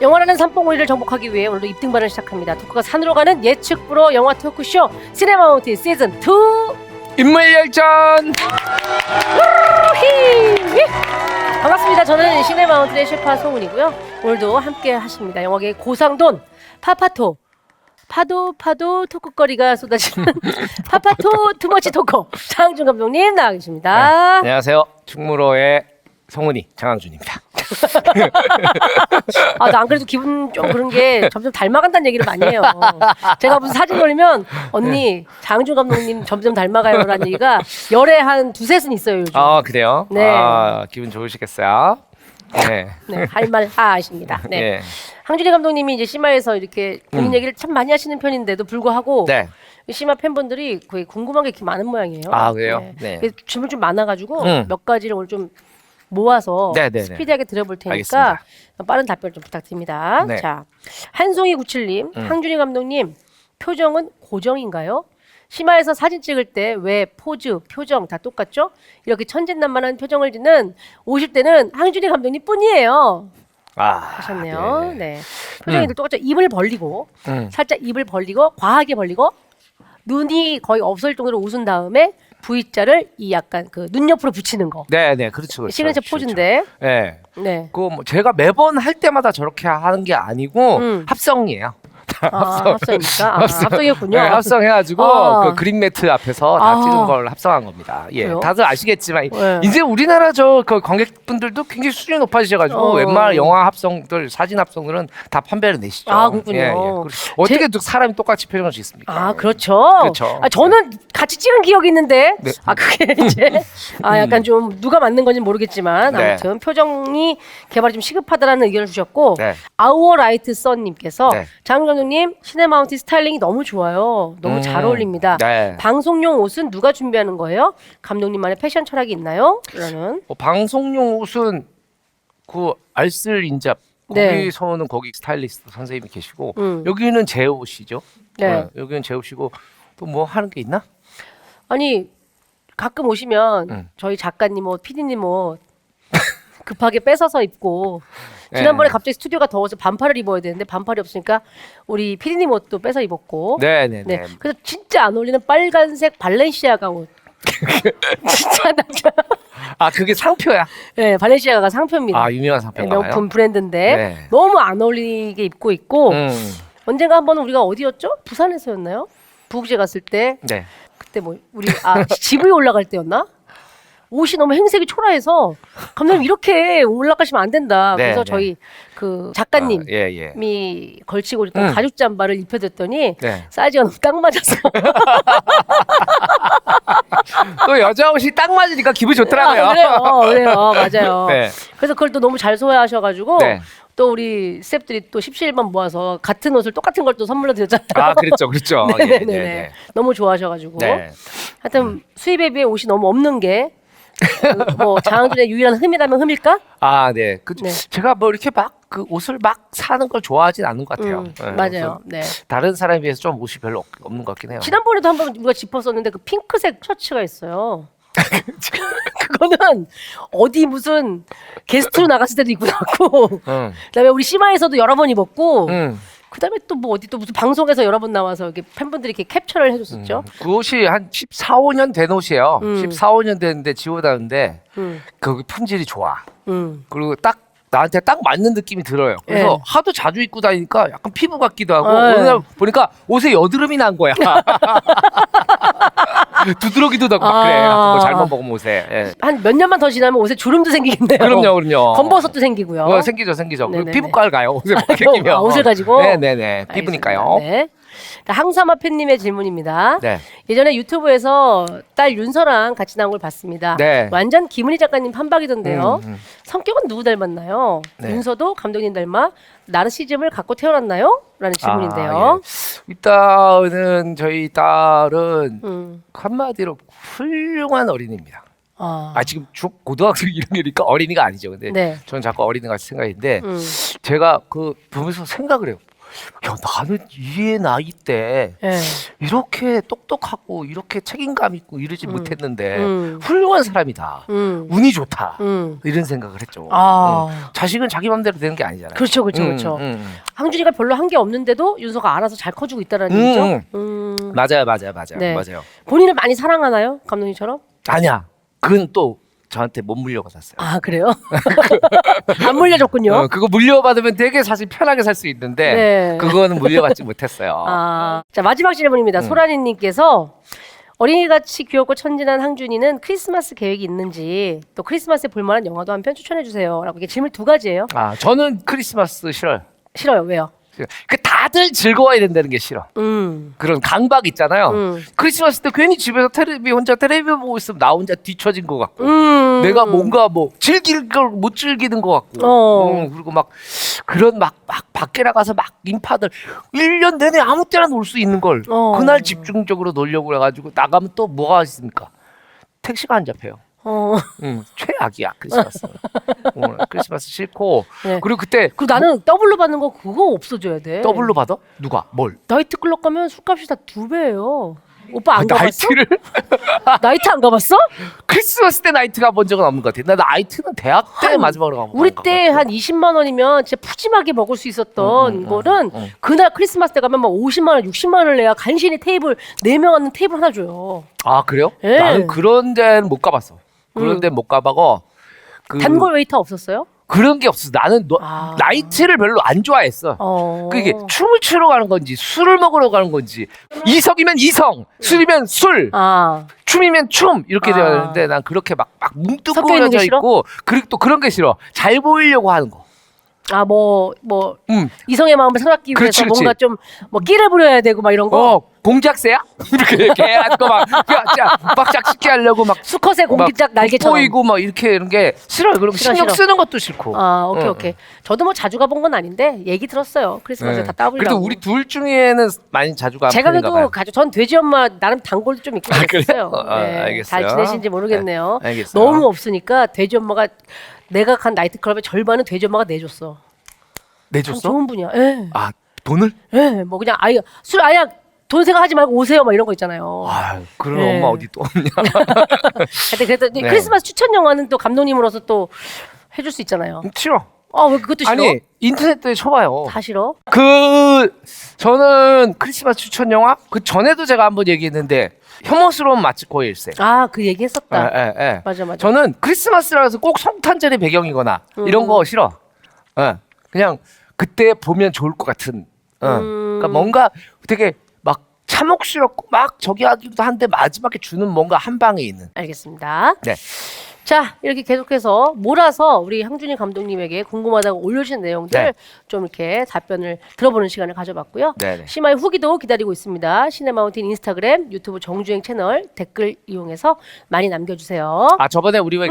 영화라는 산봉우리를 정복하기 위해 오늘도 입등반을 시작합니다. 토크가 산으로 가는 예측 불허 영화 토크쇼 시네마운틴 시즌 2 인물열전. 반갑습니다. 저는 시네마운틴의 셰프 송은이고요. 오늘도 함께 하십니다. 영화계 고상돈 파파토 파도 토크거리가 쏟아지는 파파토 투머치 토커 장항준 감독님 나와 계십니다. 네, 안녕하세요. 충무로의 성훈이 장항준입니다. 나 안 그래도 기분 좀 그런 게 점점 닮아간다는 얘기를 많이 해요. 제가 무슨 사진 올리면 언니 장항준 감독님 점점 닮아가요라는 얘기가 열에 한 두셋은 있어요 요즘. 아 그래요? 네. 기분 좋으시겠어요? 네. 네, 할 말 하십니다. 네. 네. 항준이 감독님이 이제 심화에서 이렇게 본인 얘기를 참 많이 하시는 편인데도 불구하고 네. 심화 팬분들이 거의 궁금한 게 이렇게 많은 모양이에요. 아 그래요? 네. 그래서 질문 좀 많아가지고 음. 몇 가지를 오늘 좀 모아서 네네네. 스피디하게 드려볼 테니까 알겠습니다. 빠른 답변 좀 부탁드립니다. 네. 자, 한송이97님, 항준이 감독님 표정은 고정인가요? 심화에서 사진 찍을 때 왜 포즈, 표정 다 똑같죠? 이렇게 천진난만한 표정을 짓는 50대는 항준이 감독님 뿐이에요. 하셨네요. 네. 표정이 늘 똑같죠. 입을 벌리고 살짝 입을 벌리고 과하게 벌리고 눈이 거의 없을 정도로 웃은 다음에 V자를 이 약간 그 눈 옆으로 붙이는 거. 네네 그렇죠. 시그니처 포즈인데. 네. 네. 그거 뭐 제가 매번 할 때마다 저렇게 하는 게 아니고 합성이에요. 합성입니까? 합성이었군요. 네, 합성해가지고 그 그린 매트 앞에서 다 찍은 걸 합성한 겁니다. 예, 그래요? 다들 아시겠지만 네. 이제 우리나라 그 관객분들도 굉장히 수준이 높아지셔가지고 웬만한 영화 합성들, 사진 합성들은 다 판매를 내시죠. 그렇군요. 예, 예. 어떻게 사람이 똑같이 표정할 수 있습니까? 그렇죠. 그렇죠. 저는 같이 찍은 기억이 있는데, 네. 그게 이제, 약간 좀 누가 맞는 건지 모르겠지만, 네. 아무튼 표정이 개발이 좀 시급하다라는 의견을 주셨고, 네. 아우어라이트 썬님께서 네. 장훈 감독님 시네마운틴 스타일링이 너무 좋아요. 너무 잘 어울립니다. 네. 방송용 옷은 누가 준비하는 거예요? 감독님만의 패션 철학이 있나요? 라는. 방송용 옷은 그 알쓸 인잡 네. 거기서는 거기 스타일리스트 선생님이 계시고 여기는 제 옷이죠. 네. 여기는 제 옷이고 또 뭐 하는 게 있나? 아니 가끔 오시면 저희 작가님 옷, PD님 옷 급하게 뺏어서 입고 지난번에 네. 갑자기 스튜디오가 더워서 반팔을 입어야 되는데 반팔이 없으니까 우리 PD님 옷도 뺏어 입었고 네네네. 네. 그래서 진짜 안 어울리는 빨간색 발렌시아가 옷 진짜 나 그게 상표야. 네, 발렌시아가가 상표입니다. 유명한 네, 상표인가요? 명품 브랜드인데 네. 너무 안 어울리게 입고 있고 음. 언젠가 한번 우리가 어디였죠? 부산에서였나요? 부국제 갔을 때 네. 그때 뭐 우리 지브에 올라갈 때였나? 옷이 너무 행색이 초라해서 감독님 이렇게 올라가시면 안 된다. 네, 그래서 네. 저희 그 작가님이 예. 걸치고 있던 가죽 잠바를 입혀줬더니 네. 사이즈가 너무 딱 맞아서 또 여자 옷이 딱 맞으니까 기분이 좋더라고요. 그래요 맞아요. 네. 그래서 그걸 또 너무 잘 소화하셔가지고 네. 또 우리 스태프들이 또 17만 모아서 같은 옷을 똑같은 걸 또 선물로 드렸잖아요. 그렇죠. 네네네. 예. 너무 좋아하셔가지고 네. 하여튼 수입에 비해 옷이 너무 없는 게 뭐 장항준의 유일한 흠이라면 흠일까? 네. 네. 제가 뭐 이렇게 막 그 옷을 막 사는 걸 좋아하진 않는 것 같아요. 맞아요. 그래서 네. 다른 사람에 비해서 좀 옷이 별로 없는 것 같긴 해요. 지난번에도 한번 우리가 짚었었는데 그 핑크색 셔츠가 있어요. 그거는 어디 무슨 게스트로 나갔을 때도 입고 나왔고 그다음에 우리 심화에서도 여러 번 입었고 그다음에 또 뭐 어디 또 무슨 방송에서 여러 번 나와서 이렇게 팬분들이 이렇게 캡처를 해줬었죠. 그 옷이 한 14, 15년 된 옷이에요. 14, 15년 됐는데 지워다는데 그 품질이 좋아. 그리고 딱 나한테 딱 맞는 느낌이 들어요. 그래서 네. 하도 자주 입고 다니니까 약간 피부 같기도 하고 어느 날 보니까 옷에 여드름이 난 거야. 두드러기도 나고 막 그래. 뭐 잘못 먹으면 옷에. 예. 한 몇 년만 더 지나면 옷에 주름도 생기겠네요. 그럼요. 검버섯도 생기고요. 생기죠. 네네네. 그 피부과를 가요. 옷에 막 생기면. 옷을 가지고? 네네네. 피부니까요. 네. 항사마 팬님의 질문입니다. 네. 예전에 유튜브에서 딸 윤서랑 같이 나온 걸 봤습니다. 네. 완전 김은희 작가님 판박이던데요. 성격은 누구 닮았나요? 네. 윤서도 감독님 닮아 나르시즘을 갖고 태어났나요? 라는 질문인데요. 예. 일단은 저희 딸은 한마디로 훌륭한 어린이입니다. 지금 고등학생 1학년이니까 어린이가 아니죠. 근데 네. 저는 자꾸 어린이 같이 생각했는데 제가 그 보면서 생각을 해요. 야, 나는 이 나이 때 예. 이렇게 똑똑하고 이렇게 책임감 있고 이러지 못했는데 음. 훌륭한 사람이다. 음. 운이 좋다. 음. 이런 생각을 했죠. 아. 자식은 자기 맘대로 되는 게 아니잖아요. 그렇죠, 그렇죠, 그렇죠. 항준이가 별로 한 게 없는데도 윤서가 알아서 잘 커주고 있다는 얘기죠. 맞아요. 네. 맞아요. 본인을 많이 사랑하나요, 감독님처럼? 아니야. 그건 또 저한테 못 물려받았어요. 아, 그래요? 안 물려줬군요. 그거 물려받으면 되게 사실 편하게 살 수 있는데 네. 그거는 물려받지 못했어요. 아, 자, 마지막 질문입니다. 소라니님께서 어린이같이 귀엽고 천진한 항준이는 크리스마스 계획이 있는지, 또 크리스마스에 볼만한 영화도 한 편 추천해 주세요. 라고. 이게 질문 두 가지예요. 아, 저는 크리스마스 싫어요. 싫어요. 왜요? 그 다들 즐거워야 된다는 게 싫어. 그런 강박 있잖아요. 크리스마스 때 괜히 집에서 혼자 텔레비 보고 있으면 나 혼자 뒤처진 것 같고, 내가 뭔가 뭐 즐길 걸 못 즐기는 것 같고, 그리고 막 그런 막 밖에 나가서 막 인파들 1년 내내 아무 때나 놀 수 있는 걸 그날 집중적으로 놀려고 해가지고 나가면 또 뭐가 있습니까? 택시가 안 잡혀요. 최악이야 크리스마스. 크리스마스 싫고. 네. 그리고 그때 그리고 나는 더블로 받는 거 그거 없어져야 돼. 더블로 받아? 누가? 뭘? 나이트클럽 가면 술값이 다 2배예요. 오빠 안 가봤어? 나이트를? 나이트 안 가봤어? 크리스마스 때 나이트 가본 적은 없는 것 같아. 나 나이트는 대학 때 마지막으로 가본 우리 때 한 20만 원이면 진짜 푸짐하게 먹을 수 있었던 거는 그날 크리스마스 때 가면 막 50만 원, 60만 원을 내야 간신히 테이블 4명 앉는 테이블 하나 줘요. 아 그래요? 네. 나는 그런 데는 못 가봤어. 그런 데는 못 가봐고 단골 웨이터 없었어요? 그런 게 없어. 나는 나이트를 별로 안 좋아했어. 그게 춤을 추러 가는 건지 술을 먹으러 가는 건지, 이성이면 이성, 술이면 술, 춤이면 춤 이렇게 되어 있는데 난 그렇게 막 뭉뚱그려져 있고, 그리고 또 그런 게 싫어. 잘 보이려고 하는 거. 아, 이성의 마음을 사로잡기 위해서 뭔가 좀 끼를 부려야 되고 막 이런 거. 공작새야? 이렇게 해가지고 막 짝짓기 하려고 막 수컷의 공기짝 날개처럼 보이고 막 이렇게 이런 게 싫어요. 그런 거 신경 쓰는 것도 싫고. 아, 오케이. 저도 뭐 자주 가본 건 아닌데 얘기 들었어요. 크리스마스에 다 따블이라고. 그래도 우리 둘 중에는 많이 자주 가는 제가 편인가 그래도 봐요. 전 돼지 엄마 나름 단골도 좀 있고 그랬어요. 알겠어요. 잘 지내신지 모르겠네요. 네, 알겠어요. 너무 없으니까 돼지 엄마가 내가 간 나이트클럽의 절반은 돼지 엄마가 내줬어. 내줬어? 좋은 분이야. 예. 아 돈을? 예. 뭐 그냥 술 아예 돈 생각하지 말고 오세요. 막 이런 거 있잖아요. 아 그런 네. 엄마 어디 또 없냐? 하여튼 그래도 네. 크리스마스 추천 영화는 또 감독님으로서 또 해줄 수 있잖아요. 싫어. 왜 그것도 싫어? 아니 인터넷에 쳐봐요. 다 싫어? 저는 크리스마스 추천 영화 그 전에도 제가 한번 얘기했는데 혐오스러운 마츠코의 일생. 그 얘기 했었다. 예. 맞아. 저는 크리스마스라서 꼭 성탄절의 배경이거나 이런 거 싫어. 그냥 그때 보면 좋을 것 같은. 그러니까 뭔가 되게 막 참혹스럽고 막 저기 하기도 한데 마지막에 주는 뭔가 한 방에 있는. 알겠습니다. 네. 자, 이렇게 계속해서 몰아서 우리 항준이 감독님에게 궁금하다고 올려주신 내용들 네. 좀 이렇게 답변을 들어보는 시간을 가져봤고요. 네네. 심화의 후기도 기다리고 있습니다. 시네마운틴 인스타그램, 유튜브 정주행 채널 댓글 이용해서 많이 남겨주세요. 아 저번에 우리 왜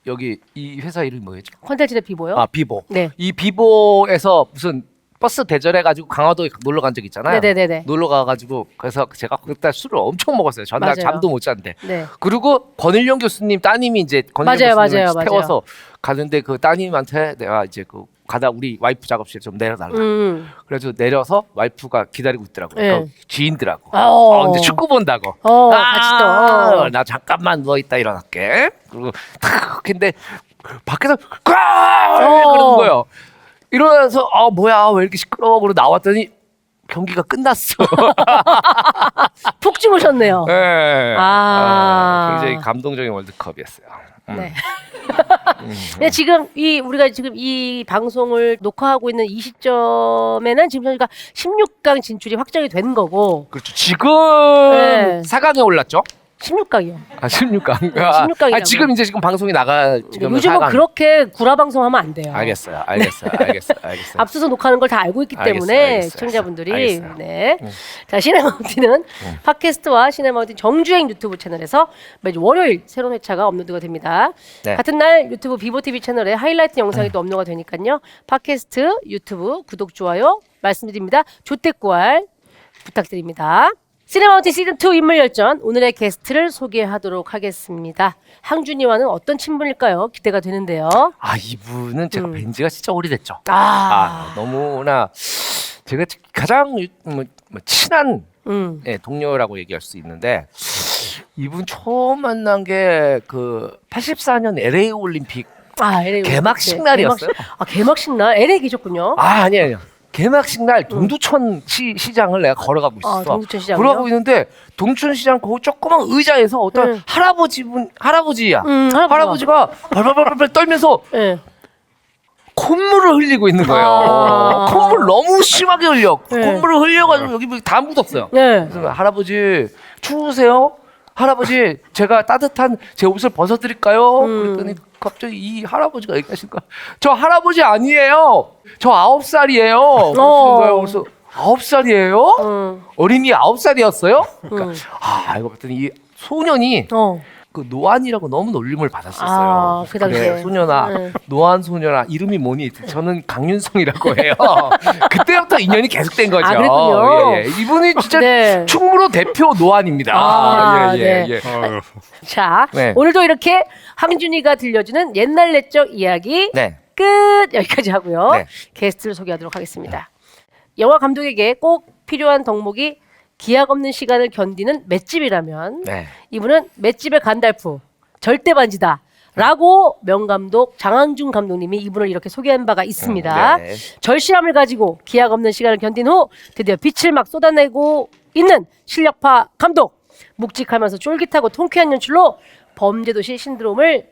여기 이 회사 이름이 뭐였죠? 컨텐츠의 비보요? 비보. 네. 이 비보에서 무슨 버스 대절해가지고 강화도에 놀러 간 적 있잖아요. 네네네네. 놀러 가가지고 그래서 제가 그때 술을 엄청 먹었어요. 전날 맞아요. 잠도 못 잤는데. 네. 그리고 권일용 교수님 따님이 이제 권일용 교수님을 맞아요. 태워서 가는데 그 따님한테 내가 이제 가다 우리 와이프 작업실 좀 내려달라. 그래서 내려서 와이프가 기다리고 있더라고요. 네. 그 지인들하고. 어. 근데 축구 본다고. 같이 또. 나 잠깐만 누워 있다 일어날게. 그리고 탁 근데 밖에서 그러는 거예요. 이러면서 뭐야 왜 이렇게 시끄러워 그러고 나왔더니 경기가 끝났어. 푹 주무셨네요. 네. 아. 굉장히 감동적인 월드컵이었어요. 네. 근데 지금 우리가 지금 이 방송을 녹화하고 있는 이 시점에는 지금 저희가 16강 진출이 확정이 된 거고. 그렇죠. 지금 네. 4강에 올랐죠? 16강이요. 16강. 16강이라고. 지금 방송이 나가 지금 요즘은 4강. 그렇게 구라 방송하면 안 돼요. 알겠어요. 앞서서 녹화하는 걸 다 알고 있기 때문에 알겠어요. 시청자분들이 알겠어요. 네. 자, 시네마운틴은 팟캐스트와 시네마운틴 정주행 유튜브 채널에서 매주 월요일 새로운 회차가 업로드가 됩니다. 네. 같은 날 유튜브 비보TV 채널에 하이라이트 영상이 또 업로드가 되니까요. 팟캐스트, 유튜브 구독, 좋아요 말씀드립니다. 조태꾸알 부탁드립니다. 시네마운틴 시즌2 인물열전 오늘의 게스트를 소개하도록 하겠습니다. 항준이와는 어떤 친분일까요? 기대가 되는데요. 아 이분은 제가 뵌 지가 진짜 오래됐죠. 너무나 제가 가장 친한 동료라고 얘기할 수 있는데 이분 처음 만난 게 그 84년 LA 올림픽 LA 개막식 네, 날이었어요. 개막식 날 LA 계셨군요. 아니에요. 개막식 날 동두천 시장을 내가 걸어가고 있었어. 동두천 시장이요? 걸어가고 있는데 동두천 시장 그 조그만 의자에서 어떤 할아버지야. 할아버지가 발발발발 떨면서 콧물을 흘리고 있는 거예요. 콧물 너무 심하게 흘려. 콧물을 흘려가지고 여기 다 묻었어요. 그래서 할아버지 추우세요? 할아버지 제가 따뜻한 제 옷을 벗어드릴까요? 그랬더니 갑자기 이 할아버지가 얘기하신 거야. 저 할아버지 아니에요. 저 9살이에요. 그러시는 거예요. 그래서 9살이에요? 어린이 9살이었어요? 그러니까 알고 봤더니 이 소년이 그 노안이라고 너무 놀림을 받았었어요. 그 당시에. 그래, 소년아, 노안 소년아, 이름이 뭐니? 저는 강윤성이라고 해요. 그때부터 인연이 계속된 거죠. 그랬군요. 예. 이분이 진짜 충무로 대표 노안입니다. 예. 자, 오늘도 이렇게 항준이가 들려주는 옛날 내적 이야기 끝 여기까지 하고요. 게스트를 소개하도록 하겠습니다. 영화 감독에게 꼭 필요한 덕목이 기약 없는 시간을 견디는 맷집이라면 이분은 맷집의 간달프 절대 반지다 라고 명감독 장항준 감독님이 이분을 이렇게 소개한 바가 있습니다. 절실함을 가지고 기약 없는 시간을 견딘 후 드디어 빛을 막 쏟아내고 있는 실력파 감독. 묵직하면서 쫄깃하고 통쾌한 연출로 범죄도시 신드롬을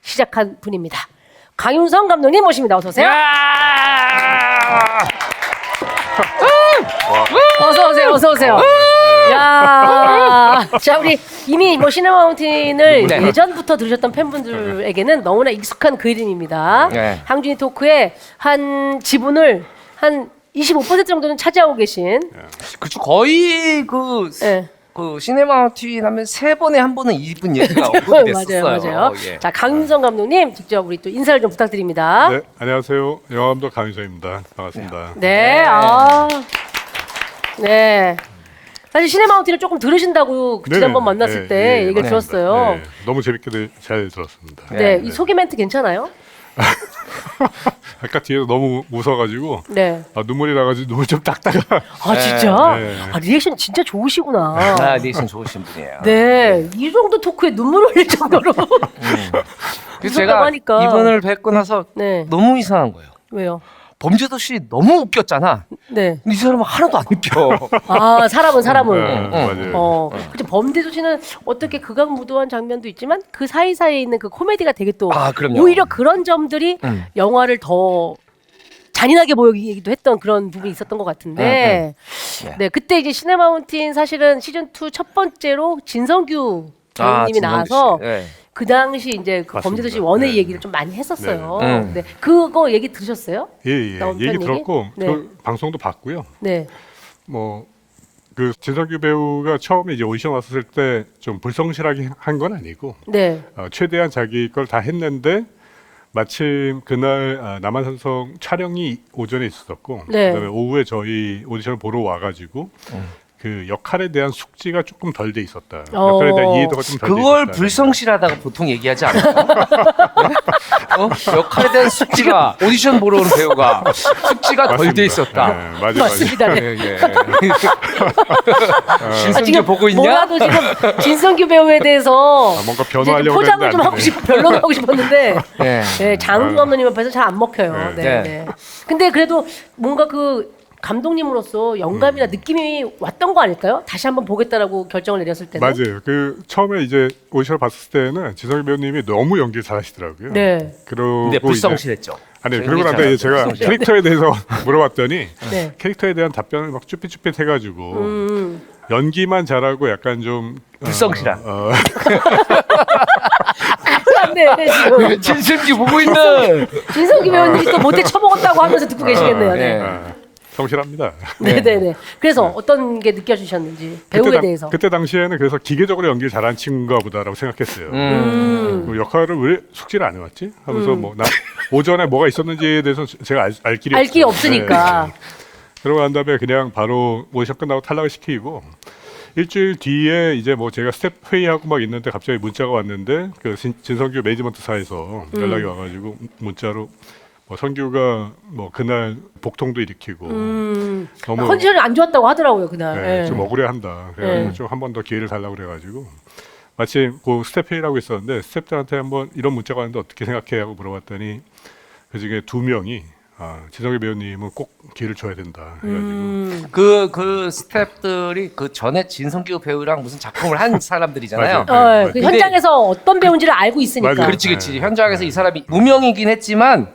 시작한 분입니다. 강윤성 감독님 모십니다. 어서 오세요. 어서 오세요. 야, 자 우리 이미 뭐 시네마운틴을 예전부터 들으셨던 팬분들에게는 너무나 익숙한 그 이름입니다. 항준이 토크의 한 지분을 한 25% 정도는 차지하고 계신. 그쵸, 거의 그 시네마운틴 하면 3번에 한 번은 이분 얘기가 언급이 됐었어요. 맞아요. 자, 강윤성 감독님 직접 우리 또 인사를 좀 부탁드립니다. 네, 안녕하세요. 영화감독 강윤성입니다. 반갑습니다. 네. 사실 시네마운틴을 조금 들으신다고 지난번 만났을 때 얘기를 들었어요. 너무 재밌게 잘 들었습니다. 이 소개 멘트 괜찮아요? 아까 뒤에서 너무 웃어가지고 눈물이 나가지고 눈물 좀 닦다가 진짜? 리액션 진짜 좋으시구나. 리액션 좋으신 분이에요. 이 정도 토크에 눈물 흘릴 정도로 그래서 제가 하니까. 이분을 뵙고 나서 너무 이상한 거예요. 왜요? 범죄도시 너무 웃겼잖아. 근데 이 사람은 하나도 안 웃겨. 사람은. 맞아요. 그렇죠. 범죄도시는 어떻게 극악무도한 장면도 있지만 그 사이사이에 있는 그 코미디가 되게 또 오히려 그런 점들이 영화를 더 잔인하게 보이기도 했던 그런 부분이 있었던 것 같은데 그때 이제 시네마운틴 사실은 시즌2 첫 번째로 진성규 배우님이 나와서 그 당시 이제 그 범죄도시 원의 얘기를 좀 많이 했었어요. 그거 얘기 들으셨어요? 얘기 들었고 그 방송도 봤고요. 뭐 그 진성규 배우가 처음에 이제 오디션 왔을 때 좀 불성실하게 한 건 아니고 최대한 자기 걸 다 했는데 마침 그날 남한산성 촬영이 오전에 있었고 그다음에 오후에 저희 오디션을 보러 와가지고 그 역할에 대한 숙지가 조금 덜 돼 있었다. 역할에 대한 이해도가 좀 덜 돼 있었다. 그걸 불성실하다고 보통 얘기하지 않아요? 역할에 대한 숙지가 오디션 보러 온 배우가 숙지가 덜 돼 있었다. 맞습니다. 진성규 보고 있냐? 뭐라도 지금 진성규 배우에 대해서 뭔가 변화하려고 포장을 좀 하고 변론을 하고 싶었는데 장훈 감독님 앞에서 잘 안 먹혀요. 근데 그래도 뭔가 그 감독님으로서 영감이나 느낌이 왔던 거 아닐까요? 다시 한번 보겠다라고 결정을 내렸을 때는. 맞아요. 그 처음에 이제 오디션을 봤을 때는 진성규 배우님이 너무 연기를 잘하시더라고요. 근데 불성실했죠. 그러고 나서 이제 제가 캐릭터에 대해서 물어봤더니 캐릭터에 대한 답변을 막 쭈삣쭈삣 해가지고 연기만 잘하고 약간 좀 불성실한. 지금 진성규 보고 있는 진성규 배우님이 또 못해 쳐먹었다고 하면서 듣고 계시겠네요. 성실합니다. 그래서 어떤 게 느껴지셨는지 배우에 대해서. 그때 당시에는 그래서 기계적으로 연기를 잘하는 친구인가 보다라고 생각했어요. 그 역할을 왜 숙지를 안 해왔지? 하면서 뭐 나 오전에 뭐가 있었는지에 대해서 제가 알 길이 없으니까. 그러고 난 다음에 그냥 바로 오디션 끝나고 탈락을 시키고 일주일 뒤에 이제 뭐 제가 스텝 회의하고 막 있는데 갑자기 문자가 왔는데 그 진성규 매니지먼트사에서 연락이 와가지고 문자로 뭐 성규가 뭐 그날 복통도 일으키고 너무 컨디션이 안 좋았다고 하더라고요 그날. 네, 예. 좀 억울해한다. 그래가지고 좀 한 번 더 기회를 달라고 그래가지고 마침 그 스텝 회의라고 있었는데 스텝들한테 한번 이런 문자가 왔는데 어떻게 생각해 하고 물어봤더니 그 중에 2명이 진성규 배우님은 꼭 기회를 줘야 된다. 해가지고 그 스태프들이 그 전에 진성규 배우랑 무슨 작품을 한 사람들이잖아요. 맞아요. 그 현장에서 어떤 배우인지를 알고 있으니까. 맞아요. 그렇지. 현장에서 이 사람이 무명이긴 했지만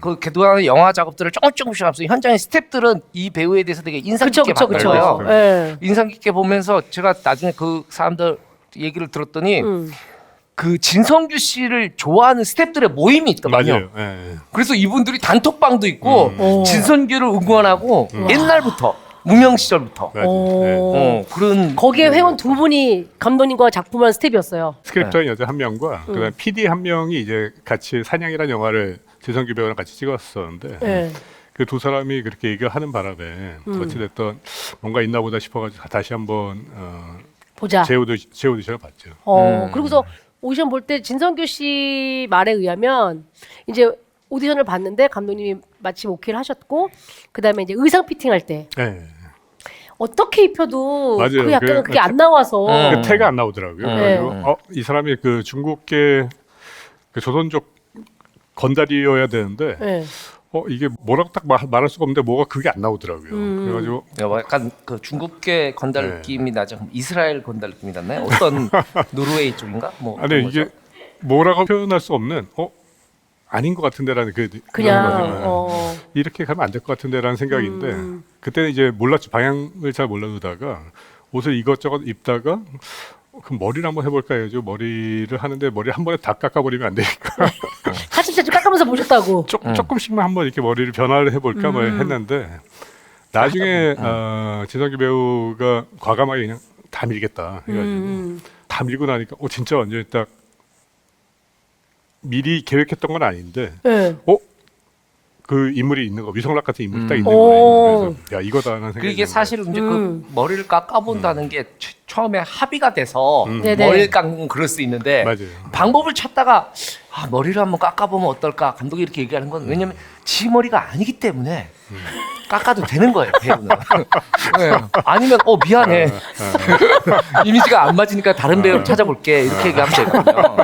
그 그동안 영화 작업들을 조금씩 하면서 현장의 스태프들은 이 배우에 대해서 되게 인상 깊게 봤어요. 예. 인상 깊게 보면서 제가 나중에 그 사람들 얘기를 들었더니 그 진성규 씨를 좋아하는 스태프들의 모임이 있거든요. 맞아요. 예. 그래서 이분들이 단톡방도 있고 진성규를 응원하고 옛날부터 무명 시절부터 맞아요. 그런 거기에 회원 2분이 감독님과 작품한 스텝이었어요. 스크립터인 여자 1명과 그다음 PD 1명이 이제 같이 사냥이라는 영화를 진성규 배우랑 같이 찍었었는데 예. 그 2사람이 그렇게 얘기를 하는 바람에 어찌됐든 뭔가 있나 보다 싶어가지고 다시 한번 보자. 제 오디션을 봤죠. 그리고서 오디션 볼 때 진성규 씨 말에 의하면 이제 오디션을 봤는데 감독님이 마침 오케이를 하셨고 그다음에 이제 의상 피팅할 때 네. 어떻게 입혀도 맞아요. 그 약간 그게 안 나와서 그 태가 안 나오더라고요. 그래가지고 이 사람이 그 중국계 그 조선족 건달이어야 되는데 네. 이게 뭐라고 딱 말할 수가 없는데 뭐가 그게 안 나오더라고요. 그래가지고 약간 그 중국계 건달 느낌이 나죠. 이스라엘 건달 느낌이 났나요? 어떤 노르웨이 쪽인가? 뭐 아니 어떤 이게 거죠? 뭐라고 표현할 수 없는 아닌 것 같은데라는 그냥 이렇게 가면 안 될 것 같은데라는 생각인데 그때는 이제 몰랐죠. 방향을 잘 몰라두다가 옷을 이것저것 입다가 그럼 머리를 한번 해볼까 해가지고 머리를 하는데 머리 한 번에 다 깎아버리면 안 되니까 차츰차츰 깎으면서 보셨다고. 조금씩만 한번 이렇게 머리를 변화를 해볼까 뭐 했는데 나중에 진성규 배우가 과감하게 그냥 다 밀겠다 해가지고 다 밀고 나니까 진짜 완전히 딱 미리 계획했던 건 아닌데 네. 그 인물이 있는 거 위성락 같은 인물이 딱 있는 거예요. 그래서 야 이거다라는 생각이 이게 사실 이제 그 머리를 깎아본다는 게 처음에 합의가 돼서 네네. 머리를 깎는 건 그럴 수 있는데 맞아요. 방법을 찾다가 머리를 한번 깎아보면 어떨까 감독이 이렇게 얘기하는 건 왜냐면 지 머리가 아니기 때문에 깎아도 되는 거예요 배우는. 네. 아니면 미안해 이미지가 안 맞으니까 다른 배우 찾아볼게 이렇게 얘기하면 되거든요.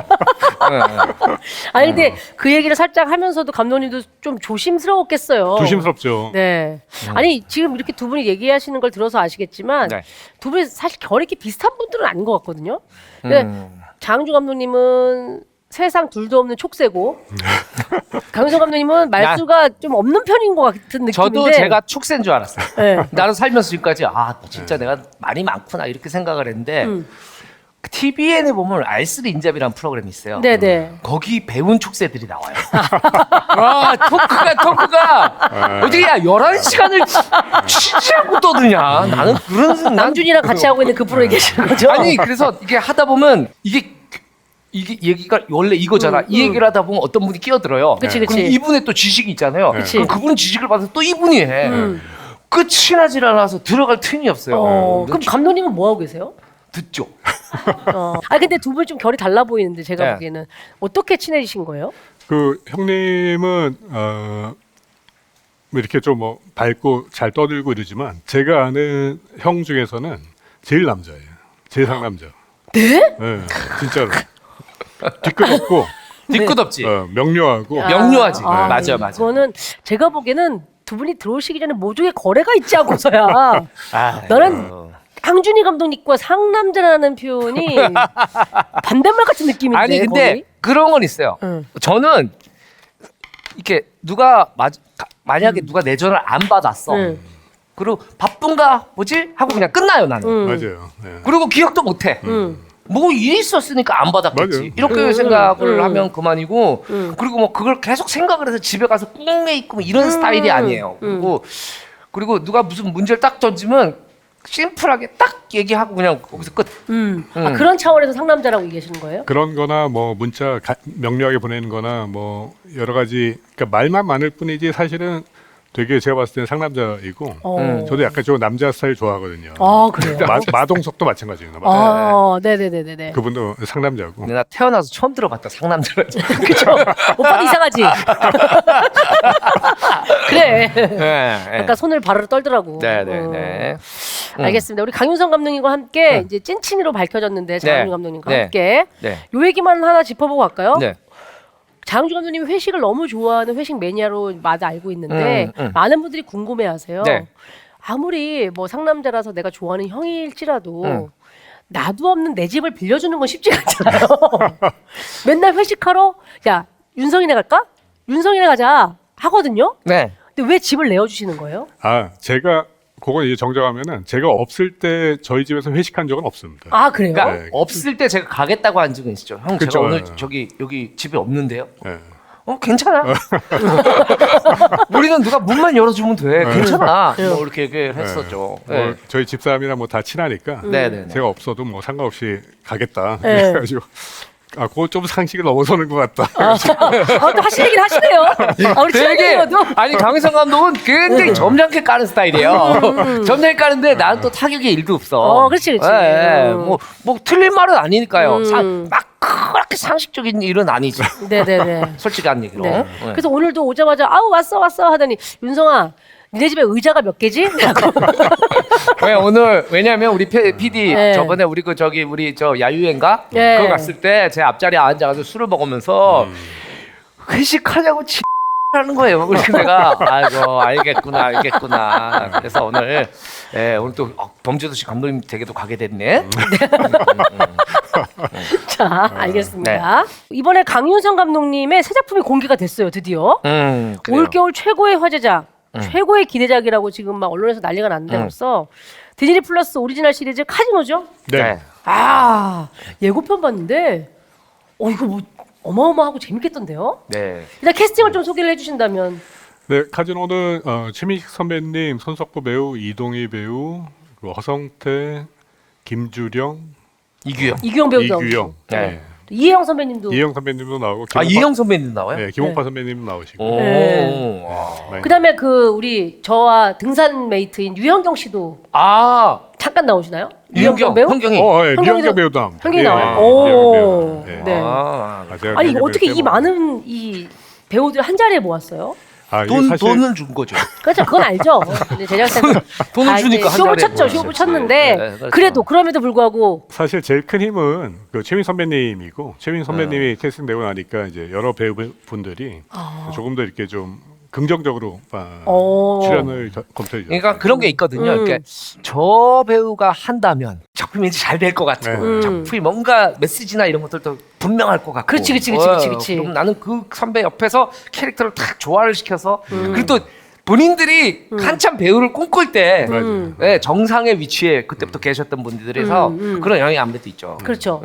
아니 근데 그 얘기를 살짝 하면서도 감독님도 좀 조심스러웠겠어요. 조심스럽죠. 네. 아니 지금 이렇게 두 분이 얘기하시는 걸 들어서 아시겠지만 네. 두 분이 사실 결이 이렇게 비슷한 분들은 아닌 것 같거든요. 근데 장항준 감독님은 세상 둘도 없는 촉새고 강효성 감독님은 말수가 좀 없는 편인 것 같은 느낌인데. 저도 제가 축새인 줄 알았어요. 네. 나는 살면서 지금까지 진짜 내가 말이 많구나 이렇게 생각을 했는데 TVN에 보면 알쓰리 인잡이라는 프로그램이 있어요. 네네. 거기 배운 촉새들이 나와요. 토크가 어떻게 11시간을 쉬지 않고 떠드냐. 나는 그런 남준이랑 같이 하고 있는 그 프로 얘기하시는 거죠? 아니 그래서 이게 하다 보면 이게 얘기가 원래 이거잖아. 이 얘기를 하다 보면 어떤 분이 끼어들어요. 그치. 그럼 이분의 또 지식이 있잖아요. 그치. 그럼 그분은 지식을 받아서 또 이분이 해. 끝이 나질 않아서 들어갈 틈이 없어요. 그럼 감독님은 뭐 하고 계세요? 듣죠. 근데 두 분 좀 결이 달라 보이는데 제가 네. 보기에는 어떻게 친해지신 거예요? 그 형님은 뭐 이렇게 좀 뭐 밝고 잘 떠들고 이러지만 제가 아는 형 중에서는 제일 남자예요. 제일 상남자. 네? 네, 진짜로. 뒤끝없고 뒤끝없지. 명료하고 명료하지. 맞아. 그거는 제가 보기에는 두 분이 들어오시기 전에 모종의 거래가 있지 않고서야. 나는 항준이 감독님과 상남자라는 표현이 반대말 같은 느낌인데. 아니 근데 거의? 그런 건 있어요. 저는 이렇게 만약에 누가 내 전화를 안 받았어. 그리고 바쁜가 뭐지 하고 그냥 끝나요 나는. 맞아요. 네. 그리고 기억도 못해. 뭐 일이 있었으니까 안 받았겠지. 맞아요. 이렇게 생각을 하면 그만이고 그리고 뭐 그걸 계속 생각을 해서 집에 가서 꿍해 있고 뭐 이런 스타일이 아니에요. 그리고 누가 무슨 문제를 딱 던지면 심플하게 딱 얘기하고 그냥 거기서 끝. 그런 차원에서 상남자라고 얘기하시는 거예요? 그런 거나 뭐 문자 명료하게 보내는 거나 뭐 여러 가지 그러니까 말만 많을 뿐이지 사실은 되게 제가 봤을 때는 상남자이고 어. 저도 약간 좀 남자 스타일 좋아하거든요. 아 그래요? 마동석도 마찬가지예요. 아, 네네네네. 그분도 상남자고. 근데 나 태어나서 처음 들어봤다 상남자를. 그쵸? 오빠도 이상하지? 그래. 네, 아까 손을 바르르 떨더라고. 네네네. 알겠습니다. 우리 강윤성 감독님과 함께 이제 찐친이로 밝혀졌는데 장항준 감독님과 네. 함께 네. 요 얘기만 하나 짚어보고 갈까요? 네. 장항준 감독님이 회식을 너무 좋아하는 회식 매니아로 마다 알고 있는데 많은 분들이 궁금해하세요. 네. 아무리 뭐 상남자라서 내가 좋아하는 형일지라도 나도 없는 내 집을 빌려주는 건 쉽지 않잖아요. 맨날 회식하러 야 윤성이네 갈까? 윤성이네 가자 하거든요. 네. 근데 왜 집을 내어주시는 거예요? 제가 그건 이제 정정하면은 제가 없을 때 저희 집에서 회식한 적은 없습니다. 아 그래요? 그러니까 네. 없을 때 제가 가겠다고 한 적은 있죠. 형 그쵸, 제가 오늘 네. 저기 여기 집에 없는데요. 네. 괜찮아. 우리는 누가 문만 열어주면 돼. 괜찮아. 뭐 이렇게 얘기를 했었죠. 네. 뭐 저희 집사람이랑 뭐 다 친하니까 네네. 제가 없어도 뭐 상관없이 가겠다. 네. 그래가지고 그거 좀 상식을 넘어서는 것 같다. 또 하실 얘기를 하시네요. 우리 되게 친구도 아니 강희성 감독은 굉장히 점잖게 까는 스타일이에요. 점잖게 까는데 나는 또 타격의 일도 없어. 그렇지. 뭐 틀린 말은 아니니까요. 막 그렇게 상식적인 일은 아니지. 네네네. 솔직한 얘기로. 네. 네. 그래서 오늘도 오자마자 아우 왔어 하더니 윤성아 니네 집에 의자가 몇 개지? 왜 오늘 왜냐면 우리 PD 네. 저번에 우리 우리 저 야유회인가 네. 그거 갔을 때 제 앞자리에 앉아가지고 술을 먹으면서 회식하냐고 하는 거예요. 그래서 내가 아이고 알겠구나. 그래서 오늘 오늘 또 범죄도시 감독님 댁에도 가게 됐네. 자 알겠습니다. 이번에 강윤성 감독님의 새 작품이 공개가 됐어요 드디어. 그래요. 올겨울 최고의 화제작, 최고의 기대작이라고 지금 막 언론에서 난리가 났는데 벌써 디즈니 플러스 오리지널 시리즈 카지노죠? 네. 아 예고편 봤는데 이거 뭐 어마어마하고 재밌겠던데요? 네. 일단 캐스팅을 좀 소개를 해주신다면. 네, 카지노는 최민식 선배님, 손석구 배우, 이동희 배우, 그리고 허성태, 김주령, 이규영 배우도 이규영, 나오시고. 네. 이혜영 선배님도. 이혜영 선배님도 나오고 이형 선배님 나와요? 네, 김홍파 선배님도 나오시고. 오. 네. 네. 그다음에 우리 저와 등산 메이트인 유현경 씨도 잠깐 나오시나요? 유현경 배우? 현경이. 네, 류현경 배우도 나옵니다. 현경이 예, 나와요. 예, 오. 류현경 배우. 네. 네. 제가 아니 류현경 어떻게 배우 이 때문에. 많은 이 배우들 한 자리에 모았어요? 이게 사실 돈은 준 거죠. 그렇죠, 그건 알죠. 근데 제작사는 돈을 주니까 한 쇼부 자리에 쳤죠, 쇼부 모았었지. 쳤는데 네, 그렇죠. 그래도 그럼에도 불구하고 사실 제일 큰 힘은 그 최민 선배님이고 최민 선배님이 캐스팅되고 나니까 이제 여러 배우분들이 조금 더 이렇게 좀 긍정적으로 출연을 검토해 주셨어요. 그러니까 그런 게 있거든요. 그러니까 저 배우가 한다면 작품이 왠지 잘 될 것 같고 작품이 뭔가 메시지나 이런 것들도 분명할 것 같고. 그렇지. 그럼 나는 그 선배 옆에서 캐릭터를 딱 조화를 시켜서 그리고 또 본인들이 한참 배우를 꿈꿀 때 맞아요. 정상의 위치에 그때부터 계셨던 분들이라서 그런 영향이 아무래도 있죠. 그렇죠.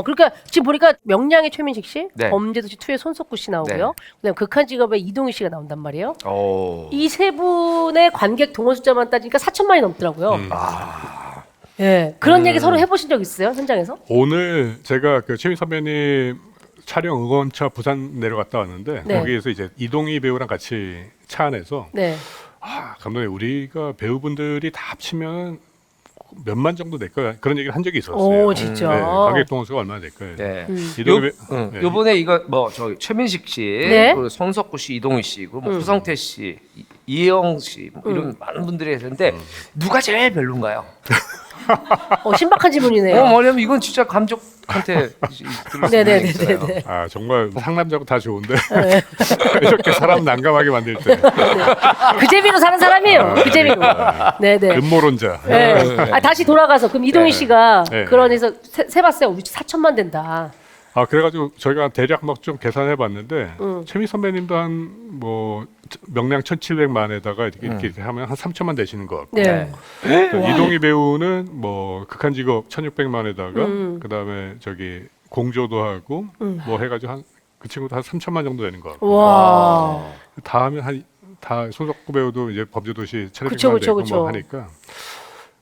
그러니까 지금 보니까 명량의 최민식 씨, 네. 범죄도시 2의 손석구 씨 나오고요. 그다음 극한 직업의 이동희 씨가 나온단 말이에요. 오. 이 세 분의 관객 동원 숫자만 따지니까 4천만이 넘더라고요. 예, 그런 얘기 서로 해보신 적 있어요 현장에서? 오늘 제가 그 최민 선배님 촬영 응원차 부산 내려갔다 왔는데 네. 거기에서 이제 이동희 배우랑 같이 차 안에서 네. 감독님 우리가 배우분들이 다 합치면 몇만 정도 될 거야 그런 얘기를 한 적이 있었어요. 오 진짜. 네, 관객 동원 수가 얼마나 될 거예요. 네. 이동희 배- 네. 요번에 이거 뭐 저기 최민식 씨, 네. 그리고 손석구 씨, 이동희 씨, 그리고 뭐 후성태 씨, 이혜영 씨 뭐 이런 많은 분들이 했는데 누가 제일 별론가요? 신박한 질문이네요. 뭐냐면 이건 진짜 감독한테 들을 수 있는 있어요. 네네네네. 정말 상남자고 다 좋은데 이렇게 사람 난감하게 만들 때 그 재미로 사는 사람이에요. 그 재미로. 네네. 음모론자. 네. 다시 돌아가서 그럼 이동희 씨가 네. 그런 해서 세봤어요. 우리 4천만 된다. 그래가지고 저희가 대략 막 좀 계산해봤는데 최미 선배님도 한 뭐 명량 1,700만에다가 이렇게 하면 한 3천만 되시는 것 같고 네. 이동희 배우는 뭐 극한 직업 1,600만에다가 그 다음에 저기 공조도 하고 뭐 해가지고 그 친구도 한 3천만 정도 되는 것 같고 와. 다 하면 다 손석구 배우도 이제 범죄도시 그쵸, 1,200만 그쵸, 되고 그쵸. 뭐 하니까.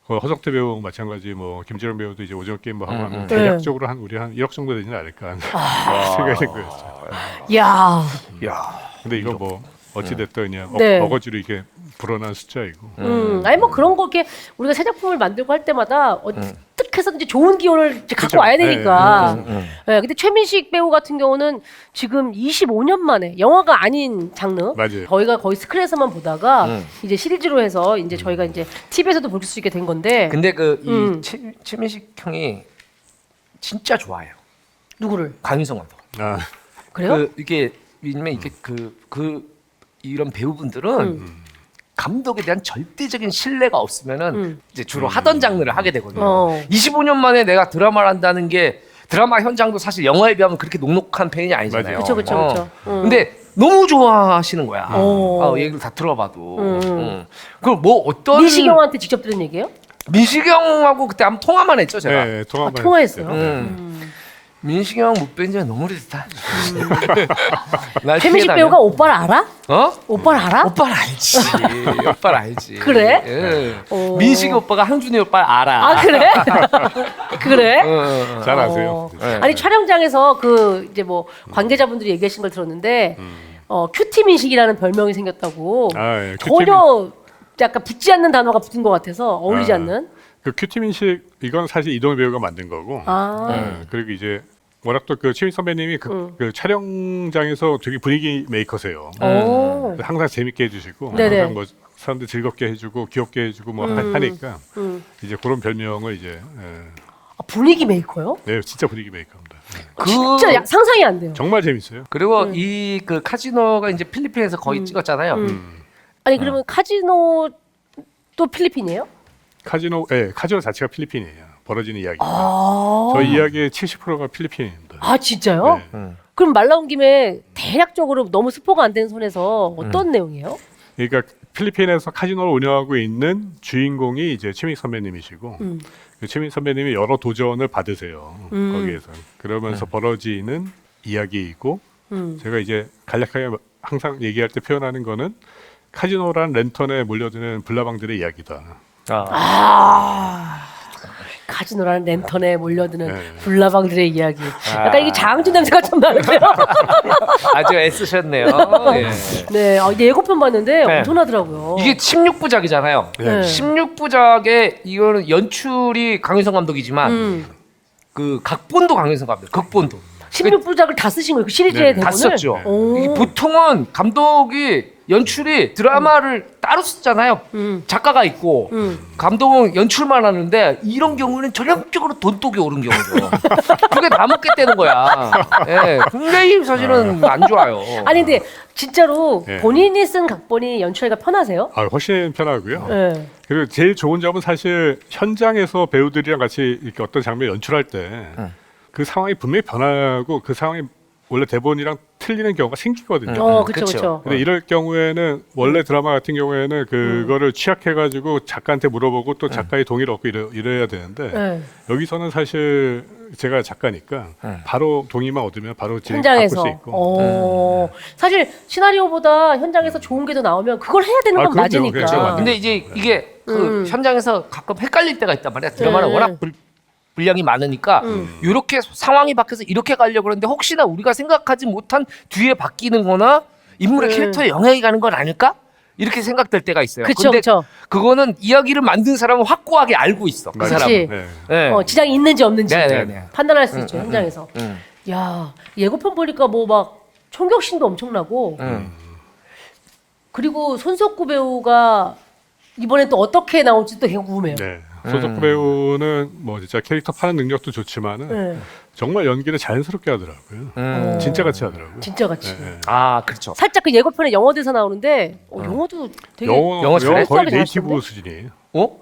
허석태 배우 마찬가지 뭐 김지영 배우도 이제 오징어 게임 뭐 하고 하면 네. 대략적으로 우리 한 1억 정도 되지는 않을까 하는 생각이 든 거였죠. 야. 야, 근데 이거 뭐 어찌 됐든 그냥 네. 어거지로 이게 불어난 숫자이고. 아니 뭐 그런 거 이렇게 우리가 새 작품을 만들고 할 때마다 어떻게 해서든지 좋은 기운을 이제 갖고 그쵸. 와야 되니까. 네, 근데 최민식 배우 같은 경우는 지금 25년 만에 영화가 아닌 장르. 맞아요. 저희가 거의 스크린에서만 보다가 이제 시리즈로 해서 이제 저희가 이제 TV에서도 볼 수 있게 된 건데. 근데 이 최민식 형이 진짜 좋아해요. 누구를? 강윤성 감독. 아, 그래요? 이게 왜냐면 이게 이런 배우분들은 감독에 대한 절대적인 신뢰가 없으면은 이제 주로 하던 장르를 하게 되거든요. 25년 만에 내가 드라마를 한다는 게 드라마 현장도 사실 영화에 비하면 그렇게 녹록한 편이 아니잖아요. 맞아요. 그쵸. 근데 너무 좋아하시는 거야. 얘기를 다 들어봐도. 그럼 뭐 어떤 민식형한테 직접 들은 얘기예요? 민식형하고 그때 한번 통화만 했죠, 제가. 네, 통화만 통화했어요. 민식형 못 뵌 지가 너무 오래됐다. 날 최민식 피해 배우가 다녀. 오빠를 알아? 어? 오빠를 알아? 오빠를 알지. 오빠를 알지. 그래? 예. 오. 민식이 오빠가 항준이 오빠를 알아. 아 그래? 그래? 잘 아세요. 네. 아니 촬영장에서 그 이제 뭐 관계자분들이 얘기하신 걸 들었는데 큐티 민식이라는 별명이 생겼다고. 아, 예. 전혀 약간 붙지 않는 단어가 붙은 것 같아서 어울리지 않는. 그 큐티민식 이건 사실 이동희 배우가 만든 거고. 그리고 이제 워낙 또 그 최민 선배님이 그 촬영장에서 되게 분위기 메이커세요. 오. 항상 재밌게 해주시고 네네. 항상 뭐 사람들 즐겁게 해주고 귀엽게 해주고 뭐 하니까 이제 그런 별명을 이제 아, 분위기 메이커요? 네 진짜 분위기 메이커입니다. 진짜 상상이 안 돼요. 정말 재밌어요. 그리고 이 그 카지노가 이제 필리핀에서 거의 찍었잖아요. 아니 그러면 카지노 또 필리핀이에요? 카지노 자체가 필리핀이에요. 벌어지는 이야기. 아, 저희 이야기의 70%가 필리핀입니다. 아 진짜요? 네. 그럼 말 나온 김에 대략적으로 너무 스포가 안 된 손에서 어떤 내용이에요? 그러니까 필리핀에서 카지노를 운영하고 있는 주인공이 이제 최민 선배님이시고 그 최민 선배님이 여러 도전을 받으세요. 거기에서 그러면서 벌어지는 이야기이고 제가 이제 간략하게 항상 얘기할 때 표현하는 거는 카지노란 랜턴에 몰려드는 불나방들의 이야기다. 카지노라는 랜턴에 몰려드는 네. 불나방들의 이야기. 약간 이게 장준 냄새가 좀 나는데요. 아주 애쓰셨네요. 예. 네, 예고편 봤는데 네. 엄청나더라고요. 이게 16부작이잖아요. 네. 16부작에 이거는 연출이 강윤성 감독이지만 그 각본도 강윤성 감독. 극본도 16부작을 다 쓰신 거예요. 그 시리즈의 네. 대본을. 다 썼죠. 오. 이게 보통은 감독이 연출이 드라마를 따로 쓰잖아요. 작가가 있고 감독은 연출만 하는데 이런 경우는 전형적으로 돈독이 오른 경우죠. 그게 다 먹겠다는 거야. 예, 굉장히 사실은 안 좋아요. 아니 근데 진짜로 네. 본인이 쓴 각본이 연출하기가 편하세요? 훨씬 편하고요. 네. 그리고 제일 좋은 점은 사실 현장에서 배우들이랑 같이 이렇게 어떤 장면 연출할 때 그 상황이 분명히 변하고 그 상황이 원래 대본이랑 틀리는 경우가 생기거든요. 그렇죠, 그렇죠. 근데 이럴 경우에는 원래 드라마 같은 경우에는 그거를 취약해가지고 작가한테 물어보고 또 작가의 동의를 얻고 이래야 되는데 네. 여기서는 사실 제가 작가니까 바로 동의만 얻으면 바로 진행 바꿀 현장에서. 수 있고. 사실 시나리오보다 현장에서 좋은 게 더 나오면 그걸 해야 되는 건 그럼요. 맞으니까. 그렇죠. 근데 이제 이게 그 현장에서 가끔 헷갈릴 때가 있단 말이야. 드라마는 네. 워낙 분량이 많으니까 이렇게 상황이 바뀌어서 이렇게 가려고 그러는데 혹시나 우리가 생각하지 못한 뒤에 바뀌는 거나 인물의 캐릭터에 영향이 가는 건 아닐까? 이렇게 생각될 때가 있어요. 그쵸, 근데 그쵸. 그거는 이야기를 만든 사람은 확고하게 알고 있어. 그 맞아요. 사람은. 그치. 네. 네. 지장이 있는지 없는지 네. 판단할 수 있죠 현장에서. 야 예고편 보니까 뭐 막 총격신도 엄청나고 그리고 손석구 배우가 이번에 또 어떻게 나올지 또 되게 궁금해요. 네. 손석구 배우는 뭐 진짜 캐릭터 파는 능력도 좋지만은 네. 정말 연기를 자연스럽게 하더라고요. 진짜 같이 하더라고요. 진짜 같이. 네. 아, 그렇죠. 살짝 그 예고편에 영어 대사 나오는데 영어도 되게 영어 잘해? 거의 잘 네이티브 쓰는데? 수준이에요.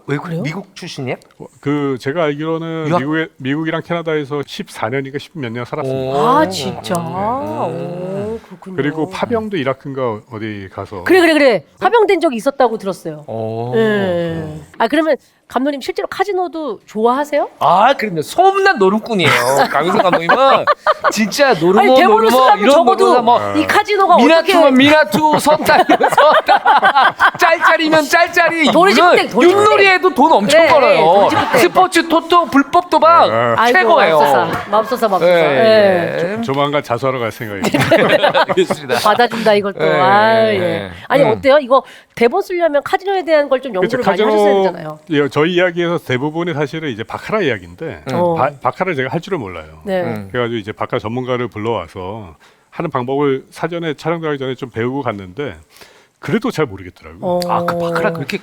왜 그래요? 미국 출신이야? 그 제가 알기로는 유학? 미국이랑 캐나다에서 14년인가 10몇 년 살았습니다. 아 진짜. 오, 그렇군요. 그리고 파병도 이라크인가 어디 가서 그래 파병된 적이 있었다고 들었어요. 오. 네. 아 그러면 감독님 실제로 카지노도 좋아하세요? 아, 그럼요. 소문난 노름꾼이에요. 강윤성 감독님은 진짜 아니 노르모 대본을 쓰려면 이런 적어도 노르모 뭐 이 카지노가 어떻게 미나투면 미나투 섰다면 섰다 짤짤이면 짤짤이 도리지구땡, 도리지구땡. 윷놀이에도 돈 엄청 그래, 벌어요. 도리지구땡. 스포츠 토토 불법 도박 아이고, 최고예요. 맙소사. 예, 예. 조만간 자수하러 갈 생각입니다. 알겠습니다. 받아준다 이걸 또. 예, 아, 예. 예. 아니 어때요? 이거 대본 쓰려면 카지노에 대한 걸 좀 연구를 많이 하셨어야 되잖아요. 예, 저희 이야기에서 대부분이 사실은 이제 바카라 이야기인데 바카라를 제가 할 줄을 몰라요. 네. 그래가지고 이제 바카라 전문가를 불러와서 하는 방법을 사전에 촬영 들어가기 전에 좀 배우고 갔는데 그래도 잘 모르겠더라고요. 아, 그 바카라 그렇게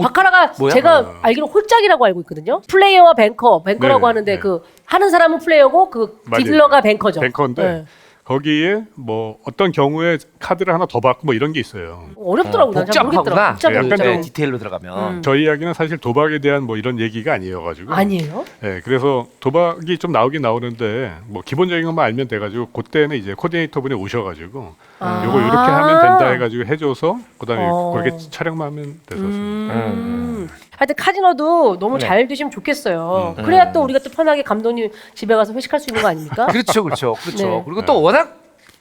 바카라가 뭐야? 제가 알기로 홀짝이라고 알고 있거든요. 플레이어와 뱅커라고 네, 하는데 네. 그 하는 사람은 플레이어고 그 맞아요. 딜러가 뱅커죠. 뱅커인데 네. 거기에 뭐 어떤 경우에 카드를 하나 더 받고 뭐 이런 게 있어요. 어렵더라고요. 난 잘 모르겠더라고요. 복잡하구나. 복잡해요. 약간 네, 좀 디테일로 들어가면 저희 이야기는 사실 도박에 대한 뭐 이런 얘기가 아니어가지고. 아니에요? 네, 그래서 도박이 좀 나오긴 나오는데 뭐 기본적인 것만 알면 돼가지고 그때는 이제 코디네이터 분이 오셔가지고 요거 이렇게 하면 된다 해가지고 해줘서 그다음에 그렇게 촬영만 하면 됐었습니다. 하여튼 카지노도 너무 네. 잘 되시면 좋겠어요. 그래야 또 우리가 또 편하게 감독님 집에 가서 회식할 수 있는 거 아닙니까? 그렇죠. 네. 그리고 또 워낙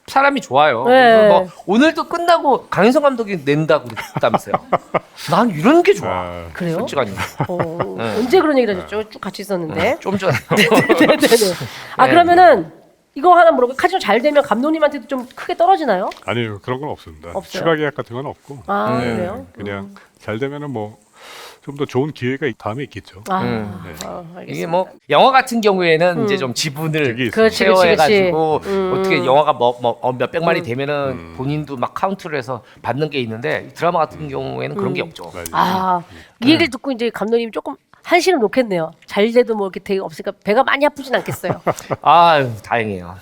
사람이 좋아요. 네. 그래서 뭐 오늘도 끝나고 강윤성 감독이 낸다고 그랬다면서요. 난 이런 게 좋아. 아, 그래요? 솔직하니. 언제 그런 얘기를 하셨죠? 쭉 같이 있었는데. 좀 전에. 네네네. 아 네. 그러면은 이거 하나 물어보. 카지노 잘 되면 감독님한테도 좀 크게 떨어지나요? 아니요, 그런 건 없습니다. 없어요? 추가 계약 같은 건 없고. 아 네, 그래요? 그냥 잘 되면은 뭐 좀 더 좋은 기회가 다음에 있겠죠. 아, 네. 알겠습니다. 이게 뭐 영화 같은 경우에는 이제 좀 지분을 그게 있어요. 그렇지, 쉐어해가지고 그렇지. 어떻게 영화가 몇 백만이 되면은 본인도 막 카운트를 해서 받는 게 있는데 드라마 같은 경우에는 그런 게 없죠. 맞아요. 아, 이 얘기를 듣고 이제 감독님 조금 한시름 놓겠네요. 잘 돼도 뭐 이렇게 되게 없으니까 배가 많이 아프진 않겠어요. 아유, 다행이에요.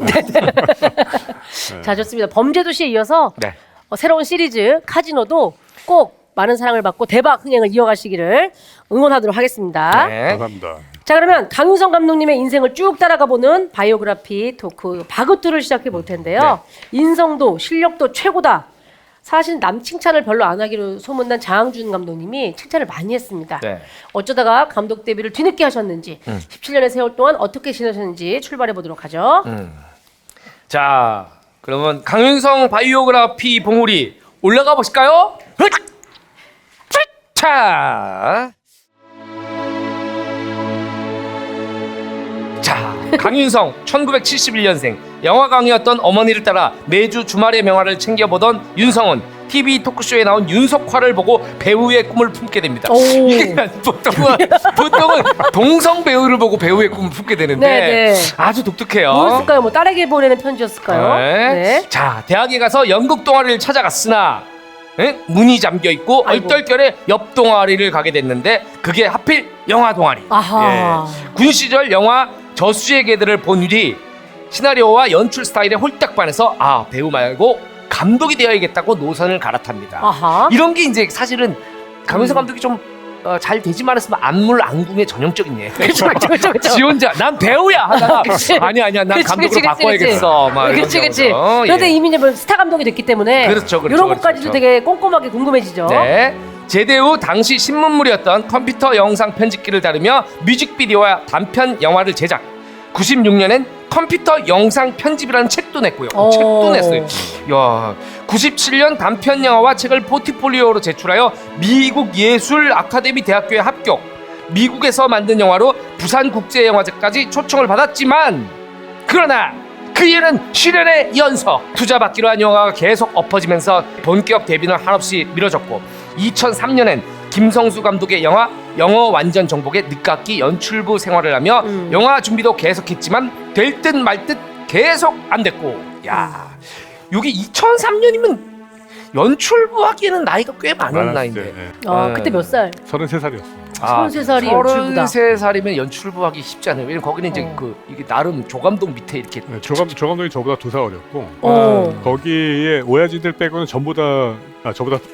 자, 좋습니다. 범죄도시에 이어서 네. 새로운 시리즈 카지노도 꼭 많은 사랑을 받고 대박 흥행을 이어가시기를 응원하도록 하겠습니다. 네. 감사합니다. 자, 그러면 강윤성 감독님의 인생을 쭉 따라가보는 바이오그래피 토크 바그투를 시작해 볼 텐데요. 인성도 실력도 최고다. 사실 남 칭찬을 별로 안 하기로 소문난 장항준 감독님이 칭찬을 많이 했습니다. 네. 어쩌다가 감독 데뷔를 뒤늦게 하셨는지 17년의 세월 동안 어떻게 지내셨는지 출발해 보도록 하죠. 자, 그러면 강윤성 바이오그래피 봉우리 올라가 보실까요? 자, 강윤성 1971년생 영화광이었던 어머니를 따라 매주 주말의 명화를 챙겨보던 윤성은 TV 토크쇼에 나온 윤석화를 보고 배우의 꿈을 품게 됩니다. 오. 이게 보통은 동성 배우를 보고 배우의 꿈을 품게 되는데 네, 네. 아주 독특해요. 뭐였을까요? 뭐 딸에게 보내는 편지였을까요? 네. 자, 대학에 가서 연극 동아리를 찾아갔으나 문이 잠겨 있고 아이고. 얼떨결에 옆 동아리를 가게 됐는데 그게 하필 영화 동아리. 아하. 군 시절 영화 저수지의 개들을 본 뒤 시나리오와 연출 스타일에 홀딱 반해서 아, 배우 말고 감독이 되어야겠다고 노선을 갈아탑니다. 아하. 이런 게 이제 사실은 강윤성 감독이 좀 잘 되지만 했으면 안물안궁의 전형적인 예. 그렇죠. 지 혼자 난 배우야 하다가 아니야 난 감독으로 바꿔야겠어. 막 이런 그렇지. 경우죠. 그런데 예. 이미 이제 뭐 스타 감독이 됐기 때문에 그렇죠. 이런 것까지도 되게 꼼꼼하게 궁금해지죠. 네. 제대 후 당시 신문물이었던 컴퓨터 영상 편집기를 다루며 뮤직비디오와 단편 영화를 제작. 96년엔 컴퓨터 영상 편집이라는 책도 냈고요. 책도 냈어요. 야, 97년 단편 영화와 책을 포트폴리오로 제출하여 미국 예술 아카데미 대학교에 합격. 미국에서 만든 영화로 부산국제영화제까지 초청을 받았지만 그러나 그 이유는 출연의 연속. 투자받기로 한 영화가 계속 엎어지면서 본격 데뷔는 한없이 미뤄졌고 2003년엔 김성수 감독의 영화 영어 완전 정복의 늦깎이 연출부 생활을 하며 영화 준비도 계속했지만 될 듯 말 듯 계속 안 됐고 야, 여기 2003년이면 연출부 하기에는 나이가 꽤 많은 나이인데 그때 몇 살? 33살이었어요. 33살이 연출부다. 33살이면 연출부 하기 쉽지 않아요. 왜냐면 거기는 이제 이게 나름 조감독 밑에 이렇게 네, 조감독이 저보다 2살 어렸고 거기에 오야지들 빼고는 저보다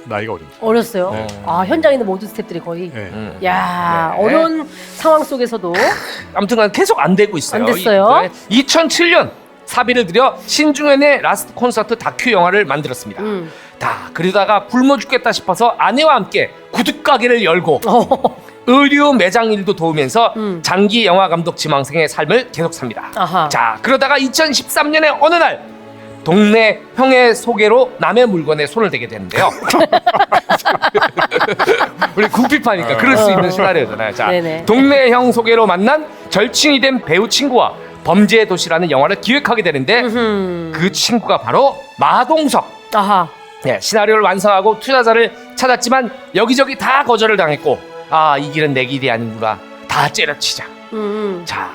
나이가 어렸어요. 어렸어요. 네. 아, 현장에 있는 모든 스태프들이 거의. 네. 야, 네. 어려운 상황 속에서도 아무튼 계속 안 되고 있어요. 안 됐어요. 2007년 사비를 들여 신중현의 라스트 콘서트 다큐 영화를 만들었습니다. 그러다가 굶어 죽겠다 싶어서 아내와 함께 구두 가게를 열고 의류 매장 일도 도우면서 장기 영화 감독 지망생의 삶을 계속 삽니다. 아하. 자, 그러다가 2013년에 어느 날 동네 형의 소개로 남의 물건에 손을 대게 되는데요. 우리 궁핍하니까 그럴 수 있는 시나리오잖아요. 자, 네네. 동네 형 소개로 만난 절친이 된 배우 친구와 범죄의 도시라는 영화를 기획하게 되는데 그 친구가 바로 마동석. 아하. 네, 시나리오를 완성하고 투자자를 찾았지만 여기저기 다 거절을 당했고 아, 이 길은 내 길이 아니구나. 다 때려치자. 자,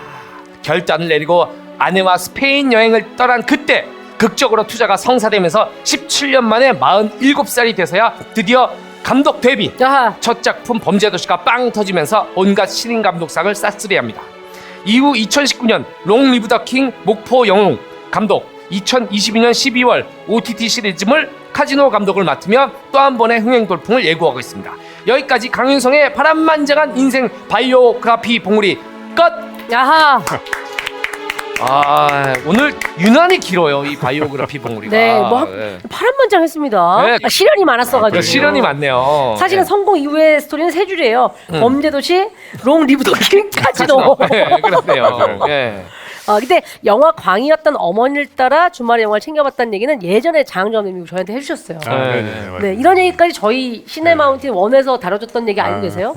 결단을 내리고 아내와 스페인 여행을 떠난 그때 극적으로 투자가 성사되면서 17년 만에 47살이 돼서야 드디어 감독 데뷔. 아하. 첫 작품 범죄도시가 빵 터지면서 온갖 신인 감독상을 쌌으리합니다. 이후 2019년 롱 리브 더 킹 목포 영웅 감독, 2022년 12월 OTT 시리즈물 카지노 감독을 맡으며 또 한 번의 흥행 돌풍을 예고하고 있습니다. 여기까지 강윤성의 파란만장한 인생 바이오그래피 봉우리 끝! 아하. 아, 오늘 유난히 길어요, 이 바이오그래피 봉우리가. 네, 뭐 네. 파란만장했습니다. 네. 아, 시련이 많았어가지고. 시련이 많네요. 사실은 네. 성공 이후의 스토리는 세 줄이에요. 범죄도시, 롱 리브 더 킹, 카지노. 네, 그렇네요. 네. 근데 영화 광이었던 어머니를 따라 주말에 영화를 챙겨봤다는 얘기는 예전에 장정원 님이 저한테 해주셨어요. 네, 이런 얘기까지 저희 시네마운틴 원에서 다뤄줬던 얘기 알고 계세요?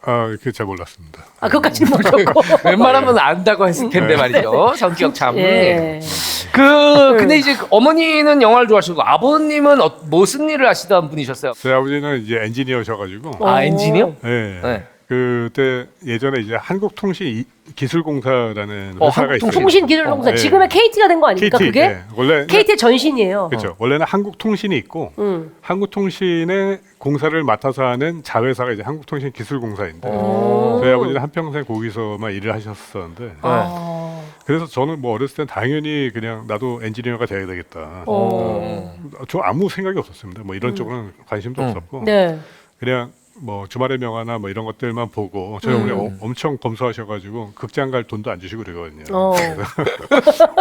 그게 잘 몰랐습니다. 그것까지는 모르셨고. 웬만하면 안다고 했을 텐데 말이죠. 성격 참. 예. 근데 이제 어머니는 영화를 좋아하시고 아버님은 무슨 일을 하시던 분이셨어요? 제 아버지는 이제 엔지니어셔가지고. 아, 엔지니어? 네. 네. 그때 예전에 이제 한국통신기술공사라는 회사가 있어요. 통신기술공사. 네. 지금의 KT가 된 거 아닙니까? KT, 그게? 네. 원래 KT의 전신이에요. 그렇죠. 원래는 한국통신이 있고 한국통신의 공사를 맡아서 하는 자회사가 이제 한국통신기술공사인데 저희 아버지는 한평생 거기서만 일을 하셨었는데 그래서 저는 뭐 어렸을 땐 당연히 그냥 나도 엔지니어가 돼야 되겠다. 저 아무 생각이 없었습니다. 뭐 이런 쪽은 관심도 없었고 네. 그냥 뭐 주말의 명화나 뭐 이런 것들만 보고 저희 어머니 엄청 검소하셔가지고 극장 갈 돈도 안 주시고 그러거든요.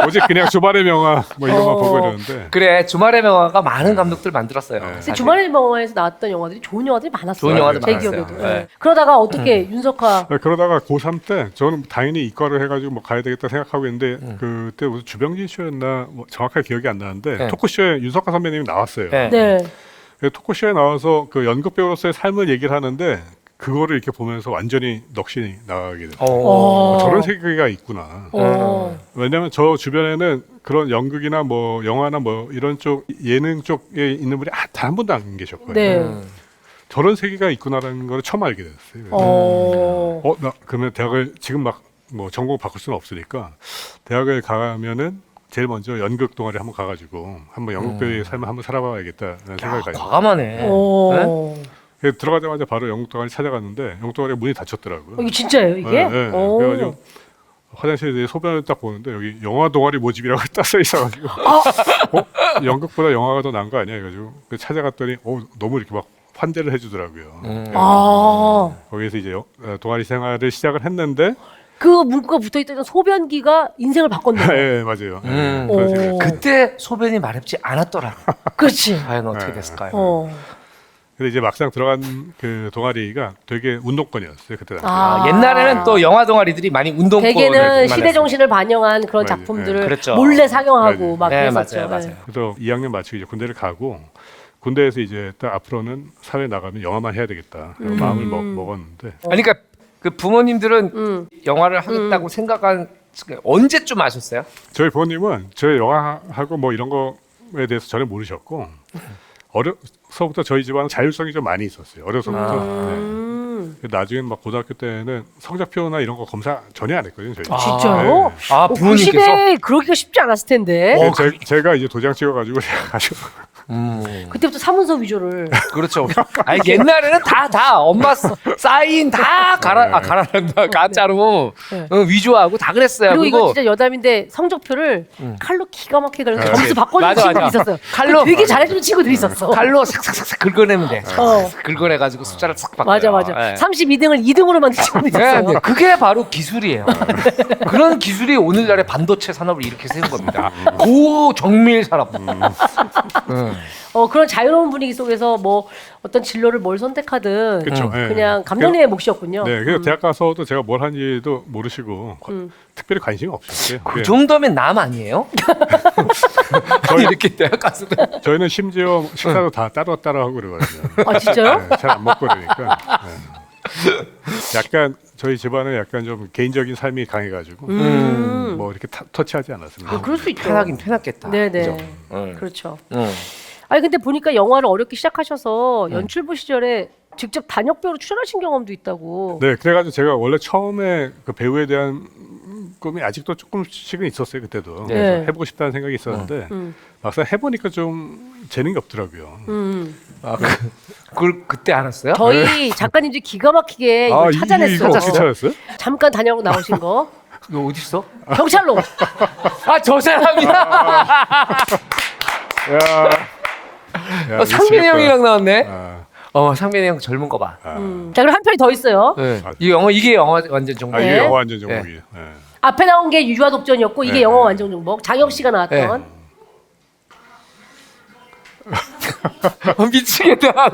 오직 그냥 주말의 명화 뭐 이런 거 보고 이러는데. 그래, 주말의 명화가 많은 감독들 만들었어요. 네. 근데 주말의 명화에서 나왔던 영화들이 좋은 영화들이 많았어요. 좋은 영화들 제 많았어요. 기억에도. 네. 그러다가 어떻게 윤석화 그러다가 고3 때 저는 당연히 이과를 해가지고 뭐 가야 되겠다 생각하고 있는데 그때 무슨 주병진 쇼였나 뭐 정확하게 기억이 안 나는데 네. 토크쇼에 윤석화 선배님이 나왔어요. 네. 네. 토크쇼에 나와서 그 연극 배우로서의 삶을 얘기를 하는데 그거를 이렇게 보면서 완전히 넋이 나가게 됐어요. 저런 세계가 있구나. 왜냐하면 저 주변에는 그런 연극이나 뭐 영화나 뭐 이런 쪽 예능 쪽에 있는 분이 단 한 번도 안 계셨거든요. 네. 저런 세계가 있구나라는 걸 처음 알게 됐어요. 나 그러면 대학을 지금 막 뭐 전공 바꿀 수는 없으니까 대학을 가면은 제일 먼저 연극 동아리 한번 가가지고 한번 연극 배우의 삶을 한번 살아봐야겠다는 생각이 가요. 과감하네. 네? 들어가자마자 바로 연극 동아리 찾아갔는데 연극 동아리 문이 닫혔더라고요. 이게 진짜예요, 이게? 네. 그래가지고 화장실에 소변을 딱 보는데 여기 영화 동아리 모집이라고 딱 써 있어가지고 연극보다 영화가 더 나은 거 아니야? 해가지고 찾아갔더니 너무 이렇게 막 환대를 해주더라고요. 거기서 이제 동아리 생활을 시작을 했는데 그 문구가 붙어있던 소변기가 인생을 바꿨네요. 네, 맞아요. 그런 생각이 그때 소변이 마렵지 않았더라. 그렇지. 과연 어떻게 됐을까요? 근데 이제 막상 들어간 그 동아리가 되게 운동권이었어요 그때 당시. 옛날에는 또 영화 동아리들이 많이 운동권을 대개는 시대 정신을 반영한 그런 맞아요. 작품들을 네. 그렇죠. 몰래 상영하고 막 네, 그랬었죠. 맞아요. 그래서 2학년 마치고 이제 군대를 가고 군대에서 이제 딱 앞으로는 사회 나가면 영화만 해야 되겠다. 그리고 마음을 먹었는데. 그러니까 그 부모님들은 영화를 하겠다고 생각한 언제쯤 아셨어요? 저희 부모님은 저희 영화하고 뭐 이런 거에 대해서 전혀 모르셨고 어려서부터 저희 집안은 자율성이 좀 많이 있었어요. 어려서부터. 나중에 막 고등학교 때는 성적표나 이런 거 검사 전혀 안 했거든요. 저희. 진짜요? 네. 부모님께서? 90에 그러기가 쉽지 않았을 텐데. 제가 이제 도장 찍어가지고 그때부터 사문서 위조를. 그렇죠. 옛날에는 다 엄마 사인 다 가라란다 가짜로 위조하고 다 그랬어요. 그리고 이거 진짜 여담인데 성적표를 칼로 기가 막히게 그래서 점수 바꿔주는 맞아. 친구들이 있었어요. 칼로 되게 잘해주는 친구들이 있었어. 칼로 삭삭삭 긁어내면 돼. 긁어내가지고 숫자를 싹 바꿔요. 맞아. 네. 32등을 2등으로 만든 친구도 있었어요. 네, 그게 바로 기술이에요. 그런 기술이 오늘날의 반도체 산업을 이렇게 세운 겁니다. 고정밀 산업. 그런 자유로운 분위기 속에서 뭐 어떤 진로를 뭘 선택하든 그쵸, 그냥 감독님의 몫이었군요. 네, 그래서 대학 가서도 제가 뭘 하는지도 모르시고 특별히 관심이 없었어요. 그 정도면 남 아니에요? 저희 이렇게 대학 가서도. 저희는 심지어 식사도 다 따로 하고 그러거든요. 아 진짜요? 네, 잘 안 먹고 그러니까. 네. 약간 저희 집안은 약간 좀 개인적인 삶이 강해가지고 뭐 이렇게 터치하지 않았습니다. 그럴 수 있죠. 편하긴 편했겠다. 네네. 그죠? 그렇죠. 응. 아니 근데 보니까 영화를 어렵게 시작하셔서 연출부 시절에 직접 단역 배우로 출연하신 경험도 있다고. 네, 그래가지고 제가 원래 처음에 그 배우에 대한 꿈이 아직도 조금씩은 있었어요 그때도. 네. 그래서 해보고 싶다는 생각이 있었는데 막상 해보니까 좀 재능이 없더라고요. 아, 그걸 그때 알았어요? 저희 작가님들이 기가 막히게 이걸 이거 찾아냈어요. 어떻게 찾았어요? 잠깐 단역 나오신 거. 너 어디 있어? 경찰로. 아, 저 사람이야. 야, 상민이 형이랑 나왔네. 아, 상민이 형 젊은 거 봐. 자 그럼 한 편이 더 있어요. 네. 이게 영화 완전 정보. 이게 네. 영화 완전 정복이에요. 네. 앞에 나온 게 유아 독전이었고 이게 네. 영화 완전 정복. 장혁 씨가 나왔던. 미치겠다.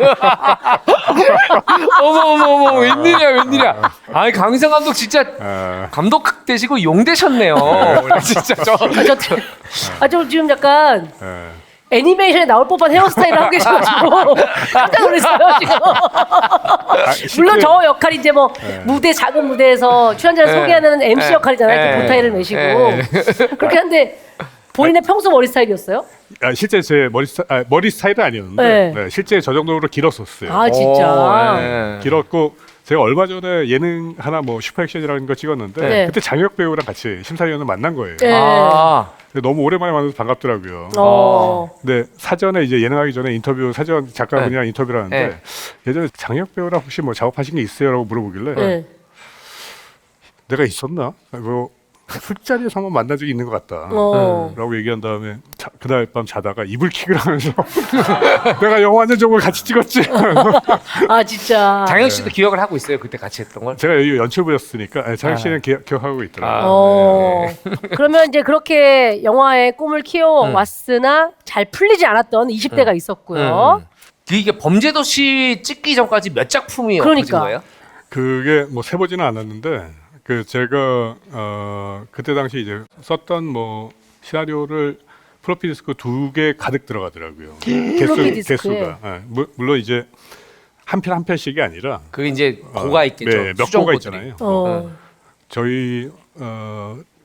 어머 웬일이야. 아니 강희상 감독 진짜 감독 되시고 용 되셨네요. 진짜 저 지금 약간 네. 애니메이션에 나올 법한 헤어스타일을 하고 계셔가지고 깜짝 놀랐어요 지금. 물론 저 역할이 이제 뭐 무대 작은 무대에서 출연자를 소개하는 MC 역할이잖아요. 이렇게 보타이를 메시고 그렇게 하는데 본인의 평소 머리 스타일이었어요? 실제 제 머리 스타일은 아니었는데 네. 네, 실제 저 정도로 길었었어요. 아 진짜. 길었고 제가 얼마 전에 예능 하나 뭐 슈퍼액션이라는 거 찍었는데 네. 그때 장혁 배우랑 같이 심사위원을 만난 거예요. 네. 근데 너무 오랜만에 만나서 반갑더라고요. 근데 사전에 이제 예능하기 전에 인터뷰 사전 작가분이랑 인터뷰를 하는데 예전에 장혁 배우랑 혹시 뭐 작업하신 게 있어요라고 물어보길래 내가 있었나? 그거 술자리에서 한번 만난 적이 있는 것 같다 라고 얘기한 다음에 그날 밤 자다가 이불킥을 하면서 내가 영화 완전 정보를 같이 찍었지. 아 진짜. 장혁 씨도 기억을 하고 있어요. 그때 같이 했던 걸. 제가 여기 연출부였으니까 장혁 씨는 기억하고 있더라고요. 그러면 이제 그렇게 영화의 꿈을 키워왔으나 잘 풀리지 않았던 20대가 있었고요. 이게 범죄도시 찍기 전까지 몇 작품이 그러니까. 엎어진 거예요? 그게 뭐 세보지는 않았는데 그 제가 그때 당시 이제 썼던 뭐 시나리오를 플로피 디스크 2개 가득 들어가더라고요. 플로피 디스크에. 개수가. 네. 물론 이제 한 편 한 편씩이 아니라 그게 이제 고가 있겠죠. 네, 몇 수정고들이. 고가 있잖아요. 저희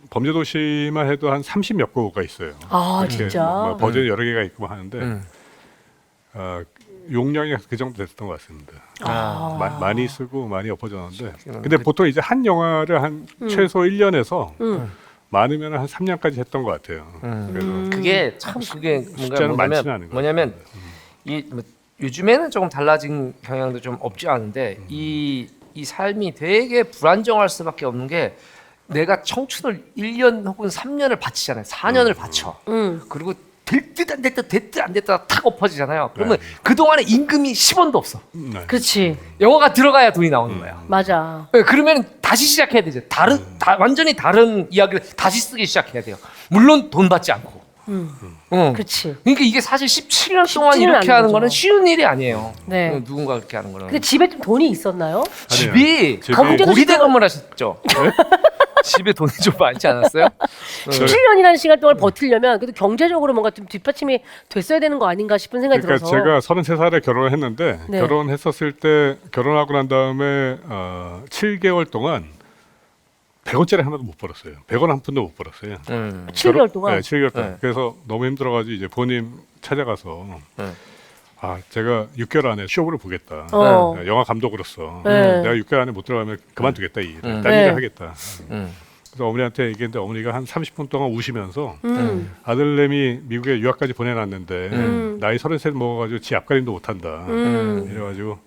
범죄도시만 해도 한 30몇 고가 있어요. 아 이렇게 진짜. 뭐 버전이 여러 개가 있고 하는데 용량이 그 정도 됐던 것 같습니다. 많이 쓰고 많이 엎어졌는데 근데 보통 이제 한 영화를 한 최소 1년에서 많으면 한 3년까지 했던 것 같아요. 그래서 그게 참 그게 숫자는 많지는 않은 것 뭐냐면 이 뭐 요즘에는 조금 달라진 경향도 좀 없지 않은데 이 삶이 되게 불안정할 수밖에 없는 게 내가 청춘을 1년 혹은 3년을 바치잖아요. 4년을 바쳐. 그리고 될 듯 안 됐다 됐듯 안 됐다 탁 엎어지잖아요. 그러면 그동안에 임금이 10원도 없어. 그렇지. 영화가 들어가야 돈이 나오는 거야. 맞아. 그러면 다시 시작해야 되죠. 완전히 다른 이야기를 다시 쓰기 시작해야 돼요. 물론 돈 받지 않고. 그렇지. 그러니까 이게 사실 17년 동안 쉽지는 이렇게 않은 하는 거죠. 거는 쉬운 일이 아니에요. 네. 누군가 그렇게 하는 거는. 근데 집에 좀 돈이 있었나요? 집이 가구제도 고리대 건물 하셨죠? 집에 돈이 좀 많지 않았어요? 17년이라는 시간 동안 버티려면 그래도 경제적으로 뭔가 좀 뒷받침이 됐어야 되는 거 아닌가 싶은 생각이 그러니까 들어서. 제가 33살에 결혼을 했는데 네. 결혼했었을 때 결혼하고 난 다음에 7개월 동안 100원짜리 하나도 못 벌었어요. 100원 한 푼도 못 벌었어요. 7개월 동안. 네, 7개월 동안. 네. 그래서 너무 힘들어가지고 이제 부모님 찾아가서 제가 6개월 안에 쇼부를 보겠다. 영화 감독으로서 내가 6개월 안에 못 들어가면 그만두겠다 이 일을. 딴 일을 하겠다. 그래서 어머니한테 얘기했는데 어머니가 한 30분 동안 우시면서 아들내미 미국에 유학까지 보내놨는데 나이 33 먹어가지고 지 앞가림도 못한다. 이래가지고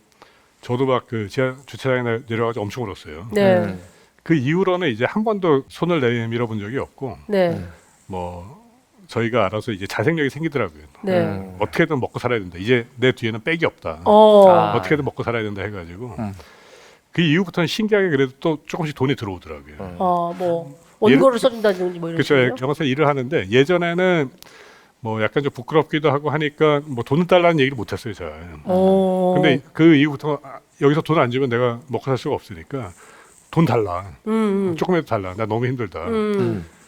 저도 막 그 지하 주차장에 내려가지고 엄청 울었어요. 네. 그 이후로는 이제 한 번도 손을 내밀어 본 적이 없고 네. 뭐 저희가 알아서 이제 자생력이 생기더라고요. 네. 어떻게든 먹고 살아야 된다. 이제 내 뒤에는 백이 없다. 어. 어떻게든 먹고 살아야 된다 해가지고 그 이후부터는 신기하게 그래도 또 조금씩 돈이 들어오더라고요. 뭐 원고를 써준다든지 뭐 이런 그렇죠. 식으로. 영화사 일을 하는데 예전에는 뭐 약간 좀 부끄럽기도 하고 하니까 뭐 돈을 달라는 얘기를 못했어요, 잘. 어. 근데 그 이후부터 여기서 돈 안 주면 내가 먹고 살 수가 없으니까 돈 달라. 조금이라도 달라. 나 너무 힘들다.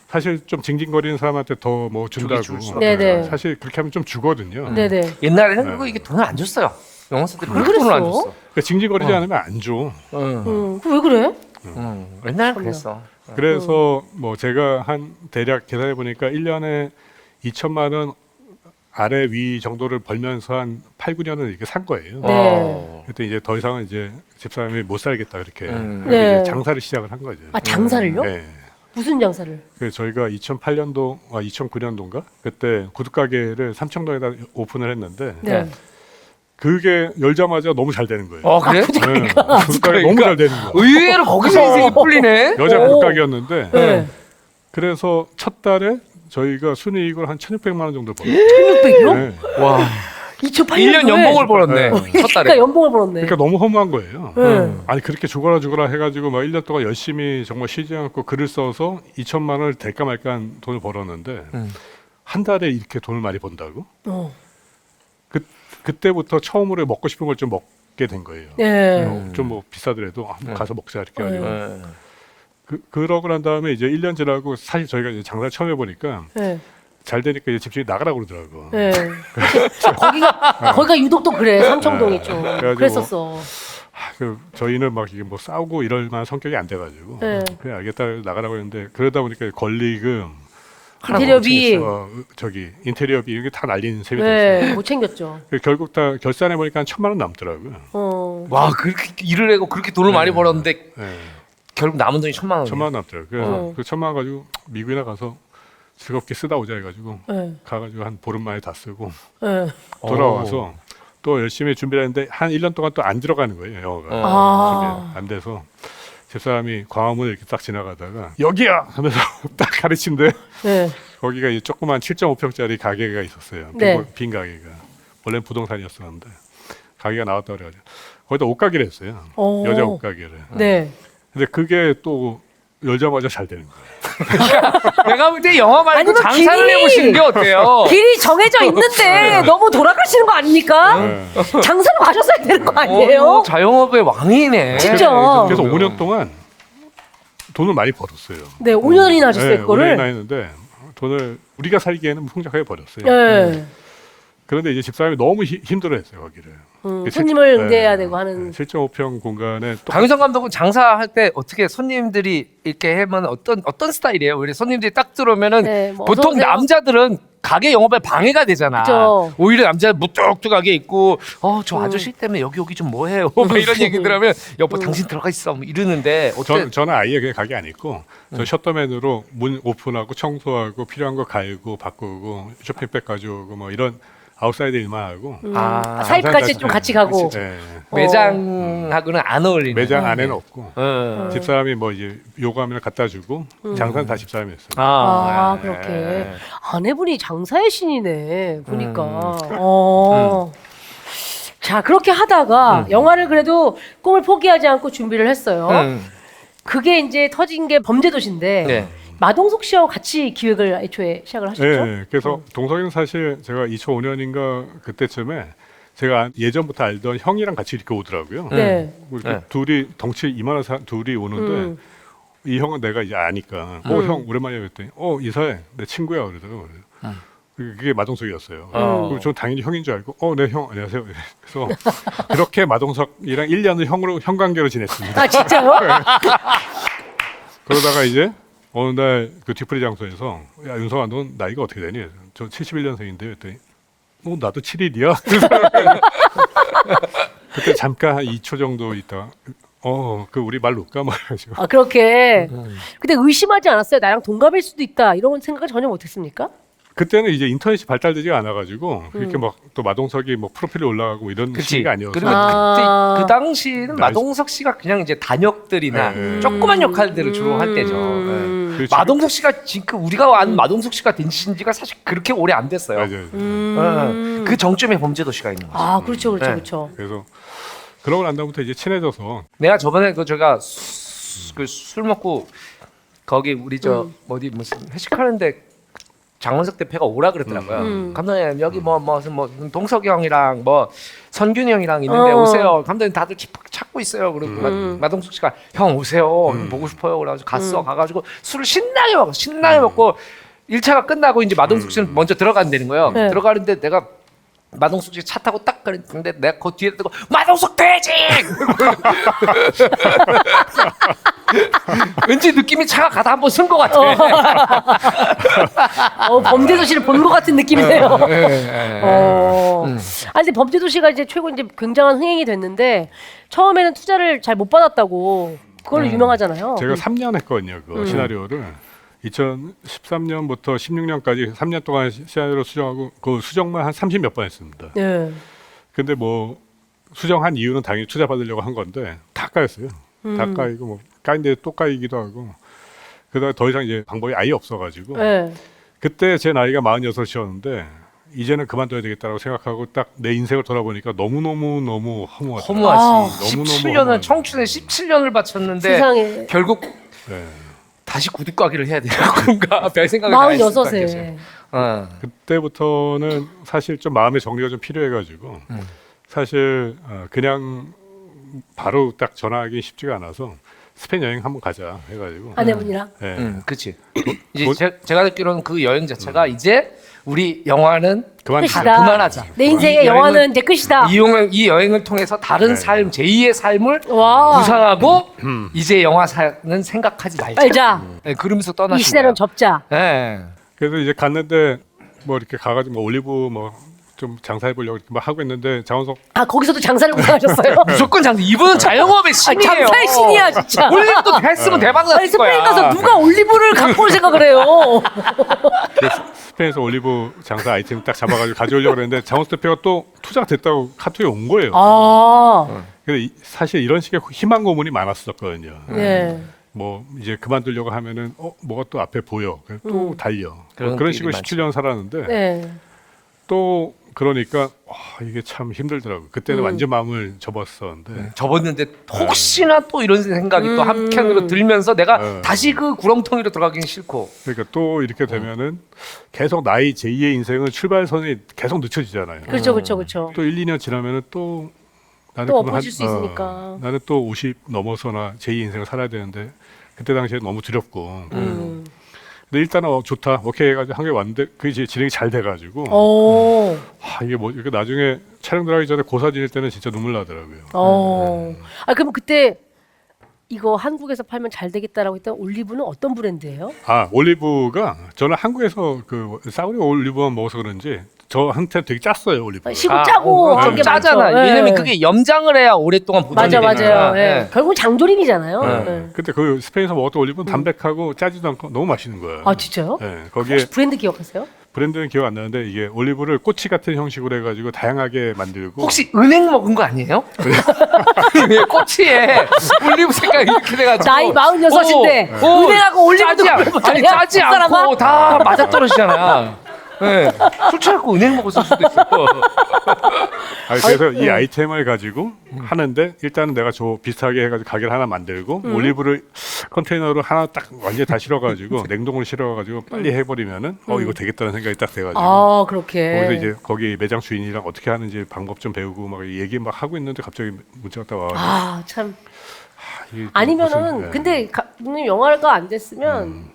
사실 좀 징징거리는 사람한테 더 뭐 준다고. 네네. 사실 그렇게 하면 좀 주거든요. 네네. 옛날에는 그거 이게 돈을 안 줬어요. 영화사들이 왜 돈을 안 그랬어? 줬어. 그러니까 징징거리지 않으면 안 줘. 왜 그래? 옛날에 그랬어. 그래서 뭐 제가 한 대략 계산해 보니까 1년에 2천만 원 아래 위 정도를 벌면서 한 8, 9년을 이렇게 산 거예요. 네. 그때 이제 더 이상은 이제 집사람이 못 살겠다 그렇게 그래서 네. 이제 장사를 시작을 한 거죠. 아, 장사를요? 네. 무슨 장사를? 그래서 저희가 2009년도인가 그때 구두 가게를 삼청동에다 오픈을 했는데 네. 그게 열자마자 너무 잘 되는 거예요. 그래? 네. 구두 가게 너무 잘 되는 거예요. 의외로 거기서 인생이 풀리네. 여자 구두 가게였는데 네. 그래서 첫 달에 저희가 순이익을 한 1,600만 원 정도 벌었어요. 1600이요? 네. 와. 2008년도에 1년 연봉을 벌었네. 첫 그러니까 달에. 연봉을 벌었네. 그러니까 너무 허무한 거예요. 네. 아니 그렇게 죽어라 해가지고 막 1년 동안 열심히 정말 쉬지 않고 글을 써서 2천만 원을 될까 말까 한 돈을 벌었는데 한 달에 이렇게 돈을 많이 번다고? 어. 그때부터 처음으로 먹고 싶은 걸 좀 먹게 된 거예요. 네. 좀 뭐 비싸더라도 한번 가서 먹자 이렇게 해가지고 네. 그러고 난 다음에 이제 1년 지나고 사실 저희가 이제 장사를 처음 해보니까 네. 잘 되니까 이제 집주인이 나가라고 그러더라고. 네. 거기가 유독 또 그래. 삼청동이 좀 그래가지고 그랬었어. 저희는 막 이게 뭐 싸우고 이럴 만한 성격이 안 돼가지고 네. 그래 알겠다 나가라고 했는데 그러다 보니까 권리금 인테리어비. 저기 인테리어비 이게 다 날린 셈이 네. 됐어요. 못 챙겼죠. 결국 다 결산해 보니까 한 1,000만 원 남더라고요. 와, 그렇게 일을 하고 그렇게 돈을 많이 벌었는데 네. 결국 남은 돈이 1,000만 원. 1,000만 원 남더라고요. 그래서 그 1,000만 원 가지고 미국이나 가서 즐겁게 쓰다 오자 해가지고 네. 가가지고 한 보름 만에 다 쓰고 네. 돌아와서 또 열심히 준비를 했는데 한 1년 동안 또 안 들어가는 거예요 영어가 준비가 안 돼서 집사람이 광화문을 이렇게 딱 지나가다가 여기야 하면서 딱 가르친데 네. 거기가 이제 조그만 7.5평짜리 가게가 있었어요. 네. 빈 가게가 원래는 부동산이었었는데 가게가 나왔다 그래가지고 거기다 옷가게를 했어요. 여자 옷가게를. 네. 근데 그게 또 열자마자 잘 되는 거예요. 내가 볼 때 영화 말고 아니면 장사를 길이- 해보시는 게 어때요? 길이 정해져 있는데 너무 돌아가시는 거 아닙니까? 네. 장사를 가셨어야 되는 거 아니에요? 자영업의 왕이네. 진짜. 그래서 5년 동안 돈을 많이 벌었어요. 네, 5년이나 하셨어요, 네, 그거를. 5년이나 했는데 돈을 우리가 살기에는 풍족하게 벌었어요. 네. 그런데 이제 집사람이 너무 힘들어했어요 거기를. 손님을 응대해야 되고 하는. 7.5평 공간에 또 강유성 감독은 장사할 때 어떻게 손님들이 이렇게 하면 어떤 스타일이에요? 우리 손님들이 딱 들어오면은 네, 뭐 보통 어서 오세요. 남자들은 가게 영업에 방해가 되잖아. 그쵸. 오히려 남자 무뚝뚝하게 있고 저 아저씨 때문에 여기 좀 뭐해요? 뭐 이런 얘기들 하면 여보 당신 들어가 있어 뭐 이러는데 어때? 저는 아예 그냥 가게 안 있고 저 셔터맨으로 문 오픈하고 청소하고 필요한 거 갈고 바꾸고 쇼핑백 가져오고 뭐 이런 아웃사이드 일만 하고 사입 갈 때 좀 같이 가고. 네. 매장하고는 안 어울리는. 매장 안에는 없고 어. 집사람이 뭐 이제 요구하면 갖다 주고 장사는 다 집사람이 했어요. 아, 네. 그렇게. 아내분이 장사의 신이네, 보니까. 자, 그렇게 하다가 영화를 그래도 꿈을 포기하지 않고 준비를 했어요. 그게 이제 터진 게 범죄도시인데 네. 마동석 씨하고 같이 기획을 애초에 시작을 하셨죠? 네, 그래서 동석이는 사실 제가 2005년인가 그때쯤에 제가 예전부터 알던 형이랑 같이 이렇게 오더라고요. 네. 이렇게 둘이 덩치 이만한 둘이 오는데 이 형은 내가 이제 아니까 형 오랜만이야 그랬더니 인사해 내 친구야 그러더라고요. 그게 마동석이었어요. 그리고 저 당연히 형인 줄 알고 네 형 안녕하세요. 그래서 그렇게 마동석이랑 1년을 형 관계로 지냈습니다. 아, 진짜요? 그러다가 이제 어느 날 그 뒤풀이 장소에서 야 윤성아 넌 나이가 어떻게 되니? 저 71년생인데 그랬더니 나도 7일이야. 그때 잠깐 한 2초 정도 있다가 그 우리 말 놓을까 말하시고. 아, 그렇게. 근데 의심하지 않았어요? 나랑 동갑일 수도 있다. 이런 생각을 전혀 못했습니까? 그때는 이제 인터넷이 발달되지가 않아가지고 이렇게 막 또 마동석이 뭐 프로필이 올라가고 이런 시기가 아니어서. 그리고 그때 그 당시는 마동석 씨가 그냥 이제 단역들이나 조그만 역할들을 주로 할 때죠. 네. 그렇죠. 마동석 씨가 지금 우리가 아는 마동석 씨가 된 지가 사실 그렇게 오래 안 됐어요. 맞아요. 그 정점에 범죄도시가 있는 거죠. 아, 그렇죠, 그렇죠, 네. 그렇죠. 그래서 그러고 난 다음부터 이제 친해져서 내가 저번에 제가 그 술 먹고 거기 우리 어디 무슨 회식하는데 장원석 대표가 오라 그랬더라고요. 감독님 여기 뭐 동석이 형이랑 뭐 선균이 형이랑 있는데 오세요. 감독님 다들 찾고 있어요. 그리고 마동석 씨가 형 오세요. 보고 싶어요. 그래가지고 가가지고 술을 신나게 먹고 1차가 끝나고 이제 마동석 씨는 먼저 들어간다는 거예요. 네. 들어가는데 내가 마동석 씨 차 타고 딱 그랬는데 내가 그 뒤에 뜨고 마동석 돼지! 왠지 느낌이 차가 가다 한번 쓴 것 같아. 범죄도시를 본 것 같은 느낌이네요. 아니 근데 범죄도시가 이제 최고 이제 굉장한 흥행이 됐는데 처음에는 투자를 잘 못 받았다고 그걸로 유명하잖아요. 제가 3년 했거든요. 그 시나리오를 2013년부터 16년까지 3년 동안 시나리오 수정하고 그 수정만 한 30몇 번 했습니다. 네. 근데 뭐 수정한 이유는 당연히 투자 받으려고 한 건데 다 까였어요. 다 까이고 뭐 까인데 또 까이기도 하고 그다음에 더 이상 이제 방법이 아예 없어가지고 네. 그때 제 나이가 46이었는데 이제는 그만둬야 되겠다고 생각하고 딱 내 인생을 돌아보니까 너무 허무하다. 허무하지. 17년을 청춘에 17년을 바쳤는데 세상에. 결국 네. 다시 구두가기를 해야 되는 건가? 별 생각을 다 했을 것 46에. 같아요. 그때부터는 사실 좀 마음의 정리가 좀 필요해가지고 사실 그냥 바로 딱 전화하기 쉽지가 않아서 스페인 여행 한번 가자 해가지고 아내분이랑. 네. 그렇지. 이제 제가 듣기로는 그 여행 자체가 이제 우리 영화는 끝이다. 그만하자. 내 인생의 영화는 이제 끝이다. 이 여행을 통해서 다른 삶, 제2의 삶을 와. 구상하고 이제 영화사는 생각하지 말자. 알자. 네, 그러면서 떠나신 이 시대는 접자. 네. 그래서 이제 갔는데 뭐 이렇게 가가지고 뭐 올리브 뭐 좀 장사해 보려고 이렇게 막 하고 있는데 장원석 아 거기서도 장사를 구하셨어요? 무조건 장사. 이분은 자영업의 신이에요. 장사의 신이야 진짜. 올리브도 했으면 대박 났을 아니, 거야. 스페인 가서 누가 올리브를 갖고 올 생각을 해요? 스페인에서 올리브 장사 아이템 딱 잡아가지고 가져오려고 그랬는데 장원석 대표가 또 투자가 됐다고 카톡이 온 거예요. 아. 근데 사실 이런 식의 희망 고문이 많았었거든요. 네. 뭐 이제 그만두려고 하면은 뭐가 또 앞에 보여. 그래서 또 달려. 그런 그런 식으로 많죠. 17년 살았는데 네. 또 그러니까 이게 참 힘들더라고요. 그때는 완전 마음을 접었었는데 접었는데 혹시나 또 이런 생각이 또 한켠으로 들면서 내가 다시 그 구렁텅이로 들어가기는 싫고. 그러니까 또 이렇게 되면은 계속 나의 제2의 인생은 출발선이 계속 늦춰지잖아요. 그렇죠. 또 1, 2년 지나면은 또 나는 또 그러면 엎어질 수 있으니까. 나는 또 50 넘어서나 제2의 인생을 살아야 되는데 그때 당시에 너무 두렵고. 근데 일단은 좋다, 오케이 해가지고 한국에 왔는데 그게 이제 진행이 잘 돼가지고 이게 뭐 이렇게 나중에 촬영 들어가기 전에 고사진일 때는 진짜 눈물 나더라고요. 아 그럼 그때 이거 한국에서 팔면 잘 되겠다라고 했던 올리브는 어떤 브랜드예요? 아 올리브가 저는 한국에서 그 싸우리 올리브만 먹어서 그런지 저한테 되게 짰어요 올리브. 시고 짜고 그런 좀 게 짜잖아. 많죠. 왜냐면 네. 그게 염장을 해야 오랫동안 보존이 되니까. 맞아요. 네. 네. 결국 장조림이잖아요. 네. 그때 그 스페인에서 먹었던 올리브는 담백하고 짜지도 않고 너무 맛있는 거예요. 아 진짜요? 네, 거기에 혹시 브랜드 기억하세요? 브랜드는 기억 안 나는데 이게 올리브를 꼬치 같은 형식으로 해가지고 다양하게 만들고. 혹시 은행 먹은 거 아니에요? 꼬치에 올리브 색깔 이렇게 돼가지고 나이 46인데 은행하고 올리브도 아니 짜지 않고 다 맞아떨어지잖아. 네. 술 취하고 은행 먹었을 수도 있어. 그래서 이 아이템을 가지고 하는데 일단은 내가 비슷하게 해가지고 가게를 하나 만들고 올리브를 컨테이너로 하나 딱 완전히 다 실어가지고 냉동을 실어가지고 빨리 해버리면은 이거 되겠다는 생각이 딱 돼가지고. 아 그렇게. 거기서 이제 거기 매장 주인이랑 어떻게 하는지 방법 좀 배우고 막 얘기 막 하고 있는데 갑자기 문자가 딱 와가지고. 아 참. 이게 아니면은 근데 감독님 영화가 안 됐으면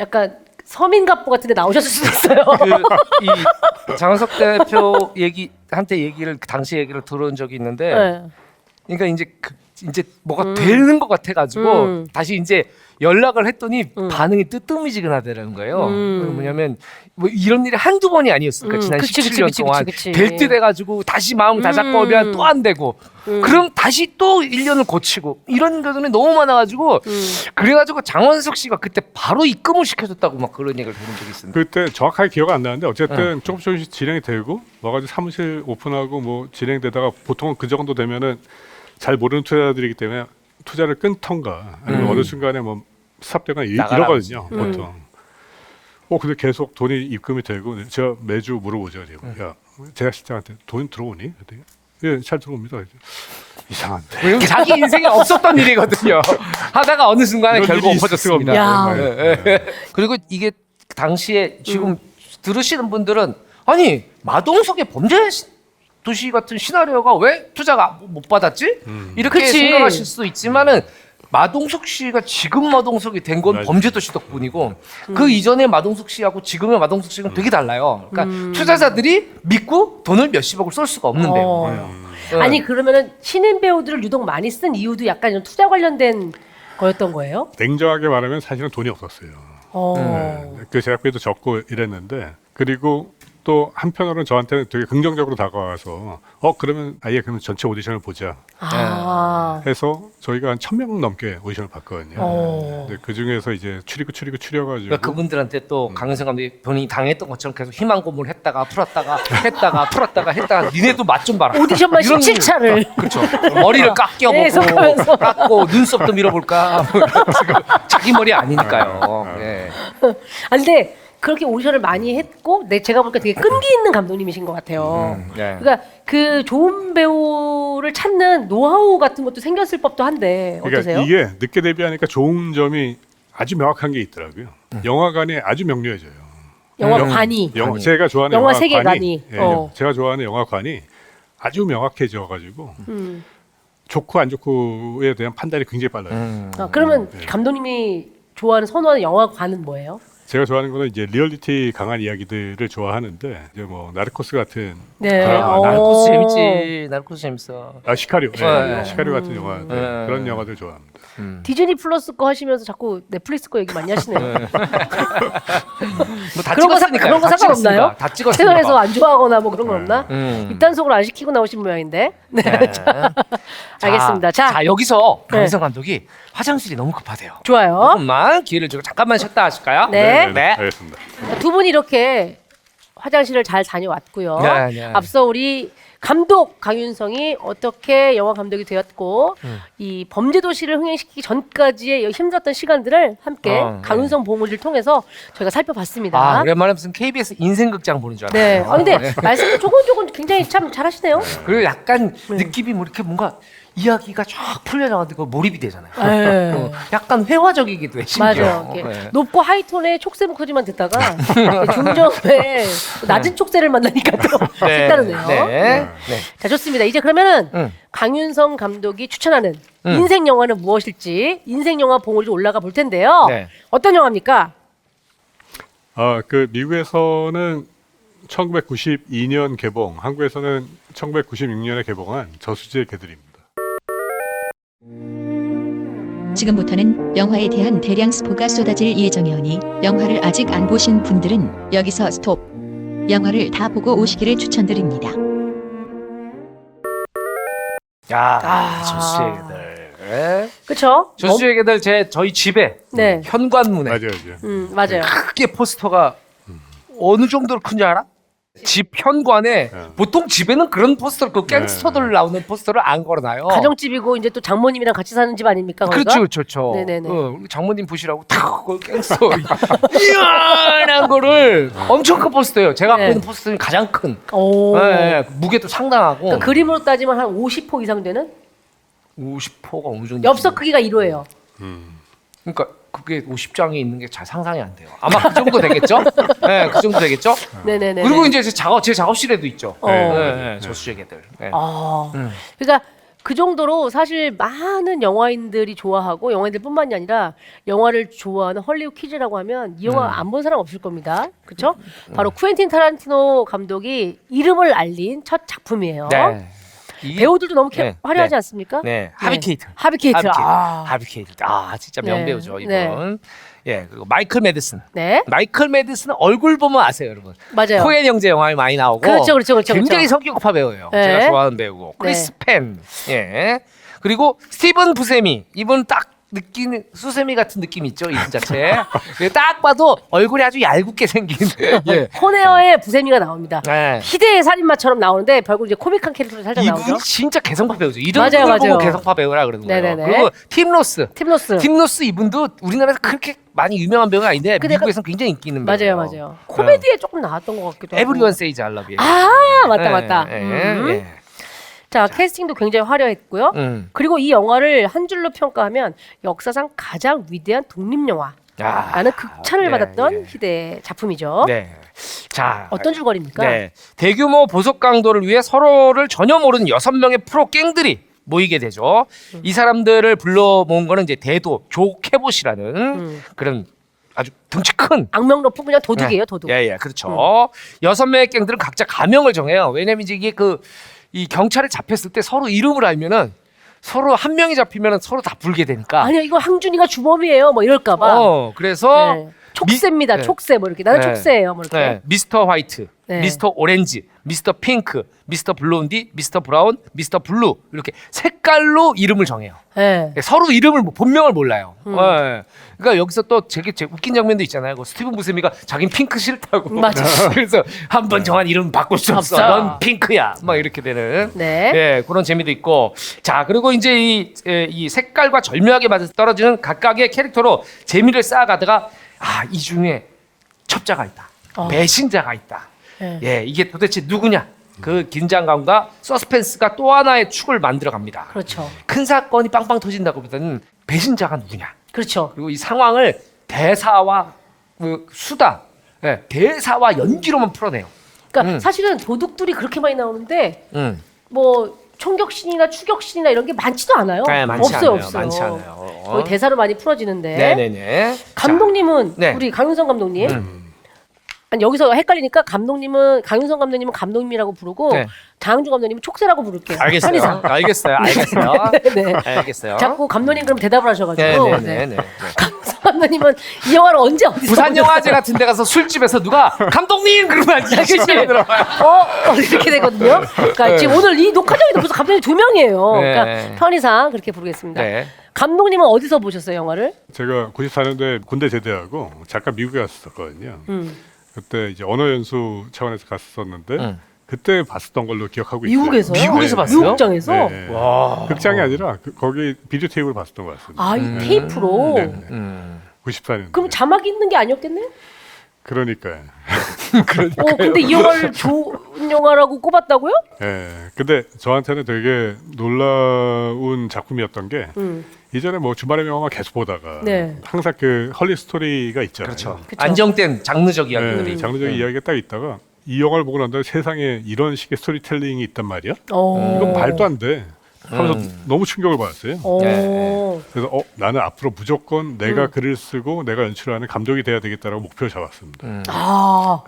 약간 서민갑부 같은데 나오셨을 수도 있어요. 이 장원석 대표 얘기를 당시 얘기를 들어온 적이 있는데, 네. 그러니까 이제 뭐가 되는 것 같아가지고 다시 이제 연락을 했더니 반응이 뜨뜻미지근하다는 거예요. 뭐냐면 뭐 이런 일이 한두 번이 아니었으니까 지난 17년 동안 될 때 돼가지고 다시 마음 다 잡고 오면 또 안 되고 그럼 다시 또 1년을 고치고 이런 것들이 너무 많아가지고 그래가지고 장원석 씨가 그때 바로 입금을 시켜줬다고 막 그런 얘기를 들은 적이 있습니다. 그때 정확하게 기억 안 나는데 어쨌든 조금씩 진행이 되고 와가지고 사무실 오픈하고 뭐 진행되다가 보통은 그 정도 되면은 잘 모르는 투자자들이기 때문에 투자를 끊던가 아니면 어느 순간에 뭐 스탑되거나 이러거든요 보통. 근데 계속 돈이 입금이 되고 제가 매주 물어보죠. 야, 제작실장한테 돈 들어오니? 그랬더니 예, 잘 들어옵니다. 이상한데. 왜냐면 자기 인생에 없었던 일이거든요. 하다가 어느 순간에 결국 엎어졌습니다. 야. 그리고 이게 당시에 지금 들으시는 분들은 아니 마동석의 범죄 도시 같은 시나리오가 왜 투자가 못 받았지? 이렇게 그치. 생각하실 수 있지만은 마동석 씨가 지금 마동석이 된 건 맞아요. 범죄 도시 덕분이고 그 이전의 마동석 씨하고 지금의 마동석 씨는 되게 달라요. 그러니까 투자자들이 믿고 돈을 몇십억을 쏠 수가 없는 배우예요. 아니 그러면은 신인 배우들을 유독 많이 쓴 이유도 약간 이런 투자 관련된 거였던 거예요? 냉정하게 말하면 사실은 돈이 없었어요. 그 제작비도 적고 이랬는데 그리고 또 한편으로는 저한테는 되게 긍정적으로 다가와서 그러면 아예 그러면 전체 오디션을 보자 해서 저희가 한 1,000명 넘게 오디션을 봤거든요. 그 중에서 이제 추려가지고 그러니까 그분들한테 또 강은성 감독이 본인이 당했던 것처럼 계속 희망 고문을 했다가 풀었다가 니네도 맛 좀 봐라. 오디션만 이런 17차를 그렇죠. 머리를 계속하면서. 깎고 눈썹도 밀어볼까. 지금 자기 머리 아니니까요. 예. 아 근데 그렇게 오디션을 많이 했고 제가 보니까 되게 끈기 있는 감독님이신 것 같아요. 네. 그러니까 그 좋은 배우를 찾는 노하우 같은 것도 생겼을 법도 한데 어떠세요? 그러니까 이게 늦게 데뷔하니까 좋은 점이 아주 명확한 게 있더라고요. 영화관이 아주 명료해져요. 영화관이 제가 좋아하는 영화 영화관이 세계관이 제가 좋아하는 영화관이 아주 명확해져가지고 좋고 안 좋고에 대한 판단이 굉장히 빨라요. 그러면 감독님이 좋아하는 선호하는 영화관은 뭐예요? 제가 좋아하는 거는 이제 리얼리티 강한 이야기들을 좋아하는데 이제 뭐 나르코스 같은 네. 드라마, 나르코스 재밌지. 나르코스 재밌어. 시카리오, 네. 시카리오 같은 영화들 그런 영화들 좋아합니다. 디즈니 플러스 거 하시면서 자꾸 넷플릭스 거 얘기 많이 하시네요. 뭐다 그런 거 찍었으니까. 그런 거 상관없나요? 다 찍었으니까. 채널에서 안 좋아하거나 뭐 그런 건 없나? 입단속을 안 시키고 나오신 모양인데. 네. 알겠습니다. 자, 여기서 네. 강은성 감독이 화장실이 너무 급하대요. 좋아요. 조금만 기회를 주고 잠깐만 쉬었다 하실까요? 네. 알겠습니다. 두 분이 이렇게 화장실을 잘 다녀왔고요. 네, 네. 앞서 우리 감독 강윤성이 어떻게 영화 감독이 되었고 이 범죄도시를 흥행시키기 전까지의 힘들었던 시간들을 함께 강윤성 보물을 통해서 저희가 살펴봤습니다. 오랜만에 무슨 KBS 인생극장 보는 줄 알았어요. 네. 근데 말씀도 조곤조곤 굉장히 참 잘하시네요. 그리고 약간 느낌이 뭐 이렇게 뭔가 이야기가 쫙 풀려나가지고 몰입이 되잖아요. 네. 약간 회화적이기도 해. 심지어. 맞아요. 이렇게 네. 높고 하이톤의 촉새 목소리만 듣다가 중저음에 낮은 촉새를 만나니까 또 색다르네요. 네. 자, 좋습니다. 이제 그러면은 강윤성 감독이 추천하는 인생 영화는 무엇일지 인생 영화 봉우리 올라가 볼 텐데요. 네. 어떤 영화입니까? 그 미국에서는 1992년 개봉, 한국에서는 1996년에 개봉한 저수지의 개들입니다. 지금부터는 영화에 대한 대량 스포가 쏟아질 예정이오니 영화를 아직 안 보신 분들은 여기서 스톱. 영화를 다 보고 오시기를 추천드립니다. 저수지의 개들. 네. 그렇죠? 저수지의 개들 저희 집에 네. 현관문에 맞아요. 크게 포스터가 어느 정도로 큰지 알아? 집 현관에 보통 집에는 그런 포스터 그 갱스터들 나오는 포스터를 안 걸어놔요. 가정집이고 이제 또 장모님이랑 같이 사는 집 아닙니까? 거기가? 그렇죠. 네네네. 우리 장모님 보시라고 탁 갱스터 이만한 거를 엄청 큰 포스터예요. 제가 갖고 네. 있는 포스터는 가장 큰. 오. 네, 무게도 상당하고. 그러니까 그림으로 따지면 한 50호 이상 되는? 50호가 어느 정도? 엽서 크기가 1호예요. 그러니까 그게 50장이 있는 게 잘 상상이 안 돼요. 아마 그 정도 되겠죠? 네, 그 정도 되겠죠? 네네네. 그리고 이제 제 작업실에도 있죠. 네, 저수지의 개들. 네. 그러니까 그 정도로 사실 많은 영화인들이 좋아하고 영화인들뿐만이 아니라 영화를 좋아하는 헐리우드 키즈라고 하면 이 영화 안 본 사람 없을 겁니다. 그렇죠? 바로 쿠엔틴 타란티노 감독이 이름을 알린 첫 작품이에요. 네. 배우들도 너무 화려하지 네. 않습니까? 네, 하비케이트. 하비케이트. 하비케이트. 진짜 네. 명배우죠 이분. 네. 예, 그리고 마이클 매디슨. 네. 마이클 매디슨은 얼굴 보면 아세요, 여러분. 맞아요. 코엔 형제 영화에 많이 나오고. 그렇죠. 굉장히 성격파 배우예요. 네. 제가 좋아하는 배우고. 크리스 펜. 예. 그리고 스티븐 부세미. 이분 딱 느끼는 수세미 같은 느낌 있죠, 이분 자체. 딱 봐도 얼굴이 아주 얄궂게 생긴. 예. 코네어의 부세미가 나옵니다. 네. 희대의 살인마처럼 나오는데 결국 이제 코믹한 캐릭터로 살짝 이분 나오죠. 진짜 개성파 배우죠. 이름 맞아요. 보고 개성파 배우라 그러는 거예요. 네네네. 그리고 팀 로스. 팀 로스. 이분도 우리나라에서 그렇게 많이 유명한 배우가 아닌데 근데 미국에서는 굉장히 인기 있는 배우예요. 맞아요. 코미디에 조금 나왔던 것 같기도 하고. Everyone Says I Love You. 맞다. 예. 자, 캐스팅도 굉장히 화려했고요. 그리고 이 영화를 한 줄로 평가하면 역사상 가장 위대한 독립영화. 라는 극찬을 받았던 희대의 작품이죠. 네. 자, 어떤 줄거리입니까? 네. 대규모 보석 강도를 위해 서로를 전혀 모르는 6명의 프로 갱들이 모이게 되죠. 이 사람들을 불러 모은 거는 이제 대도 조케봇이라는 그런 아주 덩치 큰 악명 높은 그냥 도둑이에요, 도둑. 예, 그렇죠. 6명의 갱들은 각자 가명을 정해요. 왜냐면 이제 이게 이 경찰에 잡혔을 때 서로 이름을 알면은 서로 한 명이 잡히면은 서로 다 불게 되니까. 아니요, 이거 항준이가 주범이에요. 뭐 이럴까봐. 그래서 네. 촉새입니다. 네. 촉새 뭐 이렇게. 나는 네. 촉새예요. 뭐 이렇게. 네. 미스터 화이트, 네. 미스터 오렌지, 미스터 핑크, 미스터 블론디, 미스터 브라운, 미스터 블루 이렇게 색깔로 이름을 정해요. 네. 서로 이름을 본명을 몰라요. 네. 그러니까 여기서 또 되게 웃긴 장면도 있잖아요. 스티븐 부세미가 자기는 핑크 싫다고. 맞아. 그래서 한 번 정한 이름 바꿀 수 없어. 없어. 넌 핑크야. 막 이렇게 되는. 네. 예, 그런 재미도 있고. 자, 그리고 이제 이 색깔과 절묘하게 맞아 떨어지는 각각의 캐릭터로 재미를 쌓아가다가 이 중에 첩자가 있다. 배신자가 있다. 네. 예, 이게 도대체 누구냐? 그 긴장감과 서스펜스가 또 하나의 축을 만들어 갑니다. 그렇죠. 큰 사건이 빵빵 터진다고보다는 배신자가 누구냐? 그렇죠. 그리고 이 상황을 대사와 수다, 대사와 연기로만 풀어내요. 그러니까 사실은 도둑들이 그렇게 많이 나오는데 뭐 총격신이나 추격신이나 이런 게 많지도 않아요. 네, 많지 없어요, 않아요. 없어요. 많지 않아요. 거의 대사로 많이 풀어지는데. 네네네. 감독님은 네. 우리 강윤성 감독님. 아니, 여기서 헷갈리니까 강윤성 감독님은 감독님이라고 부르고 네. 장항준 감독님은 촉새라고 부를게요. 알겠어요. 편의상. 알겠어요. 네. 알겠어요. 자꾸 감독님 그럼 대답을 하셔가지고. 네네네. 강윤성 감독님은 이 영화를 언제 어디서 부산 보셨어요? 영화제 같은 데 가서 술집에서 누가 감독님 그러면 그치? 들어와요. 이렇게 되거든요. 그러니까 네. 지금 오늘 이 녹화장에도 벌써 감독님 2명이에요. 네. 그러니까 편의상 그렇게 부르겠습니다. 네. 감독님은 어디서 보셨어요, 영화를? 제가 94년도에 군대 제대하고 잠깐 미국에 갔었거든요. 그때 이제 언어 연수 차원에서 갔었는데 그때 봤었던 걸로 기억하고 있어요. 미국에서요? 미국에서 봤어요? 미국장에서? 네. 와. 극장이 아니라 거기 비디오 테이프를 봤었던 것 같습니다. 아, 이 테이프로? 네. 94년. 그럼 자막이 있는 게 아니었겠네? 그러니까요. 근데 이 영화를 좋은 영화라고 꼽았다고요? 예. 근데 저한테는 되게 놀라운 작품이었던 게 이전에 뭐 주말의 명화만 계속 보다가 네. 항상 그 헐리 스토리가 있잖아요. 그렇죠. 그쵸. 안정된 장르적 이야기들이. 장르적인 이야기가 딱 있다가 이 영화를 보고 난 다음에 세상에 이런 식의 스토리텔링이 있단 말이야? 어. 이건 말도 안 돼. 하면서 너무 충격을 받았어요. 어. 그래서 나는 앞으로 무조건 내가 글을 쓰고 내가 연출하는 감독이 돼야 되겠다라고 목표를 잡았습니다. 아,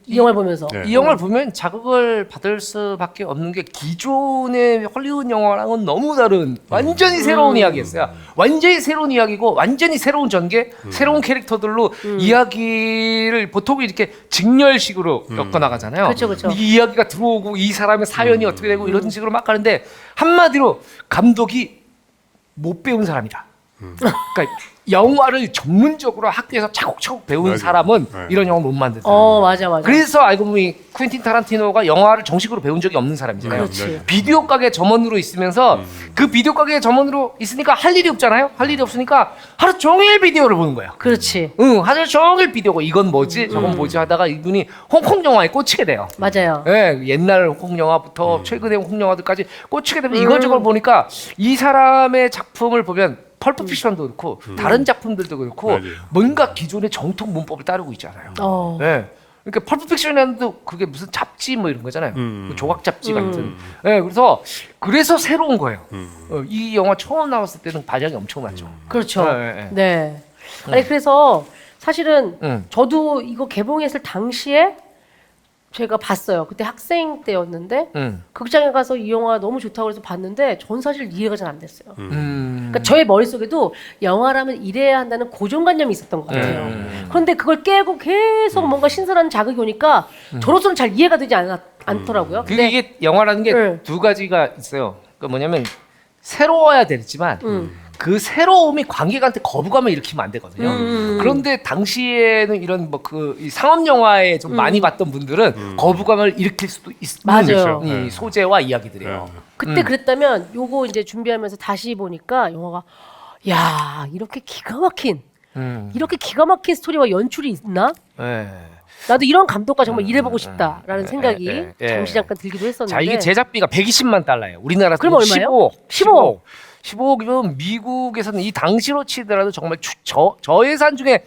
이 영화를 보면서. 네. 이 영화를 보면 자극을 받을 수밖에 없는 게 기존의 헐리우드 영화랑은 너무 다른 완전히 새로운 이야기였어요. 완전히 새로운 이야기고 완전히 새로운 전개, 새로운 캐릭터들로 이야기를 보통 이렇게 직렬식으로 엮어 나가잖아요. 그렇죠, 그렇죠. 이 이야기가 들어오고 이 사람의 사연이 어떻게 되고 이런 식으로 막 가는데 한마디로 감독이 못 배운 사람이다. 그러니까 영화를 전문적으로 학교에서 차곡차곡 배운 맞아요. 사람은 네. 이런 영화 못 만든다. 맞아. 그래서 알고 보니 퀸틴 타란티노가 영화를 정식으로 배운 적이 없는 사람이잖아요. 그렇지. 비디오 가게 점원으로 있으면서 그 비디오 가게 점원으로 있으니까 할 일이 없잖아요. 할 일이 없으니까 하루 종일 비디오를 보는 거예요. 그렇지. 하루 종일 비디오고 이건 뭐지 저건 뭐지 하다가 이분이 홍콩 영화에 꽂히게 돼요. 맞아요. 예, 옛날 홍콩 영화부터 최근의 홍콩 영화들까지 꽂히게 되면 이것저것 보니까 이 사람의 작품을 보면 펄프 픽션도 그렇고 다른 작품들도 그렇고 맞아요. 뭔가 기존의 정통 문법을 따르고 있잖아요. 예. 그러니까 펄프 픽션이라는데 그게 무슨 잡지 뭐 이런 거잖아요. 그 조각 잡지 같은. 예, 그래서 새로운 거예요. 이 영화 처음 나왔을 때는 반향이 엄청났죠. 그렇죠. 네. 네. 아니, 그래서 사실은 음. 저도 이거 개봉했을 당시에 제가 봤어요. 그때 학생 때였는데 극장에 가서 이 영화 너무 좋다고 해서 봤는데 전 사실 이해가 잘 안 됐어요. 그러니까 저의 머릿속에도 영화라면 이래야 한다는 고정관념이 있었던 것 같아요. 그런데 그걸 깨고 계속 뭔가 신선한 자극이 오니까 저로서는 잘 이해가 되지 않더라고요. 그게 이게 영화라는 게 네. 두 가지가 있어요. 그 뭐냐면 새로워야 되지만 그 새로움이 관객한테 거부감을 일으키면 안 되거든요. 그런데 당시에는 이런 뭐 그 상업 영화에 좀 많이 봤던 분들은 거부감을 일으킬 수도 있는 맞아요. 이 소재와 이야기들이에요. 그때 그랬다면 요거 이제 준비하면서 다시 보니까 영화가 야, 이렇게 기가 막힌 스토리와 연출이 있나? 네. 나도 이런 감독과 정말 일해보고 싶다라는 생각이 잠시 잠깐 들기도 했었는데. 자, 이게 제작비가 120만 달러예요. 우리나라 그럼 얼마예요? 15. 15억이면 미국에서는 이 당시로 치더라도 정말 저예산 중에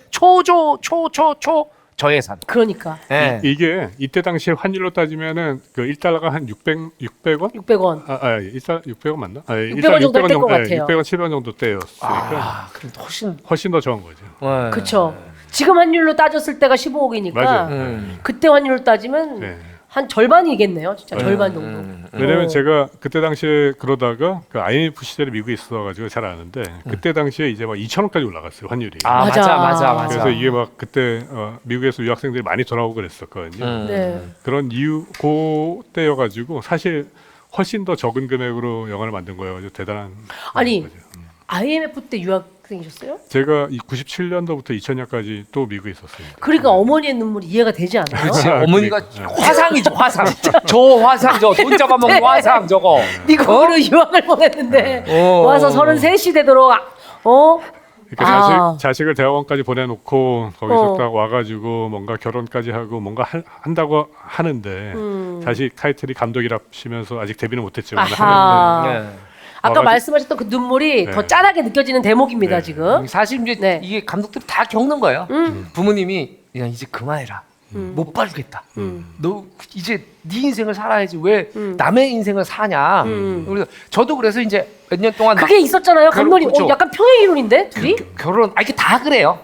저예산. 그러니까. 예. 이게 이때 당시에 환율로 따지면은 그 1달러가 한 600원? 600원. 600원 맞나? 600원 정도 뗄것 같아요. 600원, 700원 정도 떼였으니까 그럼 훨씬 더 적은 거죠. 네. 그렇죠. 지금 환율로 따졌을 때가 15억이니까 맞아요. 그때 환율로 따지면 네. 한 절반이겠네요. 진짜 절반 정도. 왜냐면 제가 그때 당시에 그러다가 그 IMF 시절에 미국에 있어가지고 잘 아는데 그때 당시에 이제 막 2,000원까지 올라갔어요 환율이. 맞아. 그래서 이게 막 그때 미국에서 유학생들이 많이 돌아오고 그랬었거든요. 네. 그런 이유 그때여가지고 사실 훨씬 더 적은 금액으로 영화를 만든 거예요. 아주 대단한. 아니 거죠. IMF 때 유학생이셨어요? 제가 97년도부터 2000년까지 또 미국에 있었어요. 그러니까 어머니의 눈물이 이해가 되지 않아요? 그렇지. 어머니가 그러니까. 화상이죠, 화상. 저 화상, 저 돈 잡아먹는 화상, 저거. 미국으로 유학을 보냈는데 어. 와서 33이 되도록 그러니까 자식을 대학원까지 보내놓고 거기서 어. 딱 와가지고 뭔가 결혼까지 하고 뭔가 한다고 하는데 자식 타이틀이 감독이라시면서 아직 데뷔는 못했지만 아하. 하는데 네. 아까 와가지고- 말씀하셨던 그 눈물이 더 짠하게 느껴지는 대목입니다 네. 지금. 사실 이제 네. 이게 감독들이 다 겪는 거예요. 부모님이 야 이제 그만해라. 못 봐주겠다. 너 이제 네 인생을 살아야지 왜 남의 인생을 사냐. 그래서 저도 그래서 이제 몇 년 동안 그게 있었잖아요 감독님. 그렇죠. 약간 평행 이론인데 둘이? 결혼 이게 다 그래요.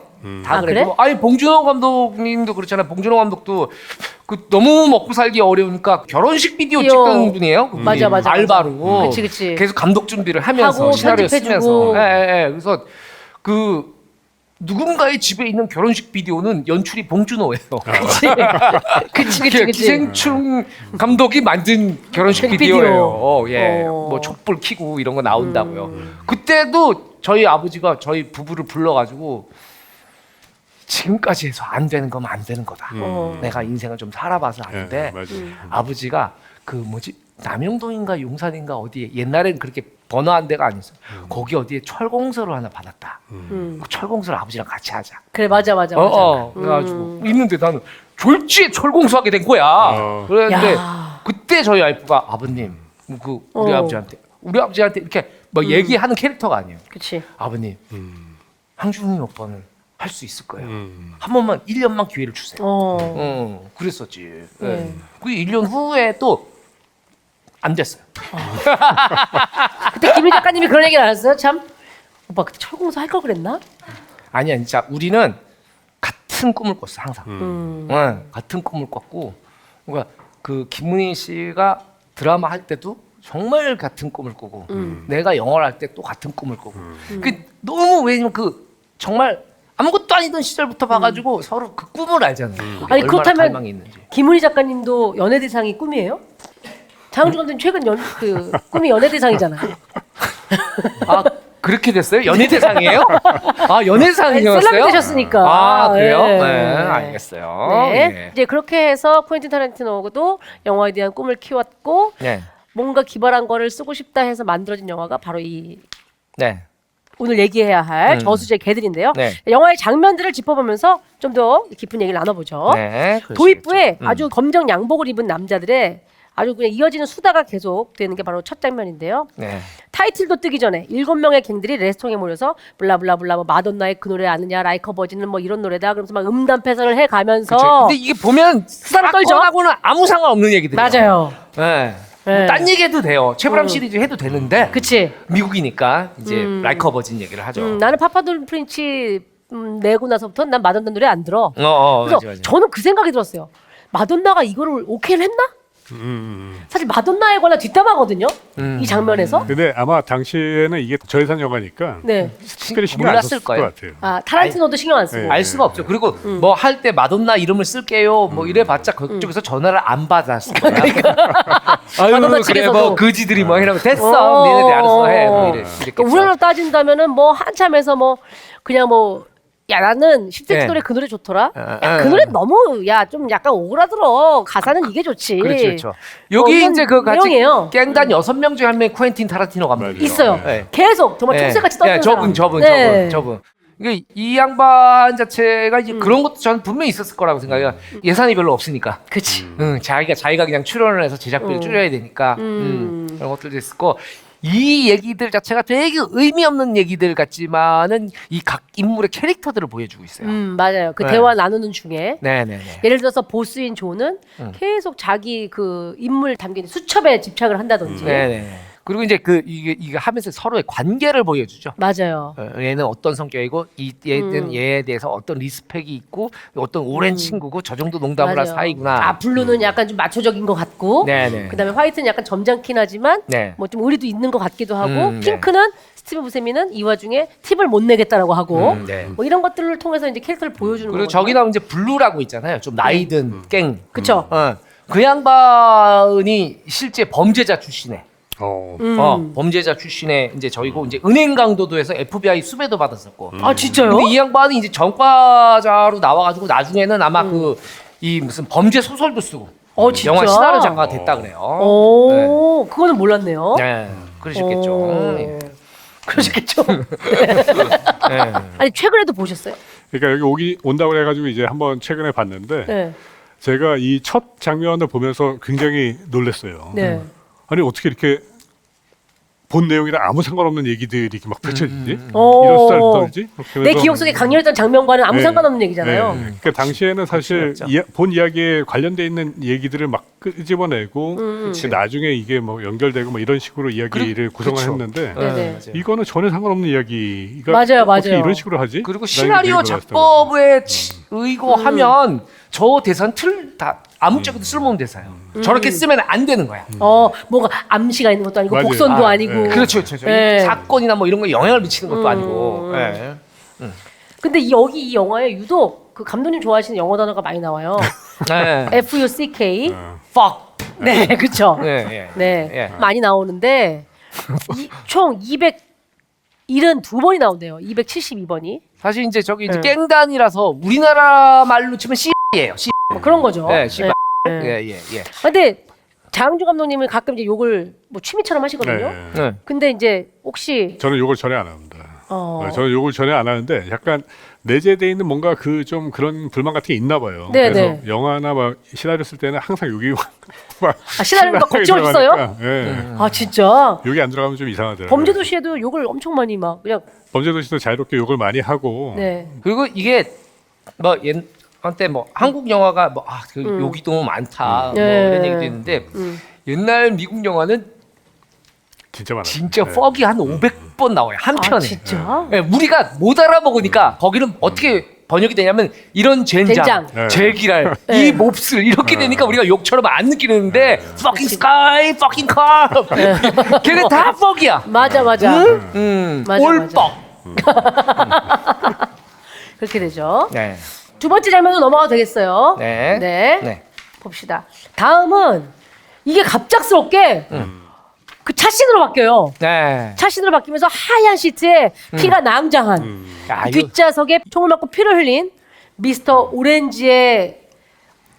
다 그래. 그래? 뭐, 아니 봉준호 감독님도 그렇잖아요. 봉준호 감독도 그 너무 먹고 살기 어려우니까 결혼식 비디오 비디오. 찍던 분이에요. 그분이. 맞아. 알바로. 그치. 계속 감독 준비를 하면서 하고 시나리오 편집해주고. 쓰면서. 예. 그래서 그 누군가의 집에 있는 결혼식 비디오는 연출이 봉준호예요. 그치. 기생충 감독이 만든 결혼식 비디오. 비디오예요. 예. 어. 뭐 촛불 켜고 이런 거 나온다고요. 그때도 저희 아버지가 저희 부부를 불러가지고 지금까지 해서 안 되는 거면 안 되는 거다. 내가 인생을 좀 살아봐서 아는데 맞아요. 아버지가 그 뭐지 남영동인가 용산인가 어디에 옛날에는 그렇게 번화한 데가 아니었어. 거기 어디에 철공서를 하나 받았다. 그 철공서를 아버지랑 같이 하자. 그래 맞아. 그래가지고 있는데 나는 졸지에 철공서하게 된 거야. 그랬는데 야. 그때 저희 와이프가 아버님 그 우리 아버지한테 이렇게 뭐 얘기하는 캐릭터가 아니에요. 그치. 아버님 황준희 오빠는 할 수 있을 거예요. 한 번만 1년만 기회를 주세요. 그랬었지. 네. 그 1년 후에 또 안 됐어요. 그때 김일 작가님이 그런 얘기를 안 했어요? 참 오빠 그때 철공소 할 걸 그랬나? 아니야, 진짜 우리는 같은 꿈을 꿨어 항상. 같은 꿈을 꿨고, 그러니까 그 김문희 씨가 드라마 할 때도 정말 같은 꿈을 꾸고, 내가 영화를 할 때 또 같은 꿈을 꾸고. 그 너무 왜냐면 그 정말 아무것도 아니던 시절부터 봐가지고 서로 그 꿈을 알잖아요. 아니 얼마나 그렇다면 갈망이 있는지. 김은희 작가님도 연예대상이 꿈이에요? 장항준 감독님 최근 꿈이 연예대상이잖아요. 아 그렇게 됐어요? 연예대상이에요? 아 연예대상이었어요? 셀럽이 되셨으니까. 아 그래요? 네. 네, 알겠어요. 네. 예. 이제 그렇게 해서 퀸틴 타란티노도 영화에 대한 꿈을 키웠고 네. 뭔가 기발한 거를 쓰고 싶다 해서 만들어진 영화가 바로 이 네. 오늘 얘기해야 할 저수지의 개들인데요. 네. 영화의 장면들을 짚어보면서 좀 더 깊은 얘기를 나눠보죠. 네. 도입부에 아주 검정 양복을 입은 남자들의 아주 그냥 이어지는 수다가 계속 되는 게 바로 첫 장면인데요. 네. 타이틀도 뜨기 전에 7명의 갱들이 레스토랑에 모여서 블라블라블라 뭐 마돈나의 그 노래 아느냐 라이커 버진은 뭐 이런 노래다 그러면서 막 음담패설을 해가면서 그쵸. 근데 이게 보면 수다를 떨죠? 사건하고는 아무 상관없는 얘기들이에요. 맞아요. 네. 네. 딴 얘기해도 돼요. 최불암 시리즈 해도 되는데 그치. 미국이니까 이제 라이커 버진 얘기를 하죠. 나는 파파돌 프린치 내고 나서부터 난 마돈나 노래 안 들어. 그래서 맞아. 저는 그 생각이 들었어요. 마돈나가 이거를 오케이를 했나? 사실 마돈나에 관한 뒷담화거든요. 이 장면에서. 근데 아마 당시에는 이게 저예산 영화니까 네. 특별히 신경 안 몰랐을 썼을 거예요. 것 같아요. 아 타란티노도 신경 안 쓰고. 네. 알 수가 없죠. 그리고 뭐 할 때 마돈나 이름을 쓸게요. 뭐 이래봤자 그쪽에서 전화를 안 받았을 거야. 아유 마돈나 그래 측에서도. 뭐 거지들이 뭐 이러면 됐어. 니네들 알아서 해. 뭐 이랬겠죠. 그러니까 우리나라로 따진다면은 뭐 한참에서 뭐 그냥 뭐 야 나는 10cm 네. 노래 그 노래 좋더라. 아, 야, 그 노래 너무 야 좀 약간 오그라들어. 가사는 이게 좋지. 그렇죠. 여기 이런 이제 그 같이 내용이에요. 갱단 6명 중에 한 명이 쿠엔틴 타란티노 감독이에요. 맞아요. 있어요. 네. 계속 정말 촉새같이 떴던 사람. 저분. 이게 이 양반 자체가 이제 그런 것도 저는 분명히 있었을 거라고 생각해요. 예산이 별로 없으니까. 그치. 자기가 그냥 출연을 해서 제작비를 줄여야 되니까 그런 것들도 있었고 이 얘기들 자체가 되게 의미 없는 얘기들 같지만은 이 각 인물의 캐릭터들을 보여주고 있어요. 맞아요. 그 네. 대화 나누는 중에 네네네. 예를 들어서 보스인 조는 계속 자기 그 인물 담긴 수첩에 집착을 한다든지. 네네. 그리고 이제 이게 하면서 서로의 관계를 보여주죠. 맞아요. 얘는 어떤 성격이고 얘는 얘에 대해서 어떤 리스펙이 있고 어떤 오랜 친구고 저 정도 농담을 할 맞아요. 사이구나. 아 블루는 약간 좀 마초적인 것 같고, 네네. 그다음에 화이트는 약간 점잖긴 하지만 네. 뭐 좀 의리도 있는 것 같기도 하고, 네. 핑크는 스티브 부세미는 이 와중에 팁을 못 내겠다라고 하고, 네. 뭐 이런 것들을 통해서 이제 캐릭터를 보여주는 그리고 거거든요. 저기 나오는 이제 블루라고 있잖아요. 좀 나이 든 갱. 그쵸? 그 양반이 실제 범죄자 출신에. 어. 범죄자 출신의 이제 저희고 이제 은행 강도도에서 FBI 수배도 받았었고. 아 진짜요? 근데 이 양반이 이제 전과자로 나와가지고 나중에는 아마 이 무슨 범죄 소설도 쓰고 진짜? 영화 시나리오 작가가 됐다 그래요. 오, 그거는 몰랐네요. 네, 그러셨겠죠. 그러셨겠죠. 네. 아니 최근에도 보셨어요? 그러니까 여기 온다고 해가지고 이제 한번 최근에 봤는데 네. 제가 이 첫 장면을 보면서 굉장히 놀랐어요. 네. 아니 어떻게 이렇게 본 내용이랑 아무 상관없는 얘기들이 이렇게 막 펼쳐지지? 이런 오. 스타일 떨지? 내 기억 속에 강렬했던 장면과는 아무 네. 상관없는 얘기잖아요. 네. 그러니까 당시에는 사실 본 이야기에 관련돼 있는 얘기들을 막 끄집어내고 그 나중에 이게 뭐 연결되고 뭐 이런 식으로 이야기를 구성을 그쵸. 했는데 네네. 이거는 전혀 상관없는 이야기가 맞아요, 어떻게 맞아요. 이런 식으로 하지? 그리고 라는 시나리오 생각이 들었어요. 작법에 의거하면 저 대사는 다 아무짝에도 쓸모없는 대사예요. 저렇게 쓰면 안 되는 거야. 뭔가 암시가 있는 것도 아니고 맞아요. 복선도 아, 아니고. 네. 그렇죠, 그렇죠. 네. 사건이나 뭐 이런 거 영향을 미치는 것도 아니고. 네. 근데 여기 이 영화에 유독 그 감독님 좋아하시는 영어 단어가 많이 나와요. 네. F-U-C-K. fuck. 네, 그렇죠. 네, 네, 예. 많이 나오는데 총 272번이 나온대요. 272번이. 사실 이제 저기 이제 네. 깽단이라서 우리나라 말로 치면 씨예요. 씨. 뭐 그런 거죠. 네, 씨발. 네. 예. 근데 장항준 감독님은 가끔 이제 욕을 뭐 취미처럼 하시거든요. 네. 네. 근데 이제 혹시 저는 욕을 전혀 안 합니다. 어. 네, 저는 욕을 전혀 안 하는데 약간 내재돼 있는 뭔가 그 좀 그런 불만 같은 게 있나 봐요. 네, 그래서 네. 영화나 막 시나리오 쓸 때는 항상 욕이 막 시나리오가 심하게 걱정했어요? 들어가니까, 예. 아 진짜 욕이 안 들어가면 좀 이상하더라고요. 범죄도시에도 욕을 엄청 많이 막 그냥 범죄도시도 자유롭게 욕을 많이 하고 네. 그리고 이게 뭐 한때 뭐 한국 영화가 뭐 욕이 너무 많다 뭐 네. 이런 얘기도 있는데 옛날 미국 영화는 진짜 많아요. 진짜 네. 퍽이 한 500번 나와요 한 편에. 아 진짜? 네, 우리가 못 알아먹으니까 거기는 어떻게 번역이 되냐면 이런 젠장, 젠장. 네. 제기랄, 네. 이 몹쓸 이렇게 되니까 우리가 욕처럼 안 느끼는데 fucking sky, fucking car 걔네 다 퍽이야. 맞아. 맞아, 올뻑. 그렇게 되죠. 네. 두 번째 장면으로 넘어가도 되겠어요. 네. 네. 봅시다. 다음은 이게 갑작스럽게 그 차신으로 바뀌어요. 네. 차신으로 바뀌면서 하얀 시트에 피가 낭장한 야, 이거 뒷좌석에 총을 맞고 피를 흘린 미스터 오렌지의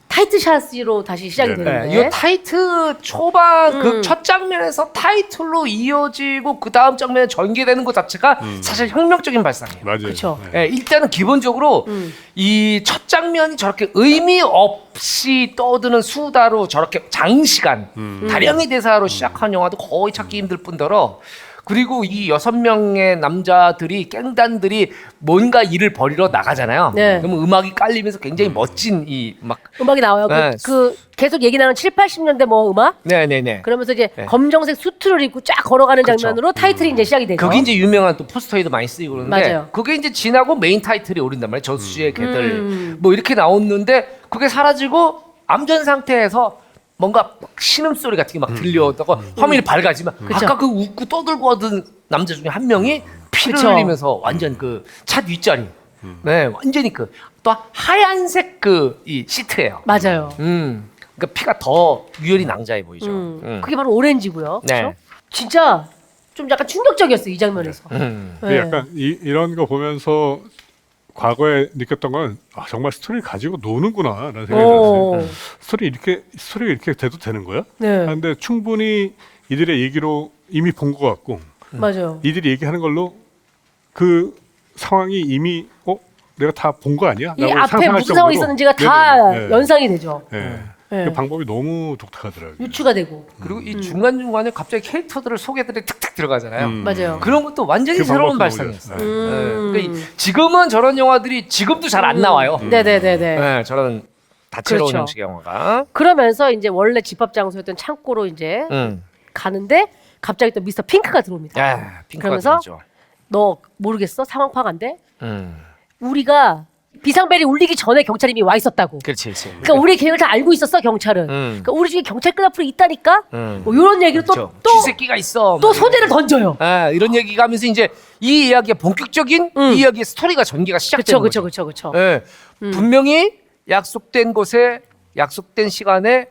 타이트샷으로 다시 시작이 네. 되는데 이 타이트 초반 그 첫 장면에서 타이틀로 이어지고 그 다음 장면에 전개되는 것 자체가 사실 혁명적인 발상이에요. 맞아요. 그쵸. 네. 일단은 기본적으로 이 첫 장면이 저렇게 의미 없이 떠드는 수다로 저렇게 장시간 다량의 대사로 시작한 영화도 거의 찾기 힘들 뿐더러 그리고 이 6명의 남자들이 깽단들이 뭔가 일을 벌이러 나가잖아요. 네. 그러면 음악이 깔리면서 굉장히 멋진 이 막 음악이 나와요. 네. 그 계속 얘기 나는 7, 80년대 뭐 음악 네네네. 그러면서 이제 네. 검정색 수트를 입고 쫙 걸어가는 그렇죠. 장면으로 타이틀이 이제 시작이 되죠. 그게 이제 유명한 또 포스터에도 많이 쓰이고 그러는데 맞아요. 그게 이제 지나고 메인 타이틀이 오른단 말이에요. 저수지의 개들 뭐 이렇게 나오는데 그게 사라지고 암전 상태에서 뭔가 신음 소리 같은 게 막 들려오다가 화면이 밝아지면 그쵸. 아까 그 웃고 떠들고 하던 남자 중에 한 명이 피를 그쵸. 흘리면서 완전 그 차 뒷자리 네 완전히 그 또 하얀색 그 이 시트예요. 맞아요. 그러니까 피가 더 유혈이 낭자해 보이죠. 그게 바로 오렌지고요. 네. 그렇죠? 진짜 좀 약간 충격적이었어요 이 장면에서. 근데 약간 이런 거 보면서 과거에 느꼈던 건 정말 스토리를 가지고 노는구나라는 생각이 들었어요. 스토리가 이렇게 돼도 되는 거야? 네. 근데 충분히 이들의 얘기로 이미 본 것 같고 맞아요. 이들이 얘기하는 걸로 그 상황이 이미 내가 다 본 거 아니야? 이 라고 앞에 상상할 무슨 상황이 정도로. 있었는지가 다 네네네. 연상이 되죠. 네. 네. 그 방법이 너무 독특하더라고요. 유추가 되고. 그리고 이 중간중간에 갑자기 캐릭터들을 소개들이 탁탁 들어가잖아요. 맞아요. 그런 것도 완전히 그 새로운 방법도 발상이었어요. 너무 네. 그러니까 지금은 저런 영화들이 지금도 잘 안 나와요. 네네네네. 네, 저런 다채로운 그렇죠. 형식의 영화가. 그러면서 이제 원래 집합 장소였던 창고로 이제 가는데 갑자기 또 미스터 핑크가 들어옵니다. 야, 핑크가 그러면서 들어오죠. 너 모르겠어? 상황 파악 안 돼? 우리가 비상벨이 울리기 전에 경찰이 이미 와 있었다고. 그렇지, 그렇지. 그러니까 우리 계획을 다 알고 있었어 경찰은. 그러니까 우리 중에 경찰 앞으로 있다니까. 뭐 이런 얘기를 그렇죠. 또 쥐새끼가 있어. 또 소재를 던져요. 아, 이런 얘기가 하면서 이제 이 이야기의 본격적인 이 이야기의 스토리가 전개가 시작되는 거죠. 그렇죠. 예. 분명히 약속된 곳에 약속된 시간에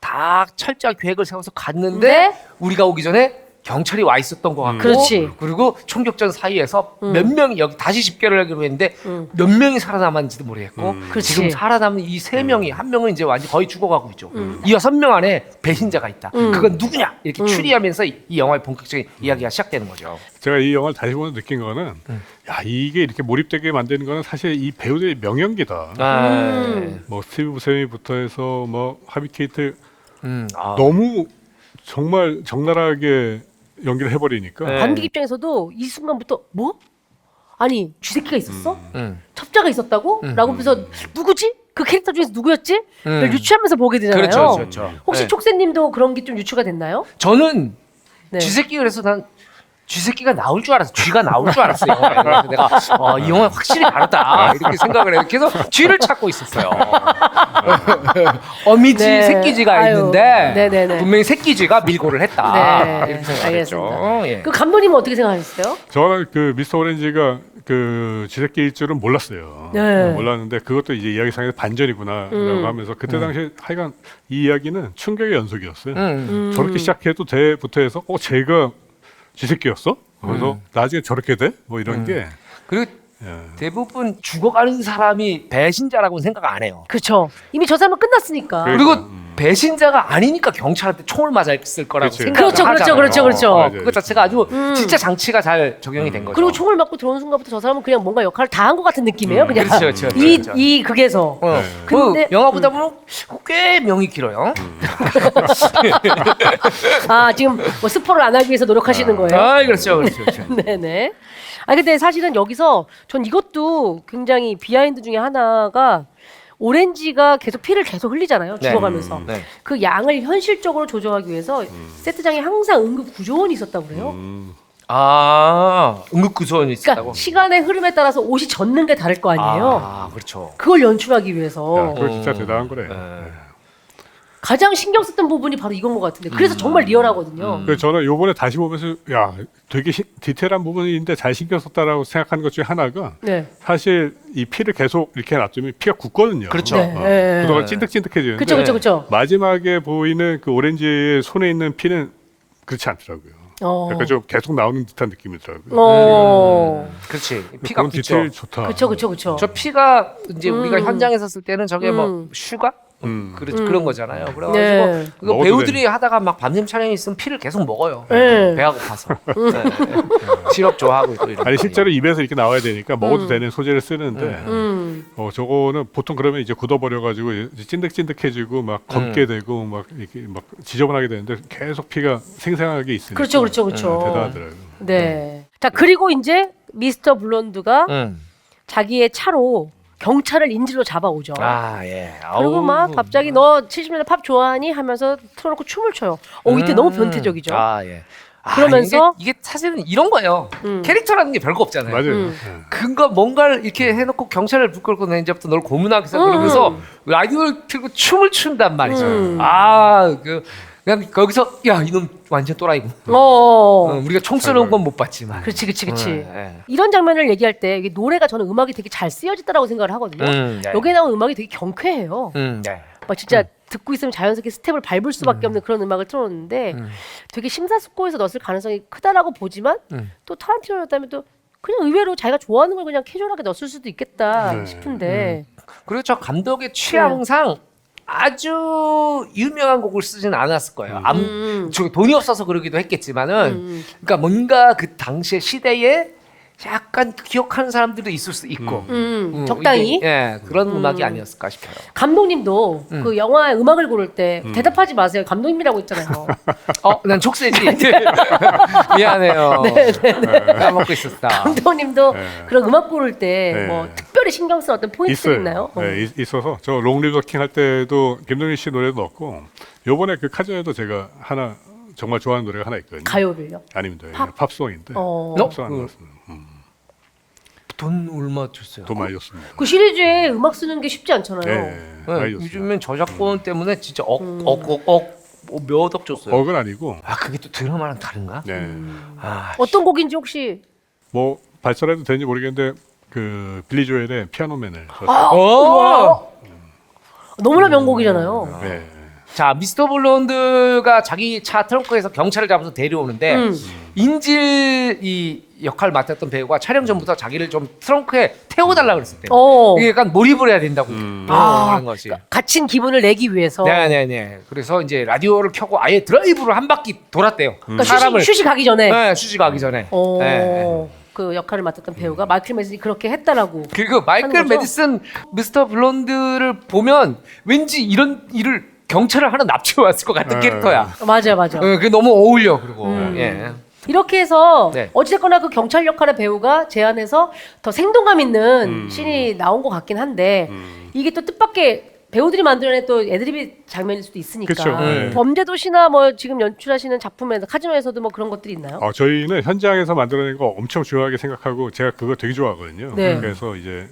다 철저한 계획을 세워서 갔는데 네. 우리가 오기 전에 경찰이 와 있었던 것 같고 그렇지. 그리고 총격전 사이에서 몇 명이 여기 다시 집결을 하기로 했는데 몇 명이 살아남았는지도 모르겠고 그렇지. 지금 살아남은 이 세 명이 한 명은 이제 완전 거의 죽어가고 있죠. 이 6명 안에 배신자가 있다. 그건 누구냐 이렇게 추리하면서 이 영화의 본격적인 이야기가 시작되는 거죠. 제가 이 영화를 다시 보면서 느낀 거는 야 이게 이렇게 몰입되게 만드는 거는 사실 이 배우들의 명연기다. 뭐 스티브 부세미부터 해서 뭐 하비 케이트 너무 정말 적나라하게 연기를 해버리니까 네. 관객 입장에서도 이 순간부터 뭐? 아니 쥐새끼가 있었어? 첩자가 있었다고? 라고 하면서 누구지? 그 캐릭터 중에서 누구였지? 를 유추하면서 보게 되잖아요. 그렇죠. 혹시 네. 촉새님도 그런 게 좀 유추가 됐나요? 저는 네. 쥐새끼 그래서 난 쥐새끼가 나올 줄 알았어. 쥐가 나올 줄 알았어요. 그래서 내가 이 영화 확실히 다르다 이렇게 생각을 해요. 그래서 쥐를 찾고 있었어요. 어미쥐, 네. 새끼쥐가 아유. 있는데 네네네. 분명히 새끼쥐가 밀고를 했다. 네. 이렇게 생각했죠. 알겠습니다. 예. 그 감독님은 어떻게 생각하셨어요? 저는 그 미스터 오렌지가 그 쥐새끼일 줄은 몰랐어요. 네. 몰랐는데 그것도 이제 이야기상에서 반전이구나라고 하면서 그때 당시에 하여간 이 이야기는 충격의 연속이었어요. 저렇게 시작해도 돼부터 해서 제가 쥐새끼였어? 그래서 나중에 저렇게 돼? 뭐 이런 게 그리고 예. 대부분 죽어가는 사람이 배신자라고는 생각 안 해요. 그렇죠. 이미 저 사람은 끝났으니까. 그러니까. 그리고 배신자가 아니니까 경찰한테 총을 맞았을 거라고 그치. 생각을 그렇죠. 하잖아요. 맞아요. 그것 자체가 아주 진짜 장치가 잘 적용이 된 거죠. 그리고 총을 맞고 들어오는 순간부터 저 사람은 그냥 뭔가 역할을 다 한 것 같은 느낌이에요. 그냥 그렇죠. 이 극에서. 그 근데- 영화 보다 보면 꽤 명이 길어요. 아 지금 뭐 스포를 안 하기 위해서 노력하시는 거예요? 아, 그렇죠. 네네. 아 근데 사실은 여기서 전 이것도 굉장히 비하인드 중에 하나가 오렌지가 계속 피를 계속 흘리잖아요. 네. 죽어가면서. 네. 그 양을 현실적으로 조정하기 위해서 세트장에 항상 응급 구조원이 있었다고 그래요. 아, 응급구조원이 있었다고. 그러니까 시간의 흐름에 따라서 옷이 젖는 게 다를 거 아니에요. 아, 그렇죠. 그걸 연출하기 위해서 야, 그거 진짜 대단한 거래. 가장 신경 썼던 부분이 바로 이건 것 같은데 그래서 정말 리얼하거든요. 그래서 저는 요번에 다시 보면서 야 되게 디테일한 부분인데 잘 신경 썼다라고 생각하는 것 중에 하나가 네. 사실 이 피를 계속 이렇게 놔두면 피가 굳거든요. 그렇죠. 네. 네. 그동안 찐득찐득해지는데 그렇죠. 마지막에 보이는 그 오렌지의 손에 있는 피는 그렇지 않더라고요. 약간 좀 계속 나오는 듯한 느낌이더라고요. 그렇지. 피가 그런 굳죠. 디테일 좋다. 그렇죠. 저 피가 이제 우리가 현장에서 쓸 때는 저게 뭐 슈가? 그런 거잖아요. 그래가지고 네. 그거 먹어도 배우들이 하다가 막 밤샘 촬영이 있으면 피를 계속 먹어요. 네. 배가 고파서. 네. 시럽 좋아하고 또 이런. 아니 실제로 입에서 이렇게 나와야 되니까 먹어도 되는 소재를 쓰는데 저거는 보통 그러면 이제 굳어버려가지고 이제 찐득찐득해지고 막 검게 되고 막 이렇게 막 지저분하게 되는데 계속 피가 생생하게 있으니까 그렇죠. 대단하더라고요. 네. 자 그리고 이제 미스터 블론드가 자기의 차로 경찰을 인질로 잡아오죠. 아 예. 그리고 아우. 막 갑자기 너 70년대 팝 좋아하니 하면서 틀어놓고 춤을 춰요. 이때 너무 변태적이죠. 아 예. 그러면서 이게 사실은 이런 거예요. 캐릭터라는 게 별거 없잖아요. 맞아요. 그거 뭔가를 이렇게 해놓고 경찰을 불끌고 내 이제부터 널 고문하기 시작 그러면서 라디오를 틀고 춤을 춘단 말이죠. 그냥 거기서 야 이놈 완전 또라이고. 우리가 총 쏘는 건 못 봤지만. 그렇지. 네. 이런 장면을 얘기할 때 이게 노래가 저는 음악이 되게 잘 쓰여졌다라고 생각을 하거든요. 네. 여기에 나온 음악이 되게 경쾌해요. 네. 막 진짜 듣고 있으면 자연스럽게 스텝을 밟을 수밖에 없는 그런 음악을 틀어놓는데 되게 심사숙고해서 넣었을 가능성이 크다라고 보지만 또 타란티노였다면 또 그냥 의외로 자기가 좋아하는 걸 그냥 캐주얼하게 넣었을 수도 있겠다 싶은데 그리고 저 감독의 취향상 아주 유명한 곡을 쓰진 않았을 거예요. 저 돈이 없어서 그러기도 했겠지만은, 그러니까 뭔가 그 당시의 시대에 약간 기억하는 사람들도 있을 수 있고 적당히. 이게, 그런 음악이 아니었을까 싶어요. 감독님도 그 영화의 음악을 고를 때 대답하지 마세요. 감독님이라고 했잖아요. 난 족쇄지. 미안해요. 까먹고 있었다. 감독님도 그런 음악 고를 때 네. 뭐 특별히 신경 쓴 어떤 포인트 있나요? 네, 있어서 저 롱리버킹 할 때도 김동률 씨 노래도 넣었고 요번에 그 카즈에도 제가 하나 정말 좋아하는 노래가 하나 있거든요. 가요를요? 아닙니다. 팝? 팝송인데 팝송 안 넣었어요. 돈 얼마 줬어요? 돈 많이 줬습니다. 그 시리즈에 음악 쓰는 게 쉽지 않잖아요. 많이 줬습니다. 요즘엔 저작권 때문에 진짜 몇 억 줬어요. 억은 아니고 그게 또 드라마랑 다른가? 어떤 곡인지 혹시 뭐 발설해도 되는지 모르겠는데 그 빌리 조엘의 피아노맨을 너무나 명곡이잖아요. 네. 자, 미스터 블론드가 자기 차 트렁크에서 경찰을 잡아서 데려오는데 인질 이 역할을 맡았던 배우가 촬영 전부터 자기를 좀 트렁크에 태워달라 그랬을 때 이게 약간 몰입을 해야 된다고 하는 것이. 갇힌 기분을 내기 위해서. 네네네. 그래서 이제 라디오를 켜고 아예 드라이브를 한 바퀴 돌았대요. 그러니까 휴식하기 전에. 네, 휴식하기 전에. 네. 그 역할을 맡았던 배우가 마이클 매슨이 그렇게 했다라고. 그리고 마이클 매디슨 미스터 블론드를 보면 왠지 이런 일을 경찰을 하나 납치해 왔을 것 같은 캐릭터야. 맞아. 그게 너무 어울려. 그리고 예. 이렇게 해서 네. 어찌됐거나 그 경찰 역할의 배우가 제안해서 더 생동감 있는 씬이 나온 것 같긴 한데 이게 또 뜻밖의 배우들이 만들어낸 또 애드리브 장면일 수도 있으니까. 그쵸, 네. 범죄도시나 뭐 지금 연출하시는 작품에서 카지노에서도 뭐 그런 것들이 있나요? 저희는 현장에서 만들어낸 거 엄청 중요하게 생각하고 제가 그거 되게 좋아하거든요. 네. 그래서 이제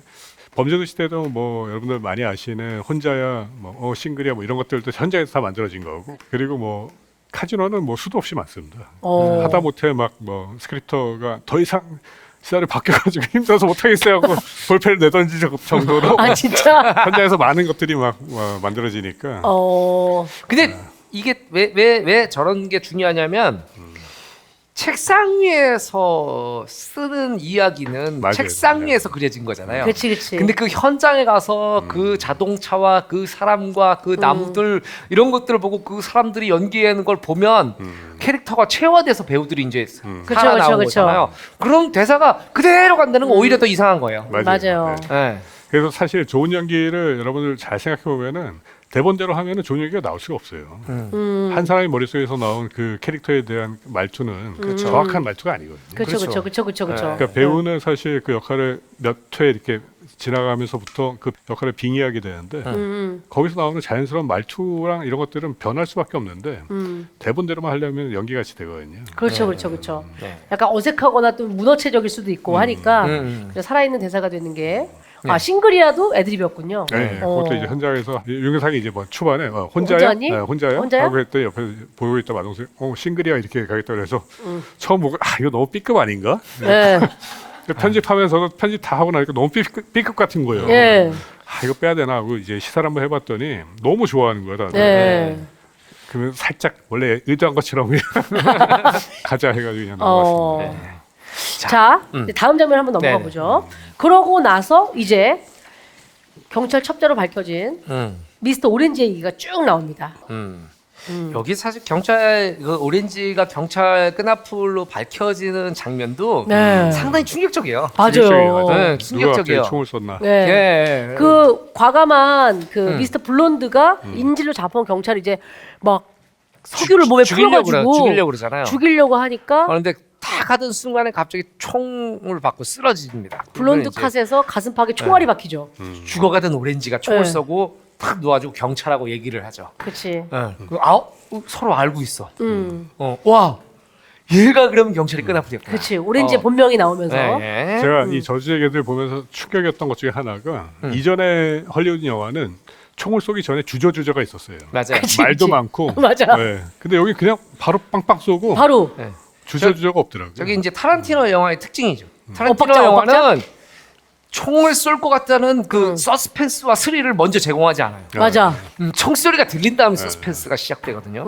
범죄도시 때도 뭐 여러분들 많이 아시는 혼자야, 뭐 싱글이야, 뭐 이런 것들도 현장에서 다 만들어진 거고 그리고 뭐 카지노는 뭐 수도 없이 많습니다. 하다못해 막 뭐 스크립터가 더 이상 시나리오 바뀌어가지고 힘들어서 못하겠어요 하고 볼펜을 내던질 정도로 아 진짜. 현장에서 많은 것들이 막 만들어지니까. 근데 이게 왜 저런 게 중요하냐면 책상 위에서 쓰는 이야기는 맞아요. 책상 위에서 그려진 거잖아요. 그치. 근데 그 현장에 가서 그 자동차와 그 사람과 그 나무들 이런 것들을 보고 그 사람들이 연기하는 걸 보면 캐릭터가 체화돼서 배우들이 이제 살아나온 그쵸. 거잖아요. 그럼 대사가 그대로 간다는 건 오히려 더 이상한 거예요. 맞아요. 네. 네. 그래서 사실 좋은 연기를 여러분들 잘 생각해 보면은 대본대로 하면은 좋은 연기가 나올 수가 없어요. 한 사람의 머릿속에서 나온 그 캐릭터에 대한 말투는 정확한 말투가 아니거든요. 그렇죠. 그러니까 배우는 사실 그 역할을 몇 회 이렇게 지나가면서부터 그 역할을 빙의하게 되는데 거기서 나오는 자연스러운 말투랑 이런 것들은 변할 수밖에 없는데 대본대로만 하려면 연기같이 되거든요. 그렇죠. 네. 약간 어색하거나 또 문어체적일 수도 있고 하니까 그래서 살아있는 대사가 되는 게 싱글이라도 애드립이었군요. 네, 그것도 이제 현장에서 윤경상이 이제 뭐 초반에 혼자야? 혼자니? 네, 혼자야? 혼자야? 하고 했더니 옆에 보고 있다 마동석 싱글이야 이렇게 가겠다 그래서 처음 보고 이거 너무 B급 아닌가? 네. 편집하면서도 편집 다 하고 나니까 너무 B급 같은 거예요. 네. 이거 빼야 되나 하고 이제 시사를 한번 해봤더니 너무 좋아하는 거야 다들. 네. 그러면 살짝 원래 의도한 것처럼 그냥 가자 해가지고 그냥 나왔습니다. 자, 이제 다음 장면 한번 넘어가 보죠. 그러고 나서 이제 경찰 첩자로 밝혀진 미스터 오렌지 얘기가 쭉 나옵니다. 여기 사실 경찰 그 오렌지가 경찰 끈앞으로 밝혀지는 장면도 상당히 충격적이에요. 맞아요. 네, 누가 충격적이에요. 총을 쐈나? 네. 예. 그 과감한 그 미스터 블론드가 인질로 잡아온 경찰이 이제 막 석유를 몸에 풀어가지고 죽이려고 그러잖아요. 죽이려고 하니까 그런데 딱 하던 순간에 갑자기 총을 받고 쓰러집니다. 블론드 컷에서 가슴팍에 총알이 박히죠. 죽어가던 오렌지가 총을 네. 쏘고 탁 놓아주고 경찰하고 얘기를 하죠. 그렇지. 서로 알고 있어. 와, 얘가 그러면 경찰이 끈앞이었구나. 그렇지. 오렌지의 본명이 나오면서 네. 제가 이 저주의 개들 보면서 충격이었던 것 중에 하나가 이전에 헐리우드 영화는 총을 쏘기 전에 주저주저가 있었어요. 맞아요. 말도 많고. 맞아. 네. 근데 여기 그냥 바로 빵빵 쏘고 바로 네. 주저주저가 없더라고요. 저기 이제 타란티노 영화의 특징이죠. 타란티노 엇박자, 영화는 총을 쏠 것 같다는 그 서스펜스와 스릴을 먼저 제공하지 않아요. 맞아. 총소리가 들린 다음에 서스펜스가 시작되거든요.